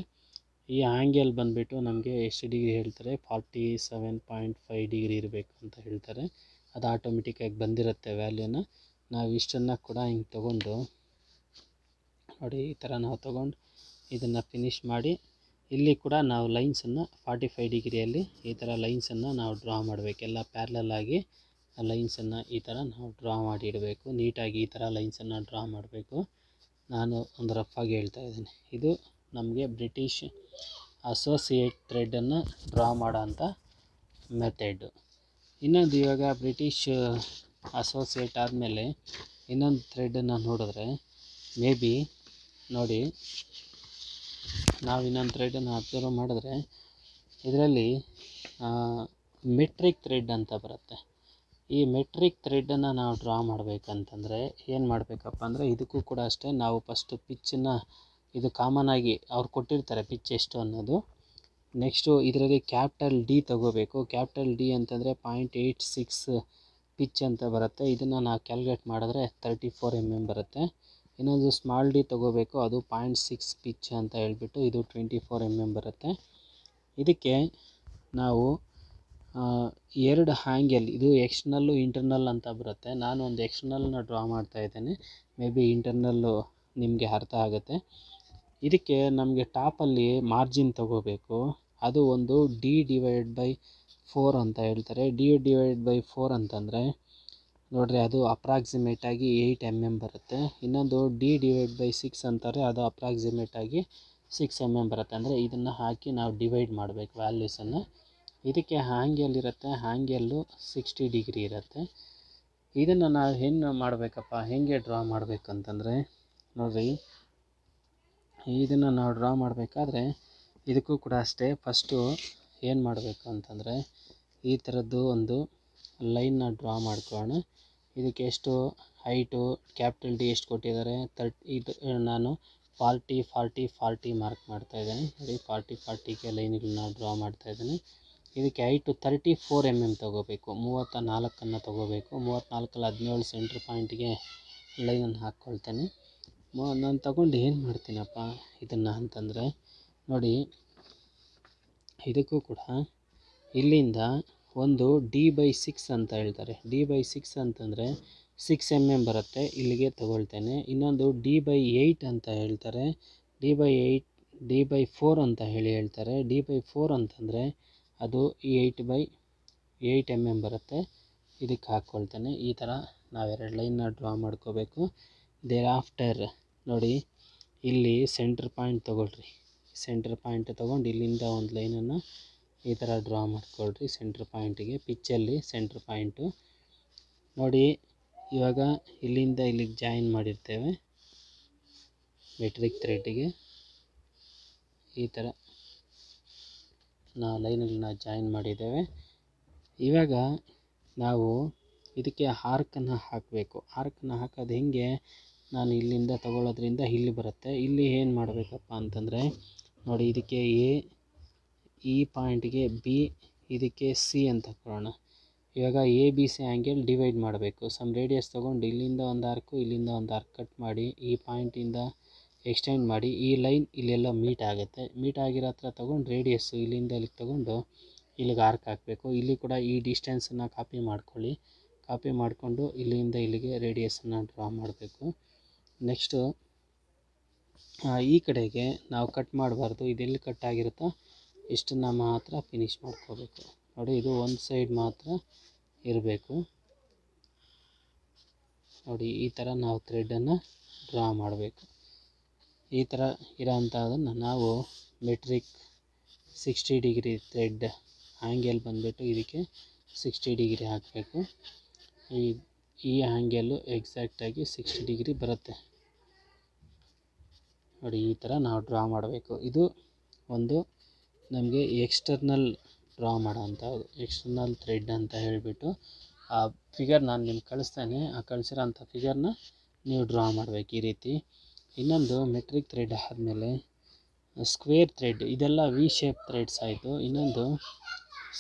ಈ ಆ್ಯಂಗಲ್ ಬಂದುಬಿಟ್ಟು ನಮಗೆ ಎಷ್ಟು ಡಿಗ್ರಿ ಹೇಳ್ತಾರೆ, 47.5 ಡಿಗ್ರಿ ಇರಬೇಕು ಅಂತ ಹೇಳ್ತಾರೆ. ಅದು ಆಟೋಮೆಟಿಕ್ಕಾಗಿ ಬಂದಿರುತ್ತೆ ವ್ಯಾಲ್ಯೂನ. ನಾವು ಇಷ್ಟನ್ನು ಕೂಡ ಹಿಂಗೆ ತೊಗೊಂಡು ನೋಡಿ ಈ ಥರ ನಾವು ತೊಗೊಂಡು ಇದನ್ನು ಫಿನಿಷ್ ಮಾಡಿ ಇಲ್ಲಿ ಕೂಡ ನಾವು ಲೈನ್ಸನ್ನು 45 ಡಿಗ್ರಿಯಲ್ಲಿ ಈ ಥರ ಲೈನ್ಸನ್ನು ನಾವು ಡ್ರಾ ಮಾಡಬೇಕು. ಎಲ್ಲ ಪ್ಯಾರಲಲ್ ಆಗಿ ಲೈನ್ಸನ್ನು ಈ ಥರ ನಾವು ಡ್ರಾ ಮಾಡಿ ಇಡಬೇಕು. ನೀಟಾಗಿ ಈ ಥರ ಲೈನ್ಸನ್ನು ಡ್ರಾ ಮಾಡಬೇಕು. ನಾನು ಒಂದು ರಫಾಗಿ ಹೇಳ್ತಾ ಇದ್ದೀನಿ. ಇದು ನಮಗೆ ಬ್ರಿಟಿಷ್ ಅಸೋಸಿಯೇಟ್ ಥ್ರೆಡನ್ನು ಡ್ರಾ ಮಾಡೋ ಅಂಥ ಮೆಥೆಡು. ಇನ್ನೊಂದು ಇವಾಗ ಬ್ರಿಟಿಷ್ ಅಸೋಸಿಯೇಟ್ ಆದಮೇಲೆ ಇನ್ನೊಂದು ಥ್ರೆಡನ್ನು ನೋಡಿದ್ರೆ ಮೇ ಬಿ ನೋಡಿ, ನಾವು ಇನ್ನೊಂದು ಥ್ರೆಡನ್ನು ಅಬ್ಸರ್ವ್ ಮಾಡಿದ್ರೆ ಇದರಲ್ಲಿ ಮೆಟ್ರಿಕ್ ಥ್ರೆಡ್ ಅಂತ ಬರುತ್ತೆ. ಈ ಮೆಟ್ರಿಕ್ ಥ್ರೆಡನ್ನು ನಾವು ಡ್ರಾ ಮಾಡಬೇಕಂತಂದರೆ ಏನು ಮಾಡಬೇಕಪ್ಪ ಅಂದರೆ ಇದಕ್ಕೂ ಕೂಡ ಅಷ್ಟೇ, ನಾವು ಫಸ್ಟು ಪಿಚ್ಚನ್ನು ಇದು ಕಾಮನಾಗಿ ಅವ್ರು ಕೊಟ್ಟಿರ್ತಾರೆ ಪಿಚ್ ಎಷ್ಟು ಅನ್ನೋದು. ನೆಕ್ಸ್ಟು ಇದರಲ್ಲಿ ಕ್ಯಾಪಿಟಲ್ ಡಿ ತೊಗೋಬೇಕು. ಕ್ಯಾಪಿಟಲ್ ಡಿ ಅಂತಂದರೆ 0.86 ಪಿಚ್ ಅಂತ ಬರುತ್ತೆ. ಇದನ್ನು ನಾವು ಕ್ಯಾಲ್ಕುಲೇಟ್ ಮಾಡಿದ್ರೆ 34 mm ಬರುತ್ತೆ. ಇನ್ನೊಂದು ಸ್ಮಾಲ್ ಡಿ ತೊಗೋಬೇಕು, ಅದು 0.6 ಪಿಚ್ ಅಂತ ಹೇಳ್ಬಿಟ್ಟು ಇದು 24 mm ಬರುತ್ತೆ. ಇದಕ್ಕೆ ನಾವು ಎರಡು ಹ್ಯಾಂಗಲ್, ಇದು ಎಕ್ಸ್ಟರ್ನಲ್ಲು ಇಂಟರ್ನಲ್ ಅಂತ ಬರುತ್ತೆ. ನಾನು ಒಂದು ಎಕ್ಸ್ಟರ್ನಲ್ನ ಡ್ರಾ ಮಾಡ್ತಾ ಇದ್ದೇನೆ, ಮೇ ಬಿ ಇಂಟರ್ನಲ್ಲು ನಿಮಗೆ ಅರ್ಥ ಆಗುತ್ತೆ. ಇದಕ್ಕೆ ನಮಗೆ ಟಾಪಲ್ಲಿ ಮಾರ್ಜಿನ್ ತೊಗೋಬೇಕು. ಅದು ಒಂದು D/4 ಅಂತ ಹೇಳ್ತಾರೆ. D/4 ಅಂತಂದರೆ ನೋಡಿರಿ ಅದು ಅಪ್ರಾಕ್ಸಿಮೇಟಾಗಿ 8 mm ಬರುತ್ತೆ. ಇನ್ನೊಂದು D/6 ಅಂತಾರೆ, ಅದು ಅಪ್ರಾಕ್ಸಿಮೇಟಾಗಿ 6 mm ಬರುತ್ತೆ. ಅಂದರೆ ಇದನ್ನು ಹಾಕಿ ನಾವು ಡಿವೈಡ್ ಮಾಡಬೇಕು ವ್ಯಾಲ್ಯೂಸನ್ನು. ಇದಕ್ಕೆ ಹ್ಯಾಂಗಲ್ ಇರುತ್ತೆ, ಹ್ಯಾಂಗಲ್ಲು 60 ಡಿಗ್ರಿ ಇರುತ್ತೆ. ಇದನ್ನು ನಾವು ಏನು ಮಾಡಬೇಕಪ್ಪ, ಹೇಗೆ ಡ್ರಾ ಮಾಡಬೇಕಂತಂದರೆ ನೋಡಿರಿ, ಇದನ್ನು ನಾವು ಡ್ರಾ ಮಾಡಬೇಕಾದ್ರೆ ಇದಕ್ಕೂ ಕೂಡ ಅಷ್ಟೇ. ಫಸ್ಟು ಏನು ಮಾಡಬೇಕು ಅಂತಂದರೆ ಈ ಥರದ್ದು ಒಂದು ಲೈನ್ನ ಡ್ರಾ ಮಾಡ್ಕೊಳ್ಳೋಣ. ಇದಕ್ಕೆ ಎಷ್ಟು ಹೈಟು, ಕ್ಯಾಪಿಟಲ್ ಡಿ ಎಷ್ಟು ಕೊಟ್ಟಿದ್ದಾರೆ, ಇದು ನಾನು 40 ಮಾರ್ಕ್ ಮಾಡ್ತಾಯಿದ್ದೇನೆ. ನೋಡಿ 40ಗೆ ಲೈನ್ಗಳನ್ನ ಡ್ರಾ ಮಾಡ್ತಾಯಿದ್ದೇನೆ. ಇದಕ್ಕೆ ಹೈಟು 34 mm ತೊಗೋಬೇಕು, 34 ತೊಗೋಬೇಕು. 34ಲ್ಲಿ 17 ಸೆಂಟ್ರ್ ಪಾಯಿಂಟಿಗೆ ಲೈನನ್ನು ಹಾಕ್ಕೊಳ್ತೇನೆ. ನಾನು ತಗೊಂಡು ಏನು ಮಾಡ್ತೀನಪ್ಪ ಇದನ್ನು ಅಂತಂದರೆ ನೋಡಿ, ಇದಕ್ಕೂ ಕೂಡ ಇಲ್ಲಿಂದ ಒಂದು D/6 ಅಂತ ಹೇಳ್ತಾರೆ. D/6 ಅಂತಂದರೆ 6 mm ಬರುತ್ತೆ, ಇಲ್ಲಿಗೆ ತಗೊಳ್ತೇನೆ. ಇನ್ನೊಂದು D/8 ಅಂತ ಹೇಳ್ತಾರೆ, D/4 ಅಂತ ಹೇಳ್ತಾರೆ. D/4 ಅಂತಂದರೆ ಅದು 8 mm ಬರುತ್ತೆ, ಇದಕ್ಕೆ ಹಾಕ್ಕೊಳ್ತೇನೆ. ಈ ಥರ ನಾವೆರಡು ಲೈನ್ನ ಡ್ರಾ ಮಾಡ್ಕೋಬೇಕು. ದೇರ್ ಆಫ್ಟರ್ ನೋಡಿ ಇಲ್ಲಿ ಸೆಂಟ್ರ್ ಪಾಯಿಂಟ್ ತೊಗೊಳ್ರಿ. ಸೆಂಟ್ರ್ ಪಾಯಿಂಟ್ ತೊಗೊಂಡು ಇಲ್ಲಿಂದ ಒಂದು ಲೈನನ್ನು ಈ ಥರ ಡ್ರಾ ಮಾಡ್ಕೊಳ್ರಿ ಸೆಂಟ್ರ್ ಪಾಯಿಂಟಿಗೆ. ಪಿಚ್ಚಲ್ಲಿ ಸೆಂಟ್ರ್ ಪಾಯಿಂಟು ನೋಡಿ. ಇವಾಗ ಇಲ್ಲಿಂದ ಇಲ್ಲಿಗೆ ಜಾಯಿನ್ ಮಾಡಿರ್ತೇವೆ ಮೆಟ್ರಿಕ್ ಥ್ರೆಡ್ಡಿಗೆ ಈ ಥರ ಲೈನ್ಗಳನ್ನ ಜಾಯಿನ್ ಮಾಡಿದ್ದೇವೆ. ಇವಾಗ ನಾವು ಇದಕ್ಕೆ ಆರ್ಕನ್ನು ಹಾಕಬೇಕು. ಆರ್ಕನ್ನು ಹಾಕೋದು ಹೆಂಗೆ, ನಾನು ಇಲ್ಲಿಂದ ತಗೊಳ್ಳೋದ್ರಿಂದ ಇಲ್ಲಿ ಬರುತ್ತೆ. ಇಲ್ಲಿ ಏನು ಮಾಡಬೇಕಪ್ಪ ಅಂತಂದರೆ ನೋಡಿ, ಇದಕ್ಕೆ ಎ, ಈ ಪಾಯಿಂಟ್ಗೆ ಬಿ, ಇದಕ್ಕೆ ಸಿ ಅಂತ ಕೊಡೋಣ. ಇವಾಗ A B C angle divide ಮಾಡಬೇಕು. ಸಮ್ ರೇಡಿಯಸ್ ತೊಗೊಂಡು ಇಲ್ಲಿಂದ ಒಂದು ಆರ್ಕು, ಇಲ್ಲಿಂದ ಒಂದು ಆರ್ಕ್ ಕಟ್ ಮಾಡಿ ಈ ಪಾಯಿಂಟಿಂದ ಎಕ್ಸ್ಟೆಂಡ್ ಮಾಡಿ ಈ ಲೈನ್ ಇಲ್ಲೆಲ್ಲ ಮೀಟ್ ಆಗುತ್ತೆ. ಮೀಟ್ ಆಗಿರೋ ಹತ್ರ ತೊಗೊಂಡು ರೇಡಿಯಸ್ಸು ಇಲ್ಲಿಂದ ಇಲ್ಲಿಗೆ ತೊಗೊಂಡು ಇಲ್ಲಿಗೆ ಆರ್ಕ್ ಹಾಕಬೇಕು. ಇಲ್ಲಿ ಕೂಡ ಈ ಡಿಸ್ಟೆನ್ಸನ್ನು ಕಾಪಿ ಮಾಡ್ಕೊಳ್ಳಿ. ಕಾಪಿ ಮಾಡಿಕೊಂಡು ಇಲ್ಲಿಂದ ಇಲ್ಲಿಗೆ ರೇಡಿಯಸನ್ನು ಡ್ರಾ ಮಾಡಬೇಕು. ನೆಕ್ಸ್ಟು ಈ ಕಡೆಗೆ ನಾವು ಕಟ್ ಮಾಡಬಾರ್ದು. ಇದೆಲ್ಲಿ ಕಟ್ ಆಗಿರುತ್ತೋ ಇಷ್ಟನ್ನು ಮಾತ್ರ ಫಿನಿಷ್ ಮಾಡ್ಕೋಬೇಕು. ನೋಡಿ, ಇದು ಒಂದು ಸೈಡ್ ಮಾತ್ರ ಇರಬೇಕು. ನೋಡಿ, ಈ ಥರ ನಾವು ಥ್ರೆಡನ್ನು ಡ್ರಾ ಮಾಡಬೇಕು. ಈ ಥರ ಇರೋಂಥದ್ದನ್ನು ನಾವು ಮೆಟ್ರಿಕ್ 60 ಡಿಗ್ರಿ ಥ್ರೆಡ್ ಆ್ಯಂಗಲ್ ಬಂದುಬಿಟ್ಟು ಇದಕ್ಕೆ 60 ಡಿಗ್ರಿ ಹಾಕಬೇಕು. ಈ ಆ್ಯಂಗಲ್ಲು ಎಕ್ಸಾಕ್ಟಾಗಿ 60 ಡಿಗ್ರಿ ಬರುತ್ತೆ. ನೋಡಿ, ಈ ಥರ ನಾವು ಡ್ರಾ ಮಾಡಬೇಕು. ಇದು ಒಂದು ನಮಗೆ ಎಕ್ಸ್ಟರ್ನಲ್ ಡ್ರಾ ಮಾಡೋಂಥದ್ದು, ಎಕ್ಸ್ಟರ್ನಲ್ ಥ್ರೆಡ್ ಅಂತ ಹೇಳಿಬಿಟ್ಟು ಆ ಫಿಗರ್ ನಾನು ನಿಮ್ಗೆ ಕಳಿಸ್ತೇನೆ. ಆ ಕಳಿಸಿರೋಂಥ ಫಿಗರ್ನ ನೀವು ಡ್ರಾ ಮಾಡಬೇಕು ಈ ರೀತಿ. ಇನ್ನೊಂದು ಮೆಟ್ರಿಕ್ ಥ್ರೆಡ್ ಆದಮೇಲೆ ಸ್ಕ್ವೇರ್ ಥ್ರೆಡ್, ಇದೆಲ್ಲ ವಿ ಶೇಪ್ ಥ್ರೆಡ್ಸ್ ಆಯಿತು. ಇನ್ನೊಂದು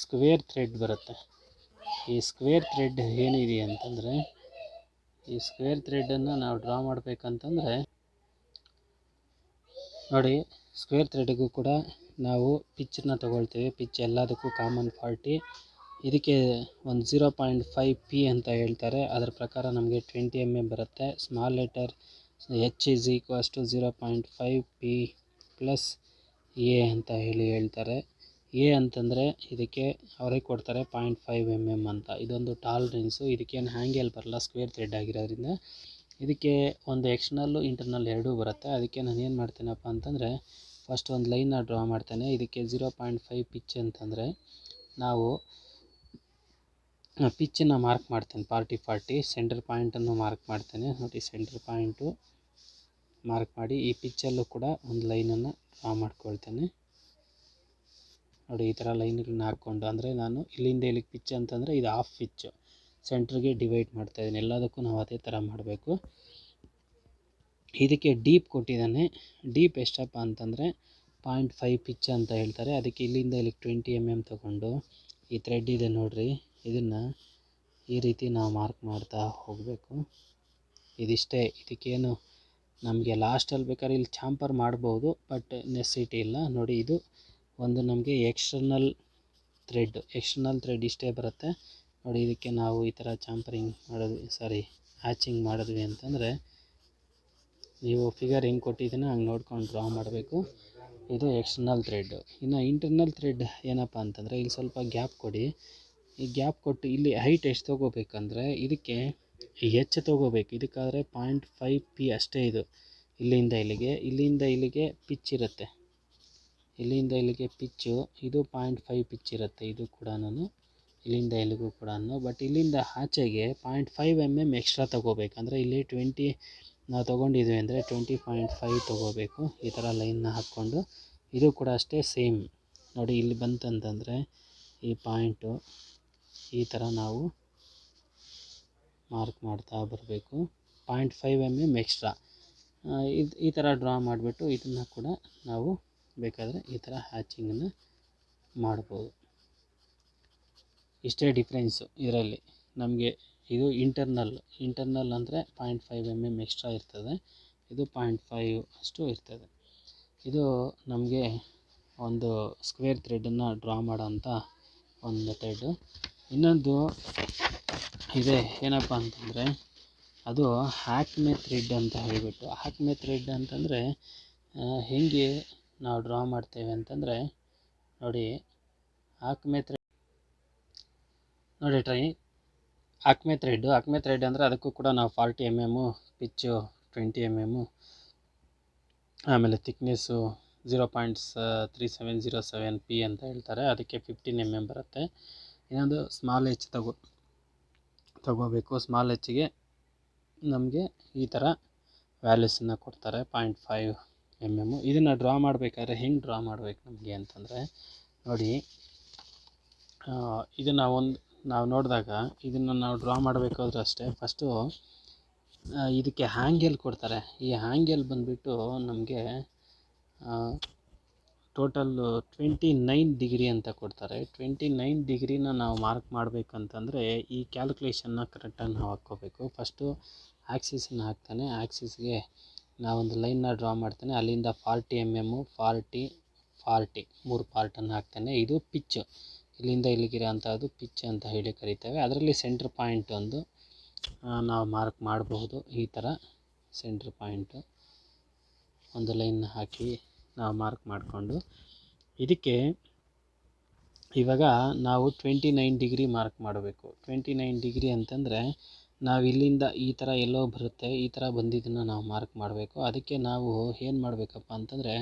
ಸ್ಕ್ವೇರ್ ಥ್ರೆಡ್ ಬರುತ್ತೆ. ಈ ಸ್ಕ್ವೇರ್ ಥ್ರೆಡ್ ಏನಿದೆ ಅಂತಂದರೆ, ಈ ಸ್ಕ್ವೇರ್ ಥ್ರೆಡನ್ನು ನಾವು ಡ್ರಾ ಮಾಡಬೇಕಂತಂದರೆ ನೋಡಿ, ಸ್ಕ್ವೇರ್ ಥ್ರೆಡ್ಗೂ ಕೂಡ ನಾವು ಪಿಚ್ಚನ್ನ ತೊಗೊಳ್ತೀವಿ. ಪಿಚ್ ಎಲ್ಲದಕ್ಕೂ ಕಾಮನ್ 40. ಇದಕ್ಕೆ ಒಂದು 0.5 ಪಿ ಅಂತ ಹೇಳ್ತಾರೆ. ಅದರ ಪ್ರಕಾರ ನಮಗೆ 20 mm ಬರುತ್ತೆ. Small letter H = 0.5 P plus A ಅಂತ ಹೇಳ್ತಾರೆ. ಎ ಅಂತಂದರೆ ಇದಕ್ಕೆ ಅವರೇ ಕೊಡ್ತಾರೆ 0.5 mm ಅಂತ. ಇದೊಂದು ಟಾಲರೆನ್ಸು. ಇದಕ್ಕೇನು ಹ್ಯಾಂಗಲ್ ಬರಲ್ಲ, ಸ್ಕ್ವೇರ್ ಥ್ರೆಡ್ ಆಗಿರೋದ್ರಿಂದ. ಇದಕ್ಕೆ ಒಂದು ಎಕ್ಸ್ಟರ್ನಲ್ಲು ಇಂಟರ್ನಲ್ ಎರಡೂ ಬರುತ್ತೆ. ಅದಕ್ಕೆ ನಾನು ಏನು ಮಾಡ್ತೀನಪ್ಪ ಅಂತಂದರೆ, ಫಸ್ಟ್ ಒಂದು ಲೈನ್ನ ಡ್ರಾ ಮಾಡ್ತೇನೆ. ಇದಕ್ಕೆ 0.5 ಪಿಚ್ ಅಂತಂದರೆ ನಾವು ಪಿಚ್ಚನ್ನು ಮಾರ್ಕ್ ಮಾಡ್ತೇನೆ. 40 ಸೆಂಟರ್ ಪಾಯಿಂಟನ್ನು ಮಾರ್ಕ್ ಮಾಡ್ತೇನೆ. ನೋಡಿ, ಸೆಂಟರ್ ಪಾಯಿಂಟು ಮಾರ್ಕ್ ಮಾಡಿ ಈ ಪಿಚ್ಚಲ್ಲೂ ಕೂಡ ಒಂದು ಲೈನನ್ನು ಡ್ರಾ ಮಾಡ್ಕೊಳ್ತೇನೆ. ನೋಡಿ, ಈ ಥರ ಲೈನ್ಗಳನ್ನ ಹಾಕ್ಕೊಂಡು, ಅಂದರೆ ನಾನು ಇಲ್ಲಿಂದ ಇಲ್ಲಿಗೆ ಪಿಚ್ ಅಂತಂದರೆ ಇದು ಹಾಫ್ ಪಿಚ್ಚು, ಸೆಂಟ್ರಿಗೆ ಡಿವೈಡ್ ಮಾಡ್ತಾಯಿದ್ದೀನಿ. ಎಲ್ಲದಕ್ಕೂ ನಾವು ಅದೇ ಥರ ಮಾಡಬೇಕು. ಇದಕ್ಕೆ ಡೀಪ್ ಕೊಟ್ಟಿದ್ದಾನೆ. ಡೀಪ್ ಎಷ್ಟಪ್ಪ ಅಂತಂದರೆ 0.5 ಪಿಚ್ ಅಂತ ಹೇಳ್ತಾರೆ. ಅದಕ್ಕೆ ಇಲ್ಲಿಂದ ಇಲ್ಲಿಗೆ 20 mm ತೊಗೊಂಡು ಈ ಥ್ರೆಡ್ ಇದೆ ನೋಡಿರಿ, ಇದನ್ನು ಈ ರೀತಿ ನಾವು ಮಾರ್ಕ್ ಮಾಡ್ತಾ ಹೋಗಬೇಕು. ಇದಿಷ್ಟೇ. ಇದಕ್ಕೇನು ನಮಗೆ ಲಾಸ್ಟಲ್ಲಿ ಬೇಕಾದ್ರೆ ಇಲ್ಲಿ ಚಾಂಪರ್ ಮಾಡ್ಬೋದು, ಬಟ್ ನೆಸೆಸಿಟಿ ಇಲ್ಲ. ನೋಡಿ, ಇದು ಒಂದು ನಮಗೆ ಎಕ್ಸ್ಟರ್ನಲ್ ಥ್ರೆಡ್ ಇಷ್ಟೇ ಬರುತ್ತೆ. ನೋಡಿ, ಇದಕ್ಕೆ ನಾವು ಈ ಥರ ಚಾಂಪರಿಂಗ್ ಮಾಡೋದು, ಹ್ಯಾಚಿಂಗ್ ಮಾಡಿದ್ವಿ ಅಂತಂದರೆ ನೀವು ಫಿಗರ್ ಹೆಂಗೆ ಕೊಟ್ಟಿದ್ದೀನೋ ಹಂಗೆ ನೋಡ್ಕೊಂಡು ಡ್ರಾ ಮಾಡಬೇಕು. ಇದು ಎಕ್ಸ್ಟರ್ನಲ್ ಥ್ರೆಡ್. ಇನ್ನು ಇಂಟರ್ನಲ್ ಥ್ರೆಡ್ ಏನಪ್ಪ ಅಂತಂದರೆ, ಇಲ್ಲಿ ಸ್ವಲ್ಪ ಗ್ಯಾಪ್ ಕೊಡಿ. ಈ ಗ್ಯಾಪ್ ಕೊಟ್ಟು ಇಲ್ಲಿ ಹೈಟ್ ಎಷ್ಟು ತೊಗೋಬೇಕಂದ್ರೆ ಇದಕ್ಕೆ ಎಚ್ ತೊಗೋಬೇಕು. ಇದಕ್ಕಾದರೆ 0.5 ಪಿ ಅಷ್ಟೇ. ಇದು ಇಲ್ಲಿಂದ ಇಲ್ಲಿಗೆ ಪಿಚ್ ಇರುತ್ತೆ. ಇಲ್ಲಿಂದ ಇಲ್ಲಿಗೆ ಪಿಚ್ಚು ಇದು 0.5 ಪಿಚ್ ಇರುತ್ತೆ. ಇದು ಕೂಡ ಇಲ್ಲಿಂದ ಇಲ್ಲಿಗೂ ಕೂಡ. ಬಟ್ ಇಲ್ಲಿಂದ ಆಚೆಗೆ 0.5 mm ಎಕ್ಸ್ಟ್ರಾ ತೊಗೋಬೇಕು. ಅಂದರೆ ಇಲ್ಲಿ 20 ನಾವು ತೊಗೊಂಡಿದ್ವಿ ಅಂದರೆ 20.5 ತೊಗೋಬೇಕು. ಈ ಥರ ಲೈನ್ನ ಹಾಕ್ಕೊಂಡು ಇದು ಕೂಡ ಅಷ್ಟೇ ಸೇಮ್. ನೋಡಿ, ಇಲ್ಲಿ ಬಂತಂತಂದರೆ ಈ ಪಾಯಿಂಟು ಈ ಥರ ನಾವು ಮಾರ್ಕ್ ಮಾಡ್ತಾ ಬರಬೇಕು. 0.5 mm ಎಕ್ಸ್ಟ್ರಾ ಈ ಥರ ಡ್ರಾ ಮಾಡಿಬಿಟ್ಟು ಇದನ್ನು ಕೂಡ ನಾವು ಬೇಕಾದರೆ ಈ ಥರ ಹ್ಯಾಚಿಂಗನ್ನು ಮಾಡ್ಬೋದು. ಇಷ್ಟೇ ಡಿಫ್ರೆನ್ಸು ಇದರಲ್ಲಿ ನಮಗೆ. ಇದು ಇಂಟರ್ನಲ್ ಅಂದರೆ 0.5 mm ಎಕ್ಸ್ಟ್ರಾ ಇರ್ತದೆ. ಇದು 0.5 ಅಷ್ಟು ಇರ್ತದೆ. ಇದು ನಮಗೆ ಒಂದು ಸ್ಕ್ವೇರ್ ಥ್ರೆಡನ್ನು ಡ್ರಾ ಮಾಡೋಂಥ ಒಂದು ಮೆಥಡು. ಇನ್ನೊಂದು ಇದೆ, ಏನಪ್ಪ ಅಂತಂದರೆ ಅದು ಆಕ್ಮೆ ಥ್ರೆಡ್ ಅಂತ ಹೇಳಿಬಿಟ್ಟು. ಆಕ್ಮೆ ಥ್ರೆಡ್ ಅಂತಂದರೆ ಹೇಗೆ ನಾವು ಡ್ರಾ ಮಾಡ್ತೇವೆ ಅಂತಂದರೆ ನೋಡಿ, ಆಕ್ಮೆ ಥ್ರೆಡ್ ಅಂದರೆ ಅದಕ್ಕೂ ಕೂಡ ನಾವು 40 mm ಪಿಚ್ಚು 20 mm, ಆಮೇಲೆ ಥಿಕ್ನೆಸ್ಸು 0.3707 ಪಿ ಅಂತ ಹೇಳ್ತಾರೆ. ಅದಕ್ಕೆ 15 mm ಬರುತ್ತೆ. ಇನ್ನೊಂದು ಸ್ಮಾಲ್ ಎಚ್ ತಗೋಬೇಕು. ಸ್ಮಾಲ್ ಎಚ್ಗೆ ನಮಗೆ ಈ ಥರ ವ್ಯಾಲ್ಯೂಸನ್ನು ಕೊಡ್ತಾರೆ 0.5 mm. ಇದನ್ನು ಡ್ರಾ ಮಾಡಬೇಕಾದ್ರೆ ಹೆಂಗೆ ಡ್ರಾ ಮಾಡಬೇಕು ನಮಗೆ ಅಂತಂದರೆ ನೋಡಿ ಇದನ್ನು ನಾವು ನೋಡಿದಾಗ ಇದನ್ನು ನಾವು ಡ್ರಾ ಮಾಡಬೇಕಾದ್ರೂ ಅಷ್ಟೇ ಫಸ್ಟು ಇದಕ್ಕೆ ಹ್ಯಾಂಗೆಲ್ ಕೊಡ್ತಾರೆ. ಈ ಹ್ಯಾಂಗೆಲ್ ಬಂದುಬಿಟ್ಟು ನಮಗೆ ಟೋಟಲ್ಲು 29 ಡಿಗ್ರಿ ಅಂತ ಕೊಡ್ತಾರೆ. 29 ಡಿಗ್ರಿನ ನಾವು ಮಾರ್ಕ್ ಮಾಡಬೇಕಂತಂದರೆ ಈ ಕ್ಯಾಲ್ಕುಲೇಷನ್ನ ಕರೆಕ್ಟಾಗಿ ನಾವು ಹಾಕ್ಕೋಬೇಕು. ಫಸ್ಟು ಆ್ಯಕ್ಸಿಸನ್ನು ಹಾಕ್ತಾನೆ, ಆ್ಯಕ್ಸಿಸ್ಗೆ ನಾವೊಂದು ಲೈನ್ನ ಡ್ರಾ ಮಾಡ್ತಾನೆ, ಅಲ್ಲಿಂದ 40 mm 40 3 ಪಾರ್ಟನ್ನು ಹಾಕ್ತಾನೆ. ಇದು ಪಿಚ್, ಇಲ್ಲಿಂದ ಇಲ್ಲಿಗಿರೋ ಅಂಥದ್ದು ಪಿಚ್ ಅಂತ ಹೇಳಿ ಕರಿತೇವೆ. ಅದರಲ್ಲಿ ಸೆಂಟ್ರ್ ಪಾಯಿಂಟ್ ಒಂದು ನಾವು ಮಾರ್ಕ್ ಮಾಡಬಹುದು. ಈ ಥರ ಸೆಂಟ್ರ್ ಪಾಯಿಂಟು ಒಂದು ಲೈನ್ ಹಾಕಿ ನಾವು ಮಾರ್ಕ್ ಮಾಡಿಕೊಂಡು ಇದಕ್ಕೆ ಇವಾಗ ನಾವು 29 ಡಿಗ್ರಿ ಮಾರ್ಕ್ ಮಾಡಬೇಕು. 29 ಡಿಗ್ರಿ ಅಂತಂದರೆ ನಾವು ಇಲ್ಲಿಂದ ಈ ಥರ ಎಲ್ಲೋ ಬರುತ್ತೆ, ಈ ಥರ ಬಂದಿದ್ದನ್ನು ನಾವು ಮಾರ್ಕ್ ಮಾಡಬೇಕು. ಅದಕ್ಕೆ ನಾವು ಏನು ಮಾಡಬೇಕಪ್ಪ ಅಂತಂದರೆ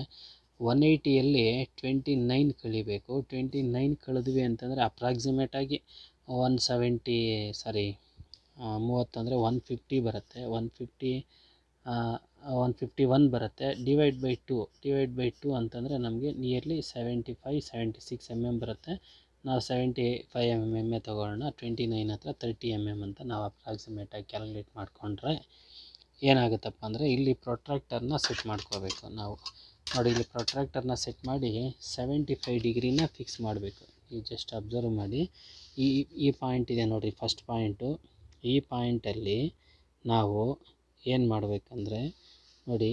180ಯಲ್ಲಿ 29 ಕಳಿಬೇಕು. 29 ಕಳೆದ್ವಿ ಅಂತಂದರೆ ಅಪ್ರಾಕ್ಸಿಮೇಟಾಗಿ 170 30 ಅಂದರೆ 150 ಬರುತ್ತೆ. 151 ಬರುತ್ತೆ. ಡಿವೈಡ್ ಬೈ 2 ಅಂತಂದರೆ ನಮಗೆ ನಿಯರ್ಲಿ 76 mm ಬರುತ್ತೆ. ನಾವು 75 mm ತೊಗೊಳ್ಳೋಣ. 29 ಹತ್ರ 30 mm ಅಂತ ನಾವು ಅಪ್ರಾಕ್ಸಿಮೇಟಾಗಿ ಕ್ಯಾಲ್ಕುಲೇಟ್ ಮಾಡಿಕೊಂಡ್ರೆ ಏನಾಗುತ್ತಪ್ಪ ಅಂದರೆ ಇಲ್ಲಿ ಪ್ರೊಟ್ರಾಕ್ಟರ್ನ ಸೆಟ್ ಮಾಡ್ಕೋಬೇಕು ನಾವು. ನೋಡಿ, ಇಲ್ಲಿ ಪ್ರೊಟ್ರಾಕ್ಟರ್ನ ಸೆಟ್ ಮಾಡಿ 75 ಡಿಗ್ರಿನ ಫಿಕ್ಸ್ ಮಾಡಬೇಕು. ಈ ಜಸ್ಟ್ ಅಬ್ಸರ್ವ್ ಮಾಡಿ, ಈ ಪಾಯಿಂಟ್ ಇದೆ ನೋಡಿ, ಫಸ್ಟ್ ಪಾಯಿಂಟು. ಈ ಪಾಯಿಂಟಲ್ಲಿ ನಾವು ಏನು ಮಾಡಬೇಕಂದ್ರೆ ನೋಡಿ,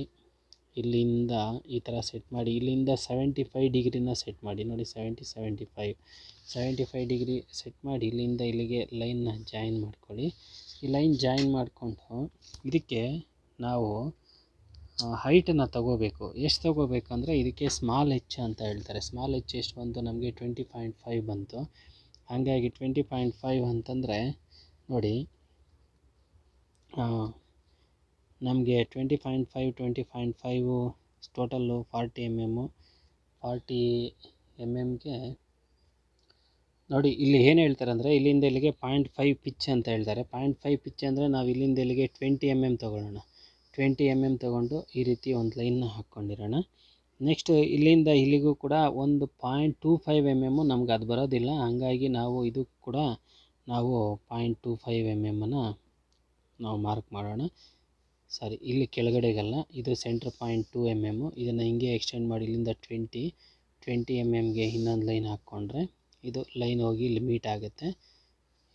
ಇಲ್ಲಿಂದ ಈ ಥರ ಸೆಟ್ ಮಾಡಿ, ಇಲ್ಲಿಂದ 75 ಡಿಗ್ರಿನ ಸೆಟ್ ಮಾಡಿ. ನೋಡಿ 75 ಡಿಗ್ರಿ ಸೆಟ್ ಮಾಡಿ ಇಲ್ಲಿಂದ ಇಲ್ಲಿಗೆ ಲೈನ್ನ ಜಾಯಿನ್ ಮಾಡ್ಕೊಳ್ಳಿ. ಈ ಲೈನ್ ಜಾಯಿನ್ ಮಾಡಿಕೊಂಡು ಇದಕ್ಕೆ ನಾವು ಹೈಟನ್ನು ತಗೋಬೇಕು. ಎಷ್ಟು ತಗೋಬೇಕಂದ್ರೆ ಇದಕ್ಕೆ ಸ್ಮಾಲ್ ಎಚ್ ಅಂತ ಹೇಳ್ತಾರೆ. ಸ್ಮಾಲ್ ಎಚ್ ಎಷ್ಟು ಬಂತು ನಮಗೆ 20.5 ಬಂತು. ಹಾಗಾಗಿ 20.5 ಅಂತಂದರೆ ನೋಡಿ ನಮಗೆ 20.5 ಟೋಟಲ್ಲು 40 mm ನೋಡಿ ಇಲ್ಲಿ ಏನು ಹೇಳ್ತಾರೆ ಅಂದರೆ ಇಲ್ಲಿಂದ ಇಲ್ಲಿಗೆ 0.5 ಪಿಚ್ ಅಂತ ಹೇಳ್ತಾರೆ. 0.5 ಪಿಚ್ ಅಂದರೆ ನಾವು ಇಲ್ಲಿಂದ ಇಲ್ಲಿಗೆ 20 mm ತೊಗೊಳ್ಳೋಣ. 20 mm ತೊಗೊಂಡು ಈ ರೀತಿ ಒಂದು ಲೈನ್ನ ಹಾಕ್ಕೊಂಡಿರೋಣ. ನೆಕ್ಸ್ಟ್ ಇಲ್ಲಿಂದ ಇಲ್ಲಿಗೂ ಕೂಡ ಒಂದು 0.25 mm ನಮ್ಗೆ ಅದು ಬರೋದಿಲ್ಲ. ಹಾಗಾಗಿ ನಾವು ಇದು ಕೂಡ ನಾವು 0.25 mm ನಾವು ಮಾರ್ಕ್ ಮಾಡೋಣ. ಸರಿ, ಇಲ್ಲಿ ಕೆಳಗಡೆಗಲ್ಲ, ಇದು ಸೆಂಟ್ರ್ ಪಾಯಿಂಟ್ 2 mm. ಇದನ್ನು ಹಿಂಗೆ ಎಕ್ಸ್ಟೆಂಡ್ ಮಾಡಿ ಇಲ್ಲಿಂದ 20 mmಗೆ ಇನ್ನೊಂದು ಲೈನ್ ಹಾಕ್ಕೊಂಡ್ರೆ ಇದು ಲೈನ್ ಹೋಗಿ ಇಲ್ಲಿ ಮೀಟ್ ಆಗುತ್ತೆ.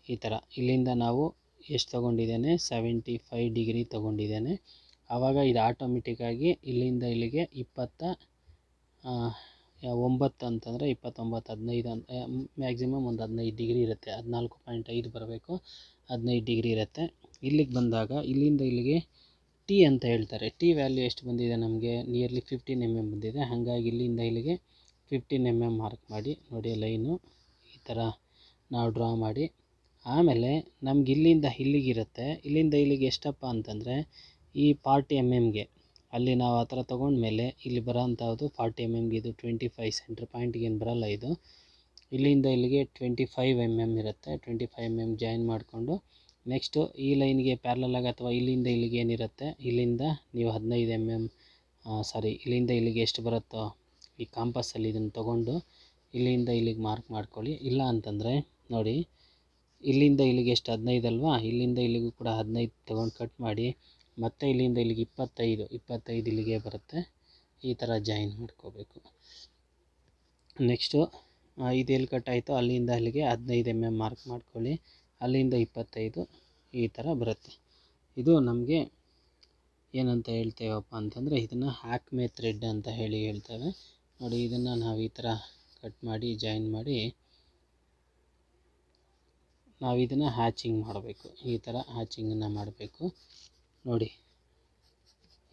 ಈ ಥರ ಇಲ್ಲಿಂದ ನಾವು ಎಷ್ಟು ತೊಗೊಂಡಿದ್ದೇನೆ 75 ಡಿಗ್ರಿ ತೊಗೊಂಡಿದ್ದೇನೆ. ಆವಾಗ ಇದು ಆಟೋಮೆಟಿಕ್ಕಾಗಿ ಇಲ್ಲಿಂದ ಇಲ್ಲಿಗೆ 29 ಅಂತಂದರೆ 29 15 ಮ್ಯಾಕ್ಸಿಮಮ್ ಒಂದು 15 ಡಿಗ್ರಿ ಇರುತ್ತೆ. 14.5 ಬರಬೇಕು, 15 ಡಿಗ್ರಿ ಇರುತ್ತೆ. ಇಲ್ಲಿಗೆ ಬಂದಾಗ ಇಲ್ಲಿಂದ ಇಲ್ಲಿಗೆ ಟಿ ಅಂತ ಹೇಳ್ತಾರೆ. ಟಿ ವ್ಯಾಲ್ಯೂ ಎಷ್ಟು ಬಂದಿದೆ ನಮಗೆ ನಿಯರ್ಲಿ 15 mm ಬಂದಿದೆ. ಹಾಗಾಗಿ ಇಲ್ಲಿಂದ ಇಲ್ಲಿಗೆ 15 mm ಮಾರ್ಕ್ ಮಾಡಿ. ನೋಡಿ ಲೈನು ಈ ಥರ ನಾವು ಡ್ರಾ ಮಾಡಿ, ಆಮೇಲೆ ನಮ್ಗೆ ಇಲ್ಲಿಂದ ಇಲ್ಲಿಗಿರುತ್ತೆ. ಇಲ್ಲಿಂದ ಇಲ್ಲಿಗೆ ಎಷ್ಟಪ್ಪ ಅಂತಂದರೆ ಈ 40 mmಗೆ ಅಲ್ಲಿ ನಾವು ಆ ಥರ ತೊಗೊಂಡ್ಮೇಲೆ ಇಲ್ಲಿ ಬರೋ ಅಂಥದ್ದು 40 mmಗೆ ಇದು 25 ಸೆಂಟ್ರ್ ಪಾಯಿಂಟ್ಗೇನು ಬರೋಲ್ಲ. ಇದು ಇಲ್ಲಿಂದ ಇಲ್ಲಿಗೆ 25 mm ಇರುತ್ತೆ. 25 mm ಜಾಯಿನ್ ಮಾಡಿಕೊಂಡು ನೆಕ್ಸ್ಟು ಈ ಲೈನ್ಗೆ ಪ್ಯಾರಲಾಗಿ ಅಥವಾ ಇಲ್ಲಿಂದ ಇಲ್ಲಿಗೆ ಏನಿರುತ್ತೆ ಇಲ್ಲಿಂದ ನೀವು 15 mm ಇಲ್ಲಿಂದ ಇಲ್ಲಿಗೆ ಎಷ್ಟು ಬರುತ್ತೋ ಈ ಕಾಂಪಸ್ಸಲ್ಲಿ ಇದನ್ನು ತೊಗೊಂಡು ಇಲ್ಲಿಂದ ಇಲ್ಲಿಗೆ ಮಾರ್ಕ್ ಮಾಡ್ಕೊಳ್ಳಿ. ಇಲ್ಲ ಅಂತಂದರೆ ನೋಡಿ ಇಲ್ಲಿಂದ ಇಲ್ಲಿಗೆ ಎಷ್ಟು 15 ಅಲ್ವಾ, ಇಲ್ಲಿಂದ ಇಲ್ಲಿಗೂ ಕೂಡ 15 ತೊಗೊಂಡು ಕಟ್ ಮಾಡಿ ಮತ್ತು ಇಲ್ಲಿಂದ ಇಲ್ಲಿಗೆ 25 ಇಲ್ಲಿಗೆ ಬರುತ್ತೆ. ಈ ಥರ ಜಾಯಿನ್ ಮಾಡ್ಕೋಬೇಕು. ನೆಕ್ಸ್ಟು ಇದು ಎಲ್ಲಿ ಕಟ್ ಆಯಿತು ಅಲ್ಲಿಂದ ಅಲ್ಲಿಗೆ 15 mm ಮಾರ್ಕ್ ಮಾಡ್ಕೊಳ್ಳಿ. ಅಲ್ಲಿಂದ 25 ಈ ಥರ ಬರುತ್ತೆ. ಇದು ನಮಗೆ ಏನಂತ ಹೇಳ್ತೇವಪ್ಪ ಅಂತಂದರೆ ಇದನ್ನು ಆಕ್ಮೆ ಥ್ರೆಡ್ ಅಂತ ಹೇಳಿ ಹೇಳ್ತೇವೆ. ನೋಡಿ ಇದನ್ನು ನಾವು ಈ ಥರ ಕಟ್ ಮಾಡಿ ಜಾಯಿನ್ ಮಾಡಿ ನಾವು ಇದನ್ನು ಹ್ಯಾಚಿಂಗ್ ಮಾಡಬೇಕು. ಈ ಥರ ಹ್ಯಾಚಿಂಗನ್ನು ಮಾಡಬೇಕು. ನೋಡಿ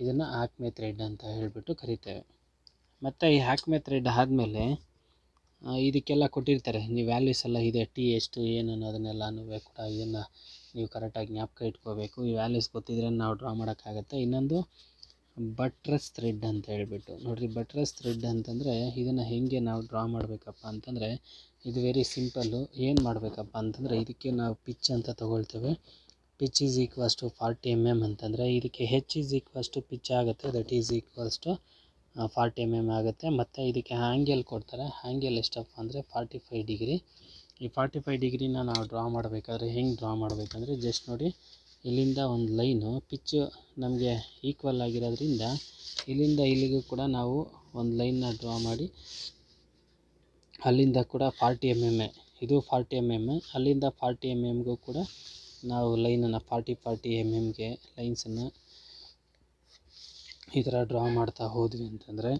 ಇದನ್ನು ಆಕ್ಮೆ ಥ್ರೆಡ್ ಅಂತ ಹೇಳಿಬಿಟ್ಟು ಕರಿತೇವೆ. ಮತ್ತು ಈ ಆಕ್ಮೆ ಥ್ರೆಡ್ ಆದಮೇಲೆ ಇದಕ್ಕೆಲ್ಲ ಕೊಟ್ಟಿರ್ತಾರೆ, ನೀವು ವ್ಯಾಲ್ಯೂಸ್ ಎಲ್ಲ ಇದೆ, ಟಿ ಎಷ್ಟು ಏನು ಅನ್ನೋದನ್ನೆಲ್ಲನೂ ಕೂಡ ಇದನ್ನು ನೀವು ಕರೆಕ್ಟಾಗಿ ಜ್ಞಾಪಕ ಇಟ್ಕೋಬೇಕು. ಈ ವ್ಯಾಲ್ಯೂಸ್ ಗೊತ್ತಿದ್ರೆ ನಾವು ಡ್ರಾ ಮಾಡೋಕ್ಕಾಗತ್ತೆ. ಇನ್ನೊಂದು ಬಟ್ರಸ್ ಥ್ರೆಡ್ ಅಂತ ಹೇಳ್ಬಿಟ್ಟು ನೋಡಿರಿ. ಬಟ್ರಸ್ ಥ್ರೆಡ್ ಅಂತಂದರೆ ಇದನ್ನು ಹೇಗೆ ನಾವು ಡ್ರಾ ಮಾಡಬೇಕಪ್ಪ ಅಂತಂದರೆ ಇದು ವೆರಿ ಸಿಂಪಲ್ಲು. ಏನು ಮಾಡಬೇಕಪ್ಪ ಅಂತಂದರೆ ಇದಕ್ಕೆ ನಾವು ಪಿಚ್ ಅಂತ ತೊಗೊಳ್ತೇವೆ. Pitch is equals to 40 mm ಅಂತಂದರೆ ಇದಕ್ಕೆ H is equals to pitch ಆಗುತ್ತೆ. That is equals to 40 mm ಆಗುತ್ತೆ. ಮತ್ತು ಇದಕ್ಕೆ ಆ್ಯಂಗಲ್ ಕೊಡ್ತಾರೆ. ಆ್ಯಂಗಲ್ ಎಷ್ಟಪ್ಪ ಅಂದರೆ 45 ಡಿಗ್ರಿ. ಈ 45 ಡಿಗ್ರಿನ ನಾವು ಡ್ರಾ ಮಾಡಬೇಕಾದ್ರೆ ಹೆಂಗೆ ಡ್ರಾ ಮಾಡಬೇಕಂದ್ರೆ ಜಸ್ಟ್ ನೋಡಿ, ಇಲ್ಲಿಂದ ಒಂದು ಲೈನು ಪಿಚ್ಚು ನಮಗೆ ಈಕ್ವಲ್ ಆಗಿರೋದ್ರಿಂದ ಇಲ್ಲಿಂದ ಇಲ್ಲಿಗೂ ಕೂಡ ನಾವು ಒಂದು ಲೈನ್ನ ಡ್ರಾ ಮಾಡಿ, ಅಲ್ಲಿಂದ ಕೂಡ 40 mm, ಇದು 40 mm, ಅಲ್ಲಿಂದ 40 mmಗೂ ಕೂಡ ನಾವು ಲೈನನ್ನು 40 mmಗೆ ಲೈನ್ಸನ್ನು ಈ ಥರ ಡ್ರಾ ಮಾಡ್ತಾ ಹೋದ್ವಿ ಅಂತಂದರೆ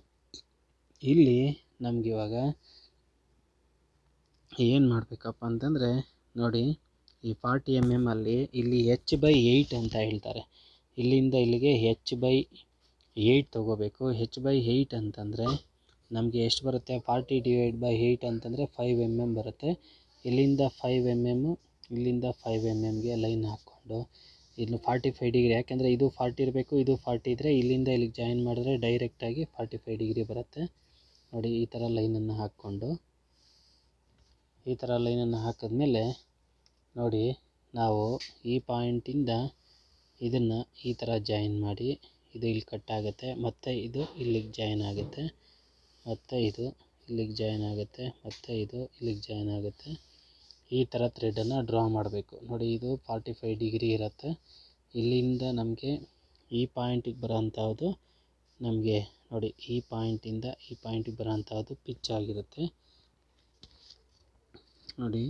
ಇಲ್ಲಿ ನಮ್ಗೆ ಇವಾಗ ಏನು ಮಾಡಬೇಕಪ್ಪ ಅಂತಂದರೆ ನೋಡಿ, ಈ 40 mm ಅಲ್ಲಿ ಇಲ್ಲಿ h/8 ಅಂತ ಹೇಳ್ತಾರೆ. ಇಲ್ಲಿಂದ ಇಲ್ಲಿಗೆ h/8 ತೊಗೋಬೇಕು. h/8 ಅಂತಂದರೆ ನಮಗೆ ಎಷ್ಟು ಬರುತ್ತೆ? 40/8 ಅಂತಂದರೆ 5 mm ಬರುತ್ತೆ. ಇಲ್ಲಿಂದ 5 mm, ಇಲ್ಲಿಂದ 5 mmಗೆ ಲೈನ್ ಹಾಕ್ಕೊಂಡು ಇಲ್ಲಿ 45 ಡಿಗ್ರಿ, ಯಾಕೆಂದರೆ ಇದು 40 ಇರಬೇಕು, ಇದು 40 ಇದ್ದರೆ ಇಲ್ಲಿಂದ ಇಲ್ಲಿಗೆ ಜಾಯಿನ್ ಮಾಡಿದ್ರೆ ಡೈರೆಕ್ಟಾಗಿ 45 ಡಿಗ್ರಿ ಬರುತ್ತೆ. ನೋಡಿ, ಈ ಥರ ಲೈನನ್ನು ಹಾಕ್ಕೊಂಡು, ಈ ಥರ ಲೈನನ್ನು ಹಾಕಿದ್ಮೇಲೆ ನೋಡಿ, ನಾವು ಈ ಪಾಯಿಂಟಿಂದ ಇದನ್ನು ಈ ಥರ ಜಾಯಿನ್ ಮಾಡಿ, ಇದು ಇಲ್ಲಿ ಕಟ್ ಆಗುತ್ತೆ, ಮತ್ತು ಇದು ಇಲ್ಲಿಗೆ ಜಾಯಿನ್ ಆಗುತ್ತೆ, ಮತ್ತು ಇದು ಇಲ್ಲಿಗೆ ಜಾಯಿನ್ ಆಗುತ್ತೆ, ಮತ್ತು ಇದು ಇಲ್ಲಿಗೆ ಜಾಯಿನ್ ಆಗುತ್ತೆ. ಈ ಥರ ಥ್ರೆಡನ್ನು ಡ್ರಾ ಮಾಡಬೇಕು. ನೋಡಿ, ಇದು 45 ಡಿಗ್ರಿ ಇರುತ್ತೆ. ಇಲ್ಲಿಂದ ನಮಗೆ ಈ ಪಾಯಿಂಟಿಗೆ ಬರೋಂಥದ್ದು ನಮಗೆ ನೋಡಿ, ಈ ಪಾಯಿಂಟಿಂದ ಈ ಪಾಯಿಂಟಿಗೆ ಬರೋಂಥದ್ದು ಪಿಚ್ ಆಗಿರುತ್ತೆ. ನೋಡಿ,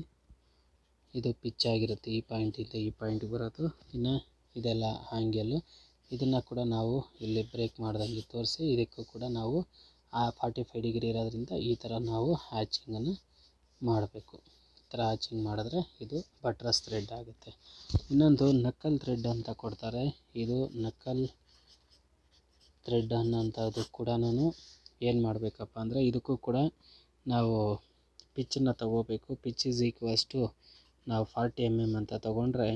ಇದು ಪಿಚ್ ಆಗಿರುತ್ತೆ. ಈ ಪಾಯಿಂಟಿಂದ ಈ ಪಾಯಿಂಟಿಗೆ ಬರೋದು. ಇನ್ನು ಇದೆಲ್ಲ ಆ್ಯಂಗಲ್ಲು. ಇದನ್ನು ಕೂಡ ನಾವು ಇಲ್ಲಿ ಬ್ರೇಕ್ ಮಾಡ್ದಂಗೆ ತೋರಿಸಿ, ಇದಕ್ಕೂ ಕೂಡ ನಾವು ಆ 45 ಡಿಗ್ರಿ ಇರೋದ್ರಿಂದ ಈ ಥರ ನಾವು ಹ್ಯಾಚಿಂಗನ್ನು ಮಾಡಬೇಕು. ಈ ಥರ ಹ್ಯಾಚಿಂಗ್ ಮಾಡಿದ್ರೆ ಇದು ಬಟ್ರಸ್ ಥ್ರೆಡ್ ಆಗುತ್ತೆ. ಇನ್ನೊಂದು ನಕ್ಕಲ್ ಥ್ರೆಡ್ ಅಂತ ಕೊಡ್ತಾರೆ. ಇದು ನಕ್ಕಲ್ ಥ್ರೆಡ್ ಅನ್ನೋಂಥದ್ದು ಕೂಡ ಏನು ಮಾಡಬೇಕಪ್ಪ ಅಂದರೆ ಇದಕ್ಕೂ ಕೂಡ ನಾವು ಪಿಚ್ಚನ್ನು ತಗೋಬೇಕು. ಪಿಚ್ ಈಸ್ ಈಕ್ವಲ್ಸ್ ಟು ನಾವು 40 mm ಅಂತ ತೊಗೊಂಡ್ರೆ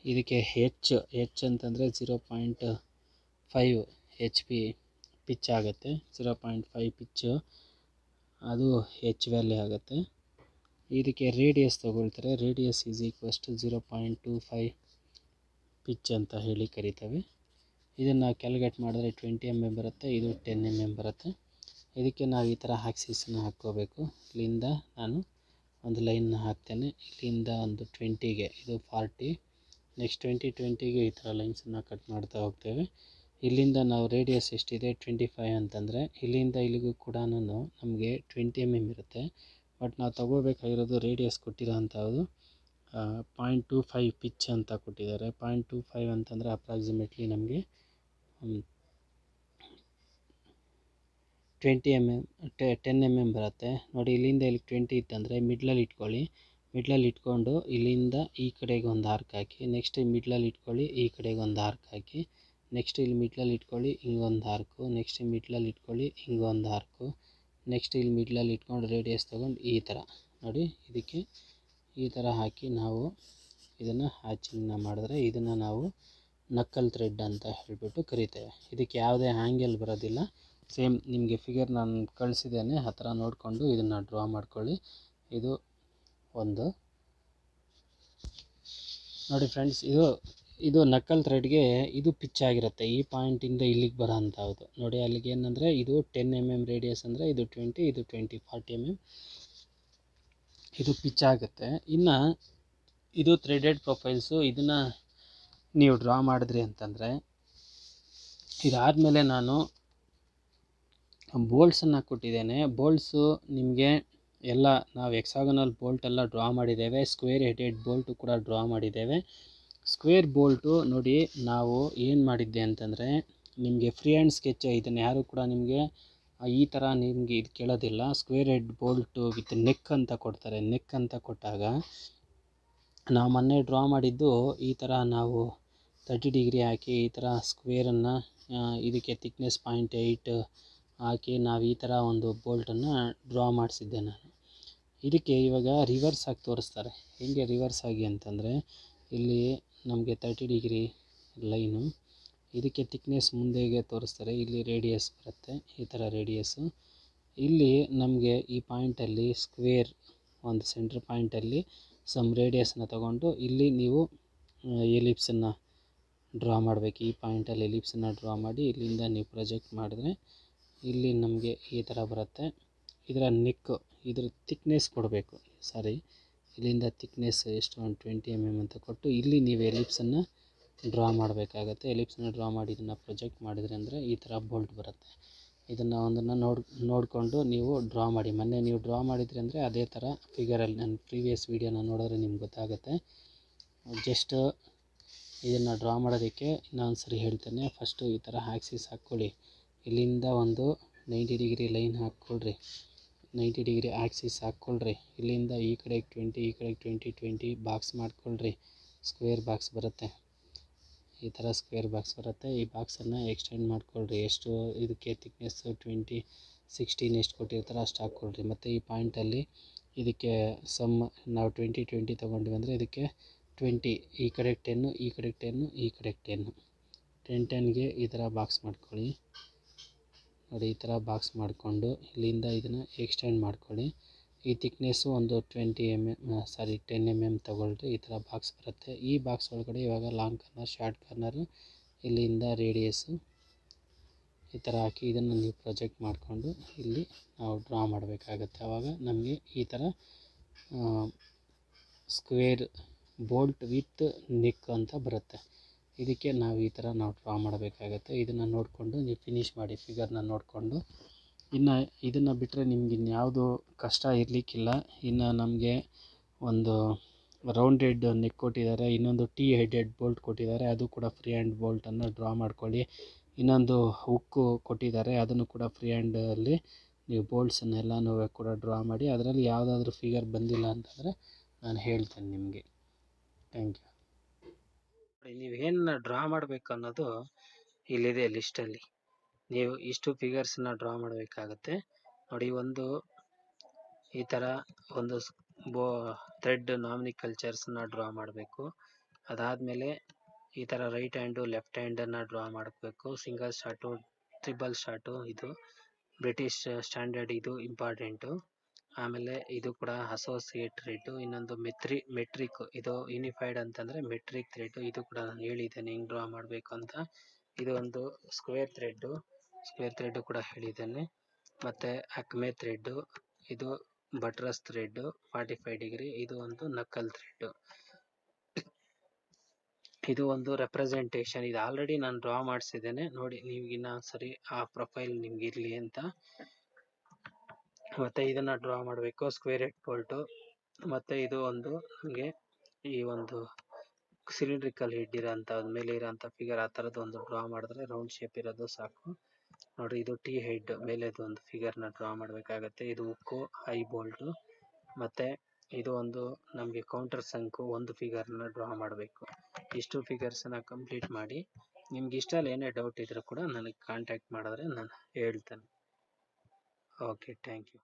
ಇದಕ್ಕೆ ಹೆಚ್ ಅಂತಂದರೆ 0.5 HP ಪಿಚ್ ಆಗುತ್ತೆ. 0.5 ಪಿಚ್ಚು ಅದು ಹೆಚ್ ವ್ಯಾಲ್ಯೂ ಆಗುತ್ತೆ. ಇದಕ್ಕೆ ರೇಡಿಯಸ್ ತೊಗೊಳ್ತಾರೆ. Radius is equals to 0.25 pitch ಅಂತ ಹೇಳಿ ಕರಿತೇವೆ. ಇದನ್ನು ಕ್ಯಾಲ್ಕುಲೇಟ್ ಮಾಡಿದ್ರೆ 20 mm ಬರುತ್ತೆ, ಇದು 10 mm ಬರುತ್ತೆ. ಇದಕ್ಕೆ ನಾವು ಈ ಥರ ಆಕ್ಸಿಸನ್ನು ಹಾಕ್ಕೋಬೇಕು. ಇಲ್ಲಿಂದ ನಾನು ಒಂದು ಲೈನ್ನ ಹಾಕ್ತೇನೆ, ಇಲ್ಲಿಂದ ಒಂದು 20ಗೆ ಇದು 40, ನೆಕ್ಸ್ಟ್ 20ಗೆ ಈ ಥರ ಲೈನ್ಸನ್ನು ಕಟ್ ಮಾಡ್ತಾ ಹೋಗ್ತೇವೆ. ಇಲ್ಲಿಂದ ನಾವು ರೇಡಿಯಸ್ ಎಷ್ಟಿದೆ 25 ಅಂತಂದರೆ ಇಲ್ಲಿಂದ ಇಲ್ಲಿಗೂ ಕೂಡ ನಮಗೆ 20 mm ಇರುತ್ತೆ. ಬಟ್ ನಾವು ತೊಗೋಬೇಕಾಗಿರೋದು ರೇಡಿಯಸ್ ಕೊಟ್ಟಿರೋ ಅಂಥದ್ದು 0.25 ಪಿಚ್ ಅಂತ ಕೊಟ್ಟಿದ್ದಾರೆ. 0.25 ಅಂತಂದರೆ ಅಪ್ರಾಕ್ಸಿಮೇಟ್ಲಿ ನಮಗೆ 10 mm ಬರುತ್ತೆ. ನೋಡಿ, ಇಲ್ಲಿಂದ ಇಲ್ಲಿಗೆ 20 ಇತ್ತಂದರೆ ಮಿಡ್ಲಲ್ಲಿ ಇಟ್ಕೊಳ್ಳಿ. ಮಿಡ್ಲಲ್ಲಿ ಇಟ್ಕೊಂಡು ಇಲ್ಲಿಂದ ಈ ಕಡೆಗೆ ಒಂದು ಆರ್ಕ್ ಹಾಕಿ, ನೆಕ್ಸ್ಟ್ ಮಿಡ್ಲಲ್ಲಿ ಇಟ್ಕೊಳ್ಳಿ, ಈ ಕಡೆಗೆ ಒಂದು ಆರ್ಕ್ ಹಾಕಿ, ನೆಕ್ಸ್ಟ್ ಇಲ್ಲಿ ಮಿಡ್ಲಲ್ಲಿ ಇಟ್ಕೊಳ್ಳಿ, ಹಿಂಗೊಂದು ಆರ್ಕು, ನೆಕ್ಸ್ಟ್ ಮಿಡ್ಲಲ್ಲಿ ಇಟ್ಕೊಳ್ಳಿ, ಹಿಂಗೊಂದು ಆರ್ಕು, ನೆಕ್ಸ್ಟ್ ಇಲ್ಲಿ ಮಿಡ್ಲಲ್ಲಿ ಇಟ್ಕೊಂಡು ರೇಡಿಯಸ್ ತೊಗೊಂಡು ಈ ಥರ ನೋಡಿ, ಇದಕ್ಕೆ ಈ ಥರ ಹಾಕಿ ನಾವು ಇದನ್ನು ಹ್ಯಾಚಿಂಗ್ನ ಮಾಡಿದ್ರೆ ಇದನ್ನು ನಾವು ನಕ್ಕಲ್ ಥ್ರೆಡ್ ಅಂತ ಹೇಳಿಬಿಟ್ಟು ಕರಿತೇವೆ. ಇದಕ್ಕೆ ಯಾವುದೇ ಆ್ಯಂಗಲ್ ಬರೋದಿಲ್ಲ. ಸೇಮ್ ನಿಮಗೆ ಫಿಗರ್ ನಾನು ಕಳಿಸಿದ್ದೇನೆ, ಆ ಥರ ನೋಡಿಕೊಂಡು ಇದನ್ನು ಡ್ರಾ ಮಾಡ್ಕೊಳ್ಳಿ. ಇದು ಒಂದು ನೋಡಿ ಫ್ರೆಂಡ್ಸ್, ಇದು ನಕ್ಕಲ್ ಥ್ರೆಡ್ಗೆ ಇದು ಪಿಚ್ ಆಗಿರುತ್ತೆ. ಈ ಪಾಯಿಂಟಿಂದ ಇಲ್ಲಿಗೆ ಬರೋ ಅಂಥದ್ದು ನೋಡಿ, ಅಲ್ಲಿಗೆ ಏನಂದರೆ ಇದು 10 mm ರೇಡಿಯಸ್ ಅಂದರೆ ಇದು 20, ಇದು 20, 40 mm ಇದು ಪಿಚ್ ಆಗುತ್ತೆ. ಇನ್ನು ಇದು ಥ್ರೆಡೆಡ್ ಪ್ರೊಫೈಲ್ಸು. ಇದನ್ನು ನೀವು ಡ್ರಾ ಮಾಡಿದ್ರಿ ಅಂತಂದರೆ ಇದಾದಮೇಲೆ ನಾನು ಬೋಲ್ಟ್ಸನ್ನು ಕೊಟ್ಟಿದ್ದೇನೆ. ಬೋಲ್ಟ್ಸು ನಿಮಗೆ ಎಲ್ಲ ನಾವು ಹೆಕ್ಸಾಗನಲ್ ಬೋಲ್ಟ್ ಎಲ್ಲ ಡ್ರಾ ಮಾಡಿದ್ದೇವೆ. ಸ್ಕ್ವೇರ್ ಹೆಡೆಡ್ ಬೋಲ್ಟು ಕೂಡ ಡ್ರಾ ಮಾಡಿದ್ದೇವೆ. ಸ್ಕ್ವೇರ್ ಬೋಲ್ಟು ನೋಡಿ, ನಾವು ಏನು ಮಾಡಿದ್ದೆ ಅಂತಂದರೆ ನಿಮಗೆ ಫ್ರೀ ಹ್ಯಾಂಡ್ ಸ್ಕೆಚ್, ಇದನ್ನು ಯಾರು ಕೂಡ ನಿಮಗೆ ಈ ಥರ ನಿಮಗೆ ಇದು ಕೇಳೋದಿಲ್ಲ. Square head Bolt with neck ಅಂತ ಕೊಡ್ತಾರೆ. ನೆಕ್ ಅಂತ ಕೊಟ್ಟಾಗ ನಾವು ಮೊನ್ನೆ ಡ್ರಾ ಮಾಡಿದ್ದು ಈ ಥರ ನಾವು 30 ಡಿಗ್ರಿ ಹಾಕಿ ಈ ಥರ ಸ್ಕ್ವೇರನ್ನು ಇದಕ್ಕೆ ಥಿಕ್ನೆಸ್ 0.8 ಹಾಕಿ ನಾವು ಈ ಥರ ಒಂದು ಬೋಲ್ಟನ್ನು ಡ್ರಾ ಮಾಡಿಸಿದ್ದೆ ನಾನು. ಇದಕ್ಕೆ ಇವಾಗ ರಿವರ್ಸ್ ಆಗಿ ತೋರಿಸ್ತಾರೆ. ಹೇಗೆ ರಿವರ್ಸ್ ಆಗಿ ಅಂತಂದರೆ ಇಲ್ಲಿ ನಮಗೆ 30 ಡಿಗ್ರಿ ಲೈನು, ಇದಕ್ಕೆ ಥಿಕ್ನೆಸ್ ಮುಂದೆಗೆ ತೋರಿಸ್ತಾರೆ. ಇಲ್ಲಿ ರೇಡಿಯಸ್ ಬರುತ್ತೆ, ಈ ಥರ ರೇಡಿಯಸ್ಸು. ಇಲ್ಲಿ ನಮಗೆ ಈ ಪಾಯಿಂಟಲ್ಲಿ ಸ್ಕ್ವೇರ್ ಒಂದು ಸೆಂಟ್ರ್ ಪಾಯಿಂಟಲ್ಲಿ ಸಮ್ ರೇಡಿಯಸ್ನ ತಗೊಂಡು ಇಲ್ಲಿ ನೀವು ಎಲಿಪ್ಸನ್ನು ಡ್ರಾ ಮಾಡಬೇಕು. ಈ ಪಾಯಿಂಟಲ್ಲಿ ಎಲಿಪ್ಸನ್ನು ಡ್ರಾ ಮಾಡಿ ಇಲ್ಲಿಂದ ನೀವು ಪ್ರೊಜೆಕ್ಟ್ ಮಾಡಿದ್ರೆ ಇಲ್ಲಿ ನಮಗೆ ಈ ಥರ ಬರುತ್ತೆ. ಇದರ ನೆಕ್ ಇದ್ರ ಥಿಕ್ನೆಸ್ ಕೊಡಬೇಕು. ಸಾರಿ, ಇಲ್ಲಿಂದ ಥಿಕ್ನೆಸ್ ಎಷ್ಟು, ಒಂದು 20 mm ಅಂತ ಕೊಟ್ಟು ಇಲ್ಲಿ ನೀವು ಎಲಿಪ್ಸನ್ನು ಡ್ರಾ ಮಾಡಬೇಕಾಗತ್ತೆ. ಎಲಿಪ್ಸನ್ನು ಡ್ರಾ ಮಾಡಿ ಇದನ್ನು ಪ್ರೊಜೆಕ್ಟ್ ಮಾಡಿದ್ರೆ ಅಂದರೆ ಈ ಥರ ಬೋಲ್ಟ್ ಬರುತ್ತೆ. ಇದನ್ನು ಒಂದನ್ನು ನೋಡಿಕೊಂಡು ನೀವು ಡ್ರಾ ಮಾಡಿ. ಮೊನ್ನೆ ನೀವು ಡ್ರಾ ಮಾಡಿದ್ರಿ ಅಂದರೆ ಅದೇ ಥರ ಫಿಗರಲ್ಲಿ ನನ್ನ ಪ್ರೀವಿಯಸ್ ವೀಡಿಯೋನ ನೋಡಿದ್ರೆ ನಿಮ್ಗೆ ಗೊತ್ತಾಗುತ್ತೆ. ಜಸ್ಟ್ ಇದನ್ನು ಡ್ರಾ ಮಾಡೋದಕ್ಕೆ ಇನ್ನೊಂದು ಸರಿ ಹೇಳ್ತೇನೆ. ಫಸ್ಟು ಈ ಥರ ಆ್ಯಕ್ಸಿಸ್ ಹಾಕ್ಕೊಳ್ಳಿ. ಇಲ್ಲಿಂದ ಒಂದು 90 ಡಿಗ್ರಿ ಲೈನ್ ಹಾಕ್ಕೊಳ್ರಿ. 90 ಡಿಗ್ರಿ ಆ್ಯಕ್ಸಿಸ್ ಹಾಕ್ಕೊಳ್ರಿ. ಇಲ್ಲಿಂದ ಈ ಕಡೆಗೆ 20, ಈ ಕಡೆಗೆ 20, 20 ಬಾಕ್ಸ್ ಮಾಡ್ಕೊಳ್ರಿ. ಸ್ಕ್ವೇರ್ ಬಾಕ್ಸ್ ಬರುತ್ತೆ. ಈ ಥರ ಸ್ಕ್ವೇರ್ ಬಾಕ್ಸ್ ಬರುತ್ತೆ. ಈ ಬಾಕ್ಸನ್ನು ಎಕ್ಸ್ಟೆಂಡ್ ಮಾಡ್ಕೊಳ್ರಿ. ಎಷ್ಟು ಇದಕ್ಕೆ ಥಿಕ್ನೆಸ್ಸು 20, 16 ಎಷ್ಟು ಕೊಟ್ಟಿರ್ತಾರೆ ಅಷ್ಟು ಹಾಕ್ಕೊಳ್ರಿ. ಮತ್ತು ಈ ಪಾಯಿಂಟಲ್ಲಿ ಇದಕ್ಕೆ ನಾವು 20, 20 ತೊಗೊಂಡ್ವಿ ಅಂದರೆ ಇದಕ್ಕೆ 20, ಈ ಕಡೆಗೆ 10, ಈ ಕಡೆಗೆ 10, ಈ ಕಡೆಗೆ 10, 10ಗೆ ಈ ಥರ ಬಾಕ್ಸ್ ಮಾಡ್ಕೊಳ್ಳಿ. ನೋಡಿ, ಈ ಥರ ಬಾಕ್ಸ್ ಮಾಡಿಕೊಂಡು ಇಲ್ಲಿಂದ ಇದನ್ನು ಎಕ್ಸ್ಟೆಂಡ್ ಮಾಡ್ಕೊಳ್ಳಿ. ಈ ಥಿಕ್ನೆಸ್ಸು ಒಂದು 10 mm ತೊಗೊಳ್ರಿ. ಈ ಥರ ಬಾಕ್ಸ್ ಬರುತ್ತೆ. ಈ ಬಾಕ್ಸ್ ಒಳಗಡೆ ಇವಾಗ ಲಾಂಗ್ ಕಾರ್ನರ್, ಶಾರ್ಟ್ ಕಾರ್ನರು, ಇಲ್ಲಿಂದ ರೇಡಿಯಸ್ಸು ಈ ಥರ ಹಾಕಿ ಇದನ್ನು ನೀವು ಪ್ರೊಜೆಕ್ಟ್ ಮಾಡಿಕೊಂಡು ಇಲ್ಲಿ ನಾವು ಡ್ರಾ ಮಾಡಬೇಕಾಗತ್ತೆ. ಆವಾಗ ನಮಗೆ ಈ ಥರ ಸ್ಕ್ವೇರ್ ಬೋಲ್ಟ್ ವಿತ್ ನೆಕ್ ಅಂತ ಬರುತ್ತೆ. ಇದಕ್ಕೆ ನಾವು ಈ ಥರ ಡ್ರಾ ಮಾಡಬೇಕಾಗತ್ತೆ. ಇದನ್ನು ನೋಡಿಕೊಂಡು ನೀವು ಫಿನಿಷ್ ಮಾಡಿ ಫಿಗರ್ನ ನೋಡಿಕೊಂಡು. ಇನ್ನು ಇದನ್ನು ಬಿಟ್ಟರೆ ನಿಮ್ಗೆ ಇನ್ಯಾವುದು ಕಷ್ಟ ಇರಲಿಕ್ಕಿಲ್ಲ. ಇನ್ನು ನಮಗೆ ಒಂದು ರೌಂಡೆಡ್ ನೆಕ್ ಕೊಟ್ಟಿದ್ದಾರೆ, ಇನ್ನೊಂದು ಟೀ ಹೆಡೆಡ್ ಬೋಲ್ಟ್ ಕೊಟ್ಟಿದ್ದಾರೆ, ಅದು ಕೂಡ ಫ್ರೀ ಹ್ಯಾಂಡ್ ಬೋಲ್ಟನ್ನು ಡ್ರಾ ಮಾಡ್ಕೊಳ್ಳಿ. ಇನ್ನೊಂದು ಹುಕ್ಕು ಕೊಟ್ಟಿದ್ದಾರೆ, ಅದನ್ನು ಕೂಡ ಫ್ರೀ ಹ್ಯಾಂಡಲ್ಲಿ ನೀವು ಬೋಲ್ಟ್ಸನ್ನೆಲ್ಲನೂ ಕೂಡ ಡ್ರಾ ಮಾಡಿ. ಅದರಲ್ಲಿ ಯಾವುದಾದ್ರೂ ಫಿಗರ್ ಬಂದಿಲ್ಲ ಅಂತಂದರೆ ನಾನು ಹೇಳ್ತೇನೆ ನಿಮಗೆ. Thank you. ನೀವೇನು ಡ್ರಾ ಮಾಡಬೇಕು ಅನ್ನೋದು ಇಲ್ಲಿದೆ ಲಿಸ್ಟಲ್ಲಿ. ನೀವು ಇಷ್ಟು ಫಿಗರ್ಸನ್ನ ಡ್ರಾ ಮಾಡಬೇಕಾಗತ್ತೆ. ನೋಡಿ, ಒಂದು ಈ ಥರ ಒಂದು ಥ್ರೆಡ್ ನಾಮಿನಿ ಕಲ್ಚರ್ಸನ್ನ ಡ್ರಾ ಮಾಡಬೇಕು. ಅದಾದಮೇಲೆ ಈ ಥರ ರೈಟ್ ಹ್ಯಾಂಡು ಲೆಫ್ಟ್ ಹ್ಯಾಂಡನ್ನು ಡ್ರಾ ಮಾಡಬೇಕು. ಸಿಂಗಲ್ ಶಾಟು, ಟ್ರಿಬಲ್ ಶಾಟು, ಇದು ಬ್ರಿಟಿಷ್ ಸ್ಟ್ಯಾಂಡರ್ಡ್, ಇದು ಇಂಪಾರ್ಟೆಂಟು. ಆಮೇಲೆ ಇದು ಕೂಡ ಅಸೋಸಿಯೇಟ್ ಥ್ರೆಡ್ಡು. ಇನ್ನೊಂದು ಮೆಟ್ರಿಕ್, ಇದು ಯೂನಿಫೈಡ್ ಅಂತಂದರೆ ಮೆಟ್ರಿಕ್ ಥ್ರೆಡ್ಡು. ಇದು ಕೂಡ ನಾನು ಹೇಳಿದ್ದೇನೆ ಹೆಂಗೆ ಡ್ರಾ ಮಾಡಬೇಕು ಅಂತ. ಇದು ಒಂದು ಸ್ಕ್ವೇರ್ ಥ್ರೆಡ್ಡು ಕೂಡ ಹೇಳಿದ್ದೇನೆ. ಮತ್ತು ಅಕ್ಮೆ ಥ್ರೆಡ್ಡು, ಇದು ಬಟ್ರಸ್ ಥ್ರೆಡ್ಡು 45 ಡಿಗ್ರಿ, ಇದು ಒಂದು ನಕ್ಕಲ್ ಥ್ರೆಡ್ಡು. ಇದು ಒಂದು ರೆಪ್ರೆಸೆಂಟೇಷನ್. ಇದು ಆಲ್ರೆಡಿ ನಾನು ಡ್ರಾ ಮಾಡಿಸಿದ್ದೇನೆ ನೋಡಿ. ನೀವು ಇನ್ನೊಂದು ಸರಿ ಆ ಪ್ರೊಫೈಲ್ ನಿಮ್ಗೆ ಇರಲಿ ಅಂತ. ಮತ್ತು ಇದನ್ನು ಡ್ರಾ ಮಾಡಬೇಕು, ಸ್ಕ್ವೇರ್ ಹೆಡ್ ಬೋಲ್ಟು. ಮತ್ತು ಇದು ಒಂದು ನಮಗೆ ಈ ಒಂದು ಸಿಲಿಂಡ್ರಿಕಲ್ ಹೆಡ್ ಇರೋಂಥ ಮೇಲೆ ಇರೋಂಥ ಫಿಗರ್, ಆ ಥರದ್ದು ಒಂದು ಡ್ರಾ ಮಾಡಿದ್ರೆ ರೌಂಡ್ ಶೇಪ್ ಇರೋದು ಸಾಕು. ನೋಡಿರಿ, ಇದು ಟೀ ಹೆಡ್ ಮೇಲೆದು ಒಂದು ಫಿಗರ್ನ ಡ್ರಾ ಮಾಡಬೇಕಾಗತ್ತೆ. ಇದು ಉಕ್ಕು ಐ ಬೋಲ್ಟು. ಮತ್ತು ಇದು ಒಂದು ನಮಗೆ ಕೌಂಟರ್ ಸಂಕು, ಒಂದು ಫಿಗರ್ನ ಡ್ರಾ ಮಾಡಬೇಕು. ಇಷ್ಟು ಫಿಗರ್ಸನ್ನು ಕಂಪ್ಲೀಟ್ ಮಾಡಿ. ನಿಮ್ಗೆ ಇಷ್ಟಲ್ಲಿ ಏನೇ ಡೌಟ್ ಇದ್ರೂ ಕೂಡ ನನಗೆ ಕಾಂಟ್ಯಾಕ್ಟ್ ಮಾಡಿದ್ರೆ ನಾನು ಹೇಳ್ತೇನೆ. Okay, thank you.